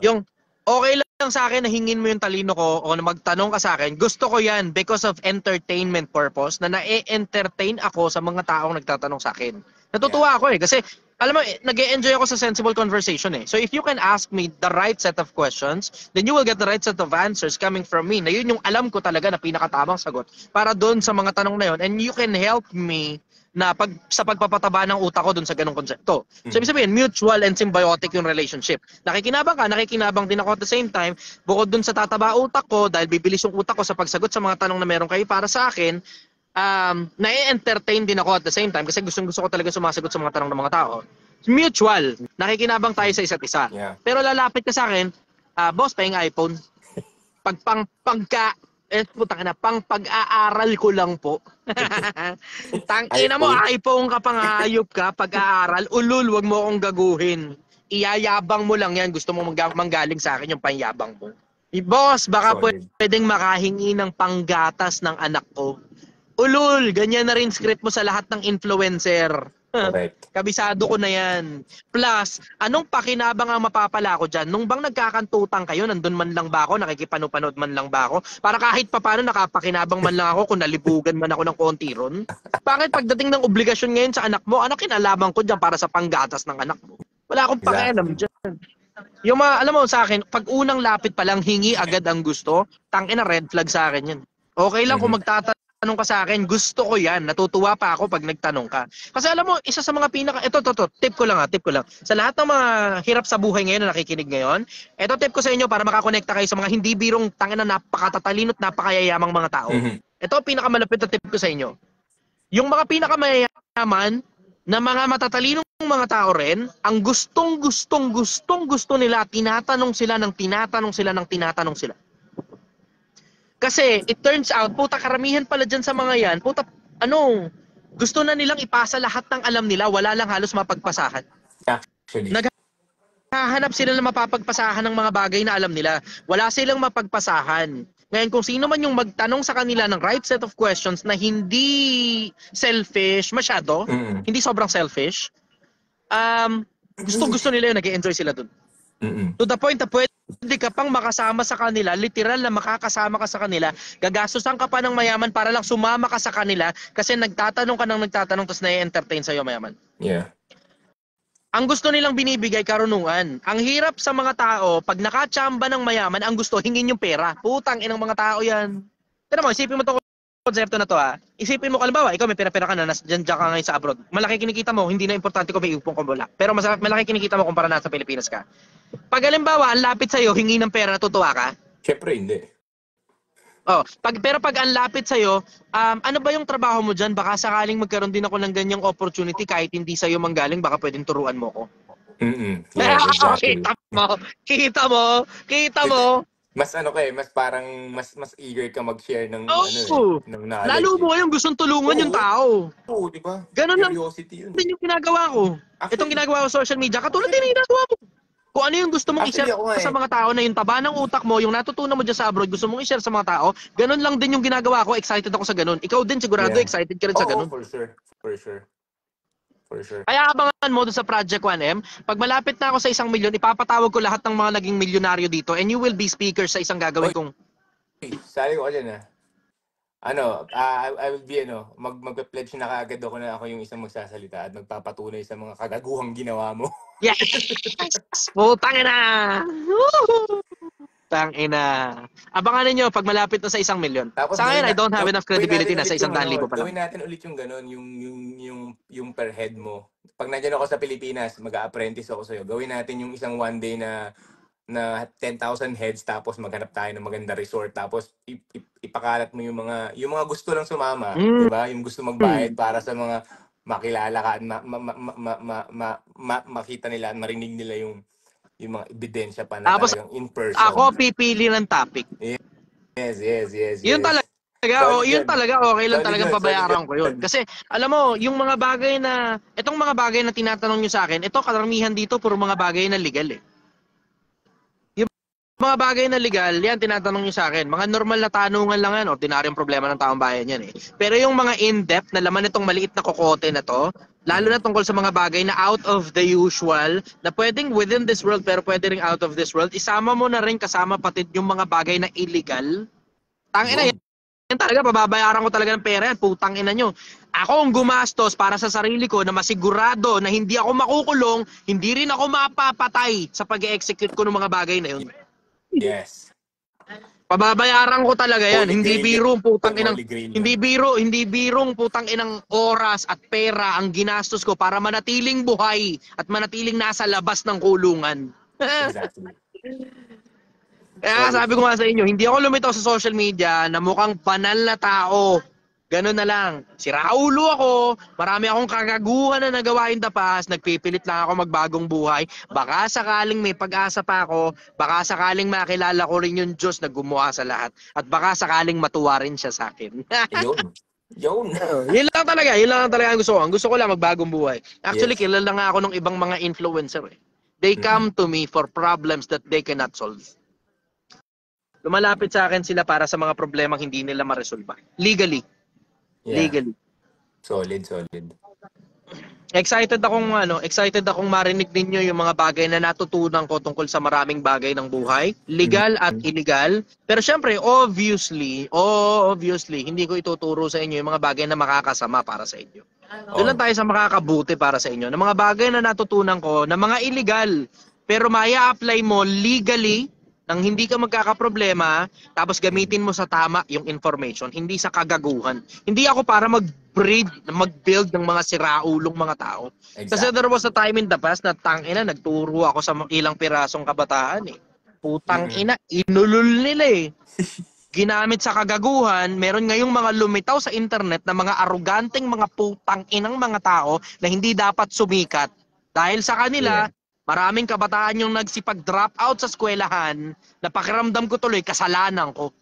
Yung okay lang sa akin na hingin mo yung talino ko o na magtanong ka sa akin, gusto ko yan because of entertainment purpose na na-entertain ako sa mga taong nagtatanong sa akin. Natutuwa ako eh kasi alam mo, nag-e-enjoy ako sa sensible conversation eh. So if you can ask me the right set of questions, then you will get the right set of answers coming from me. Na yun yung alam ko talaga na pinakatamang sagot para doon sa mga tanong na yun. And you can help me na sa pagpapataba ng utak ko doon sa ganong konsepto. So ibig sabihin, mutual and symbiotic yung relationship. Nakikinabang ka, nakikinabang din ako at the same time. Bukod doon sa tataba utak ko, dahil bibilis yung utak ko sa pagsagot sa mga tanong na meron kayo para sa akin, na-entertain din ako at the same time kasi gusto ko talaga sumasagot sa mga tanong ng mga tao. Mutual. Nakikinabang tayo sa isa't isa. Yeah. Pero lalapit ka sa akin, boss, pahing iPhone. Pag-aaral ko lang po. Tangina mo, iPhone ka pang hayop ka, pag-aaral, ulul, wag mo akong gaguhin. Iyayabang mo lang yan, gusto mo manggaling sa akin yung panyabang mo. Boss, baka pwedeng makahingi ng panggatas ng anak ko. Ulul, ganyan na rin script mo sa lahat ng influencer. Correct. Kabisado ko na yan. Plus, anong pakinabang ang mapapala ko dyan? Nung bang nagkakantutang kayo, nandun man lang ba ako, nakikipanood man lang ba ako? Para kahit papano nakapakinabang man lang ako kung nalibugan man ako ng konti ron. Bakit pagdating ng obligasyon ngayon sa anak mo, anak kinalaman ko dyan para sa panggatas ng anak mo? Wala akong pakialam dyan. Yung mga, alam mo sa akin, pag unang lapit pa lang, hingi agad ang gusto, tangina red flag sa akin yan. Okay lang kung magtatanong ka sa akin, gusto ko yan. Natutuwa pa ako pag nagtanong ka. Kasi alam mo, isa sa mga ito, tip ko lang. Sa lahat ng mga hirap sa buhay ngayon na nakikinig ngayon, ito tip ko sa inyo para makakonekta kayo sa mga hindi birong tangina napakatatalino't napakayayamang mga tao. Ito pinakamalapit na tip ko sa inyo. Yung mga pinakamayayaman na mga matatalinong mga tao rin, ang gustong gusto nila, tinatanong sila. Kasi, it turns out, puta, karamihan pala dyan sa mga yan, puta, gusto na nilang ipasa lahat ng alam nila, wala lang halos mapagpasahan. Actually. Naghahanap sila na mapapagpasahan ng mga bagay na alam nila. Wala silang mapagpasahan. Ngayon, kung sino man yung magtanong sa kanila ng right set of questions na hindi selfish, masyado, hindi sobrang selfish, gusto nila yun, nag-enjoy sila dun. To the point na pwede ka pang makasama sa kanila, literal na makakasama ka sa kanila, gagastusan ka pa ng mayaman para lang sumama ka sa kanila kasi nagtatanong tapos na-entertain sa'yo mayaman. Yeah. Ang gusto nilang binibigay, karunungan. Ang hirap sa mga tao, pag nakachamba ng mayaman, ang gusto, hingin yung pera. Putang inang mga tao yan. Pero mo, isipin mo itong konsepto na to ha. Isipin mo, kalimbawa, ikaw may pera-pera ka na, dyan ka ngayon sa abroad. Malaki kinikita mo, hindi na importante kung may ipong ko wala. Pero malaki kinikita mo kumpara na sa Pilipinas ka. Pag halimbawa, ang lapit sa'yo, hingi ng pera, natutuwa ka? Siyempre, hindi. Pero pag ang lapit sa'yo, ano ba yung trabaho mo dyan? Baka sakaling magkaroon din ako ng ganyang opportunity kahit hindi sa'yo manggaling, baka pwedeng turuan mo ko. Yeah, exactly. Kita mo. Mas mas parang mas eager ka mag-share ng ng knowledge. Lalo mo yung gustong tulungan yung tao. Oo, di ba? Ganun lang Curiosity yun. din yung ginagawa ko. Itong ginagawa ko sa social media, katulad din yung ginagawa mo. Kung ano yung gusto mong i-share sa mga tao na yung taba ng utak mo, yung natutunan mo dyan sa abroad, gusto mong i-share sa mga tao, ganun lang din yung ginagawa ko. Excited ako sa ganun. Ikaw din sigurado excited ka rin sa ganun. For sure. Kaya abangan mo dun sa Project 1M, pag malapit na ako sa 1 milyon, ipapatawag ko lahat ng mga naging milyonaryo dito and you will be speakers sa isang gagawin kong... Sali ko dyan I will be magpe-pledge na kaagad ako na ako yung isang magsasalita at magpapatunay sa mga kagaguhang ginawa mo. Yes! Putang ina! Tang ina. Abangan niyo pag malapit na sa 1 milyon. Sa ngayon, I don't have enough credibility na sa 100,000 pa lang. Gawin natin ulit yung ganun, yung per head mo. Pag nandiyan ako sa Pilipinas, mag-a-apprentice ako sa'yo. Gawin natin yung isang one day na 10,000 heads tapos maghanap tayo ng maganda resort tapos ipakalat mo yung mga gusto lang sumama, 'di ba? Yung gusto magbayad para sa mga makilala ka at makita nila at marinig nila yung mga ebidensya pa na tapos, talagang in person. Ako pipili ng topic. Yes. Yun talaga. Yun talaga, okay lang talagang pabayaran ko yun. Kasi, alam mo, yung mga bagay na, itong mga bagay na tinatanong nyo sa akin, ito karamihan dito, puro mga bagay na legal eh. Yung mga bagay na legal, yan, tinatanong nyo sa akin. Mga normal na tanungan lang yan, ordinaryong problema ng taong bayan yan eh. Pero yung mga in-depth na laman itong maliit na kokote na to, lalo na tungkol sa mga bagay na out of the usual, na pwedeng within this world, pero pwede rin out of this world, isama mo na rin kasama patid yung mga bagay na illegal. Tangina yan. Yan talaga, pababayaran ko talaga ng pera yan. Putang ina nyo. Ako ang gumastos para sa sarili ko na masigurado na hindi ako makukulong, hindi rin ako mapapatay sa pag-execute ko ng mga bagay na yun. Yes. Pababayaran ko talaga yan. Holy Hindi grail birong putang yun. inang hindi birong putang inang oras at pera ang ginastos ko para manatiling buhay at manatiling nasa labas ng kulungan. Exactly. Kaya sabi ko nga sa inyo, hindi ako lumitaw sa social media na mukhang banal na tao. Ganun na lang. Siraulo ako, marami akong kagaguhan na nagawa in the past, nagpipilit lang ako magbagong buhay. Baka sakaling may pag-asa pa ako, baka sakaling makilala ko rin yung Diyos na gumawa sa lahat. At baka sakaling matuwa rin siya sa akin. Yun. Yun lang talaga ang gusto ko. Ang gusto ko lang magbagong buhay. Actually, kilala nga ako ng ibang mga influencer eh. They come to me for problems that they cannot solve. Lumalapit sa akin sila para sa mga problemang hindi nila maresolba. Legally. Yeah. Legally. Solid. excited akong marinig ninyo yung mga bagay na natutunan ko tungkol sa maraming bagay ng buhay, legal at illegal. Pero syempre, obviously, hindi ko ituturo sa inyo yung mga bagay na makakasama para sa inyo. Doon lang tayo sa makakabuti para sa inyo. Ng mga bagay na natutunan ko, na mga illegal, pero maya apply mo legally, nang hindi ka magkakaproblema, tapos gamitin mo sa tama yung information, hindi sa kagaguhan. Hindi ako para mag-build ng mga siraulong mga tao. Exactly. Kasi there was a time in the past na tangina, nagturo ako sa ilang pirasong kabataan eh. Putang ina, inulul nila eh. Ginamit sa kagaguhan, meron ngayong mga lumitaw sa internet na mga aruganteng mga putang inang mga tao na hindi dapat sumikat. Dahil sa kanila, maraming kabataan yung nagsipag-drop out sa eskwelahan na pakiramdam ko tuloy kasalanan ko.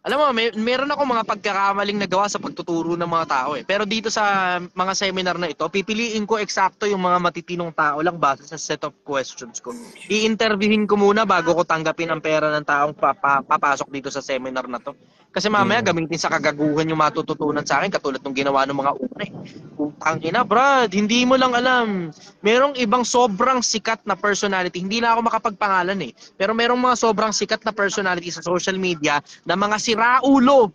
Alam mo, meron ako mga pagkakamaling nagawa sa pagtuturo ng mga tao eh. Pero dito sa mga seminar na ito, pipiliin ko eksakto yung mga matitinong tao lang base sa set of questions ko. I-interviewin ko muna bago ko tanggapin ang pera ng taong papasok dito sa seminar na to. Kasi mamaya gamitin sa kagaguhan yung matututunan sa akin katulad ng ginawa ng mga una eh. Putang ina, brad, hindi mo lang alam. Merong ibang sobrang sikat na personality. Hindi na ako makapagpangalan eh. Pero merong mga sobrang sikat na personality sa social media na mga siraulo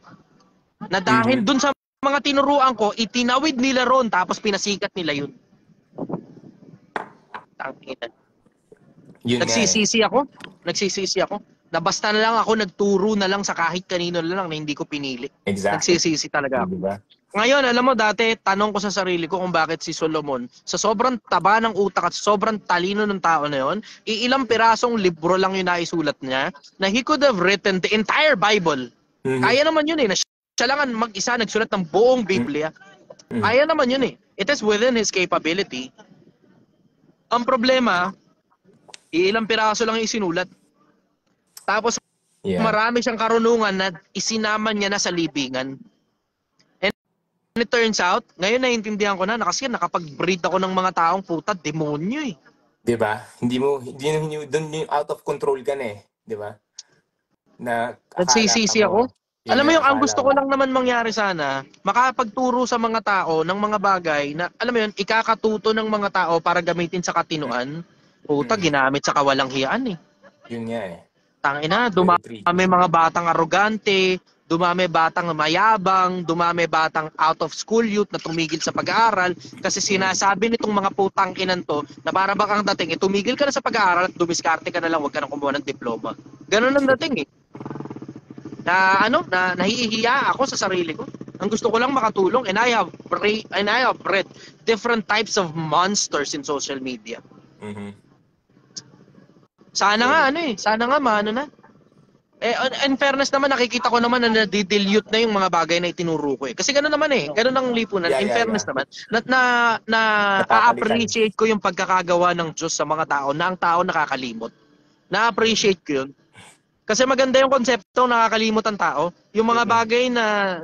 na dahil dun sa mga tinuruan ko, itinawid nila ron tapos pinasikat nila yun. Tangina. Nagsisisi ako. Na basta na lang ako nagturo na lang sa kahit kanino na lang na hindi ko pinili. Exactly. Nagsisisi talaga ako. Diba? Ngayon, alam mo, dati, tanong ko sa sarili ko kung bakit si Solomon, sa sobrang taba ng utak at sobrang talino ng tao na yon, ilang pirasong libro lang yung naisulat niya, na he could have written the entire Bible. Kaya naman yun eh, na siya lang ang mag-isa nagsulat ng buong Biblia. Kaya naman yun eh. It is within his capability. Ang problema, ilang piraso lang yung isinulat. Tapos, marami siyang karunungan na isinama niya na sa libingan. And it turns out, ngayon naiintindihan ko na kasi nakapag-breed ako ng mga taong puta, demonyo eh. Diba? Hindi doon out of control ka na eh. Diba? Na nagsisisi ako. Alam mo yung ang gusto ko lang naman mangyari sana, makapagturo sa mga tao ng mga bagay na, alam mo yun, ikakatuto ng mga tao para gamitin sa katinuan. Puta, ginamit sa kawalang hiyaan eh. Yun nga eh. Tangina, dumami mga batang arogante, dumami batang mayabang, dumami batang out of school youth na tumigil sa pag-aaral kasi sinasabi nitong mga putang inan to na para bang ang dating, tumigil ka na sa pag-aaral at dumiskarte ka na lang, huwag ka nang kumuha ng diploma. Ganun ang dating eh. Na nahihiya ako sa sarili ko. Ang gusto ko lang makatulong and I have read different types of monsters in social media. Sana nga maano na. In fairness naman, nakikita ko naman na nadidilute na yung mga bagay na itinuro ko eh. Kasi gano'n naman eh. Gano'n ang lipunan. In fairness naman, na-appreciate ko yung pagkakagawa ng Diyos sa mga tao na ang tao nakakalimot. Na-appreciate ko yun. Kasi maganda yung konsepto nakakalimot ang tao. Yung mga bagay na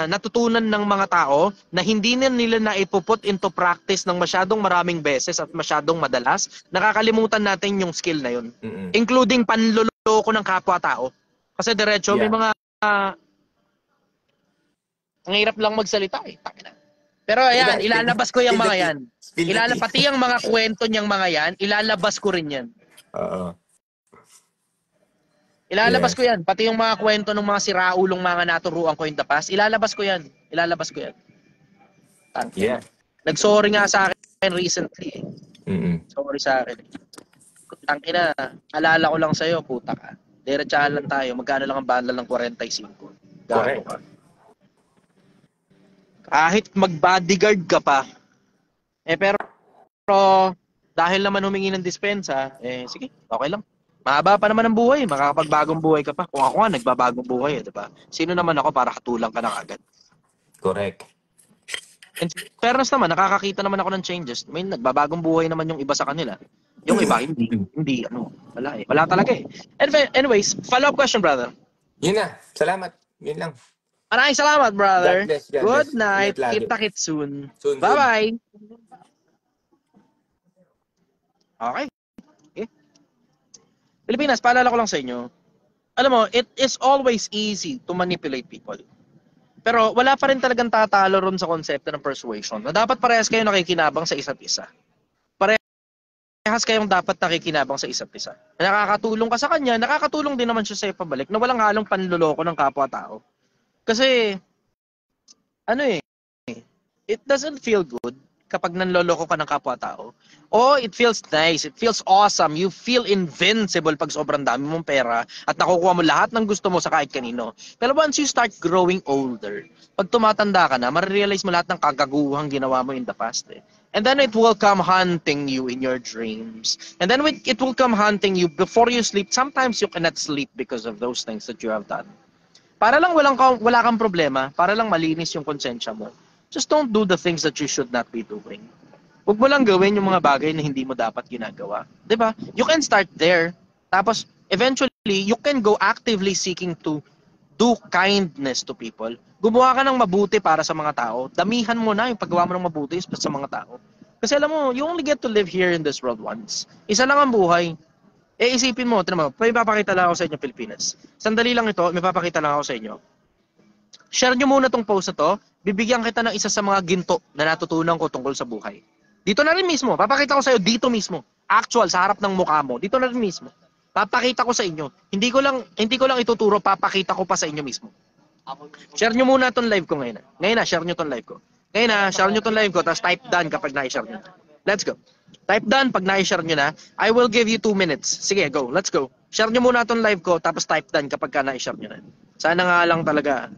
natutunan ng mga tao na hindi na nila na ipuput into practice ng masyadong maraming beses at masyadong madalas, nakakalimutan natin yung skill na yun. Including panloloko ng kapwa-tao. Kasi diretso, may mga ang hirap lang magsalita eh. Pero ayan, ilalabas ko yung mga yan. Pati yung mga kwento niyang mga yan, ilalabas ko rin yan. Ilalabas ko yan. Pati yung mga kwento ng mga siraulong mga naturuan ko in the past, ilalabas ko yan. Nag-sorry nga sa akin recently eh. Sorry sa akin. Tangina, alala ko lang sa'yo, puta ka. Diretsahan lang tayo. Magkano lang ang bundle ng 45? Gago ka. Kahit mag-bodyguard ka pa, pero dahil naman humingi ng dispensa, sige, okay lang. Mahaba pa naman ang buhay, makakapagbagong buhay ka pa. Kung ako nga, nagbabagong buhay, diba? Sino naman ako para katulang ka na agad? Correct. And fairness naman, nakakakita naman ako ng changes. May nagbabagong buhay naman yung iba sa kanila. Yung iba, hindi, wala eh. Wala talaga eh. Anyways, follow-up question, brother. Yun na, salamat. Yun lang. Maraming salamat, brother. God bless. Good night. Kita-kits soon. Soon. Bye-bye. Okay. Pilipinas, paalala ko lang sa inyo, alam mo, it is always easy to manipulate people. Pero wala pa rin talagang tatalo ron sa konsepto ng persuasion na dapat parehas kayo nakikinabang sa isa't isa. Parehas kayong dapat nakikinabang sa isa't isa. Nakakatulong ka sa kanya, nakakatulong din naman siya sa pabalik na walang halong panloloko ng kapwa-tao. Kasi, ano eh, it doesn't feel good kapag nanloloko ka ng kapwa-tao. Oh, it feels nice. It feels awesome. You feel invincible pag sobrang dami mong pera at nakukuha mo lahat ng gusto mo sa kahit kanino. Pero once you start growing older, pag tumatanda ka na, marirealize mo lahat ng kagaguhang ginawa mo in the past eh. And then it will come hunting you in your dreams. And then it will come hunting you before you sleep. Sometimes you cannot sleep because of those things that you have done. Para lang wala kang problema, para lang malinis yung konsensya mo. Just don't do the things that you should not be doing. Huwag mo lang gawin yung mga bagay na hindi mo dapat ginagawa. 'Di ba? You can start there. Tapos, eventually, you can go actively seeking to do kindness to people. Gumawa ka ng mabuti para sa mga tao. Damihan mo na yung paggawa mo ng mabuti sa mga tao. Kasi alam mo, you only get to live here in this world once. Isa lang ang buhay. Isipin mo, tignan mo, may papakita lang ako sa inyo, Pilipinas. Sandali lang ito, may papakita lang ako sa inyo. Share nyo muna tong post na to. Bibigyan kita ng isa sa mga ginto na natutunan ko tungkol sa buhay. Dito na rin mismo. Papakita ko sa iyo dito mismo. Actual, sa harap ng mukha mo. Dito na rin mismo. Papakita ko sa inyo. Hindi ko lang ituturo, papakita ko pa sa inyo mismo. Share nyo muna tong live ko ngayon. Ngayon na, share nyo tong live ko. Ngayon na, share nyo tong live ko, tapos type done kapag na-share nyo. Let's go. Type done pag na-share nyo na. I will give you 2 minutes. Sige, go. Let's go. Share nyo muna tong live ko, tapos type done kapag na-share nyo na. Sana nga lang talaga.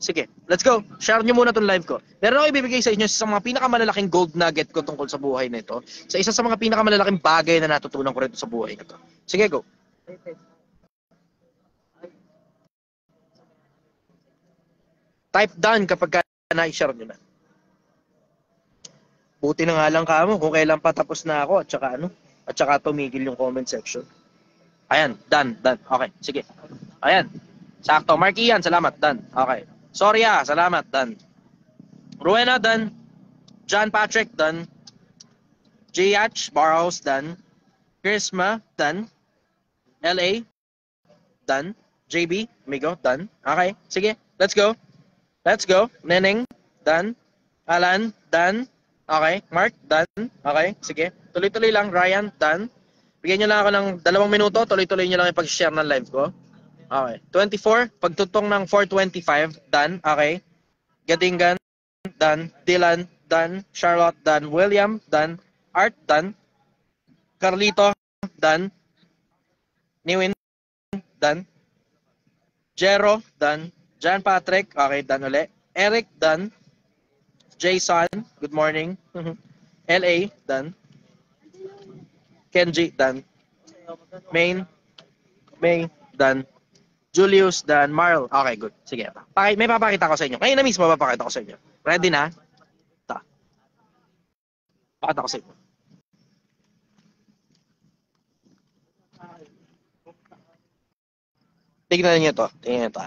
Sige, let's go. Share nyo muna itong live ko. Meron ako ibibigay sa inyo sa mga pinakamalalaking gold nugget ko tungkol sa buhay na ito. Sa isa sa mga pinakamalalaking bagay na natutunan ko rito sa buhay na ito. Sige, go. Type done kapag na-share nyo na. Buti na nga lang kamo kung kailan pa tapos na ako at saka tumigil yung comment section. Ayan, done. Okay, sige. Ayan. Sakto. Mark Ian, salamat. Done. Okay. Sorya, salamat, done. Rowena, done. John Patrick, done. J.H. Barhouse, done. Chrisma, done. L.A., done. JB, amigo, done. Okay, sige, let's go. Let's go. Neneng, done. Alan, done. Okay, Mark, done. Okay, sige. Tuloy-tuloy lang. Ryan, done. Bigyan nyo lang ako ng 2 minuto. Tuloy-tuloy nyo lang yung pag-share ng live ko. Okay. 24, pagtutong ng 425, done. Okay. Gadingan, done. Dylan, done. Charlotte, done. William, done. Art, done. Carlito, done. Niwin, done. Jero, done. John Patrick, okay, done uli. Eric, done. Jason, good morning. LA, done. Kenji, done. May, done. Julius, Dan, Marl. Okay, good. Sige. May papakita ko sa inyo. Ngayon na mismo papakita ko sa inyo. Ready na? Ito. Papakita ko sa inyo. Tignan niyo to. Tingnan niyo to.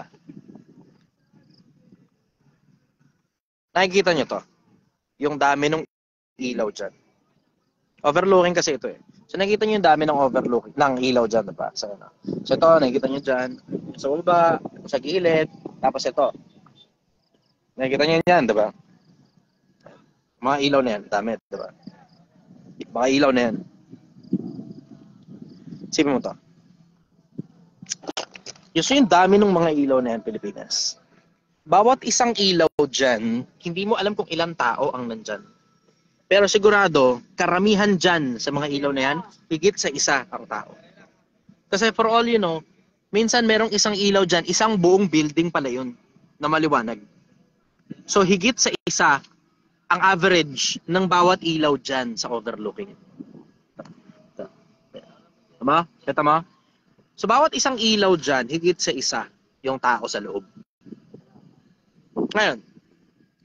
Nakikita niyo to. Yung dami ng ilaw dyan. Overlooking kasi ito eh. So nakikita niyo yung dami ng overlooking ng ilaw dyan, diba? So ito, nakikita niyo dyan. Sa baba, sa gilid, tapos ito. Nakikita niyo yan, diba? Mga ilaw na yan, dami, diba? Mga ilaw na yan. Sipin mo to. Yung dami ng mga ilaw na yan, Pilipinas. Bawat isang ilaw dyan, hindi mo alam kung ilang tao ang nandyan. Pero sigurado, karamihan dyan sa mga ilaw na yan, higit sa isa ang tao. Kasi for all you know, minsan merong isang ilaw dyan, isang buong building pala yun na maliwanag. So higit sa isa ang average ng bawat ilaw dyan sa overlooking. Tama? Kita mo? So bawat isang ilaw dyan, higit sa isa yung tao sa loob. Ngayon,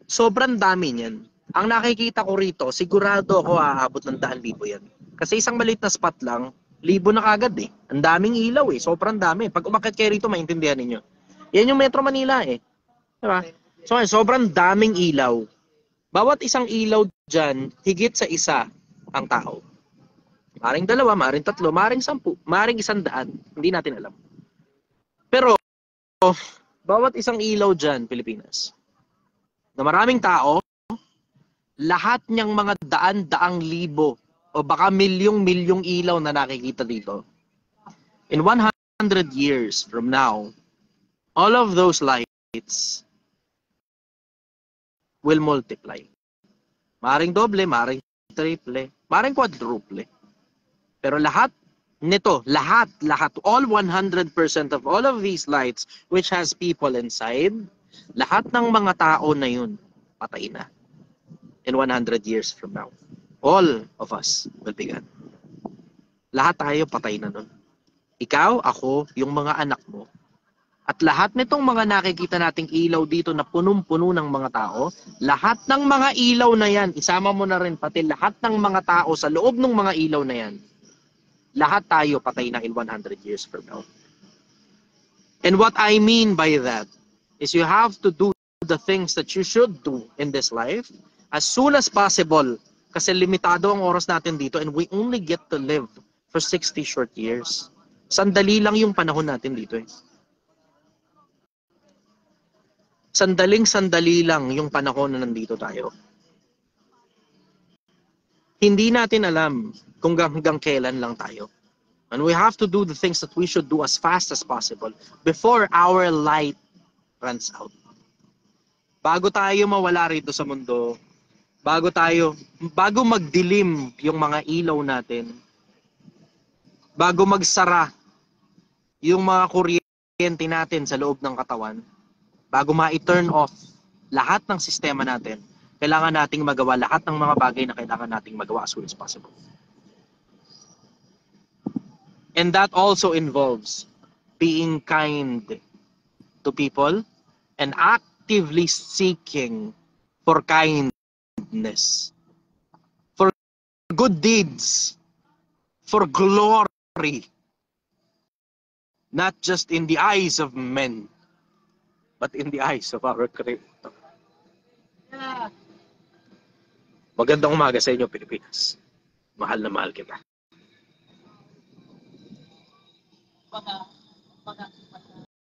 sobrang dami niyan. Ang nakikita ko rito, sigurado ako aabot ng 100,000 yan. Kasi isang maliit na spot lang, 1,000 na kagad eh. Ang daming ilaw eh, sobrang dami. Pag umakyat kayo rito, maintindihan ninyo. Yan yung Metro Manila eh. Diba? So, sobrang daming ilaw. Bawat isang ilaw dyan, higit sa isa ang tao. Maring 2, maring 3, maring 10, maring 100. Hindi natin alam. Pero, Bawat isang ilaw dyan, Pilipinas, na maraming tao, lahat niyang mga daan-daang libo o baka milyong-milyong ilaw na nakikita dito, in 100 years from now, all of those lights will multiply. Maring doble, maring triple, maring quadruple. Pero lahat nito, lahat, all 100% of all of these lights which has people inside, lahat ng mga tao na yun, patay na. In 100 years from now. All of us will be gone. Lahat tayo patay na nun. Ikaw, ako, yung mga anak mo, at lahat nitong mga nakikita nating ilaw dito na punong-puno ng mga tao, lahat ng mga ilaw na yan, isama mo na rin pati lahat ng mga tao sa loob ng mga ilaw na yan, lahat tayo patay na in 100 years from now. And what I mean by that is you have to do the things that you should do in this life as soon as possible kasi limitado ang oras natin dito and we only get to live for 60 short years. Sandali lang yung panahon natin dito eh. Sandaling-sandali lang yung panahon na nandito tayo. Hindi natin alam kung hanggang kailan lang tayo. And we have to do the things that we should do as fast as possible before our light runs out. Bago tayo mawala rito sa mundo, bago magdilim yung mga ilaw natin, bago magsara yung mga kuryente natin sa loob ng katawan, bago ma-turn off lahat ng sistema natin, kailangan nating magawa lahat ng mga bagay na kailangan nating magawa as soon as possible. And that also involves being kind to people and actively seeking for kindness, for good deeds, for glory, not just in the eyes of men, but in the eyes of our Creator. Magandang umaga sa inyo, Pilipinas. Mahal na mahal kita.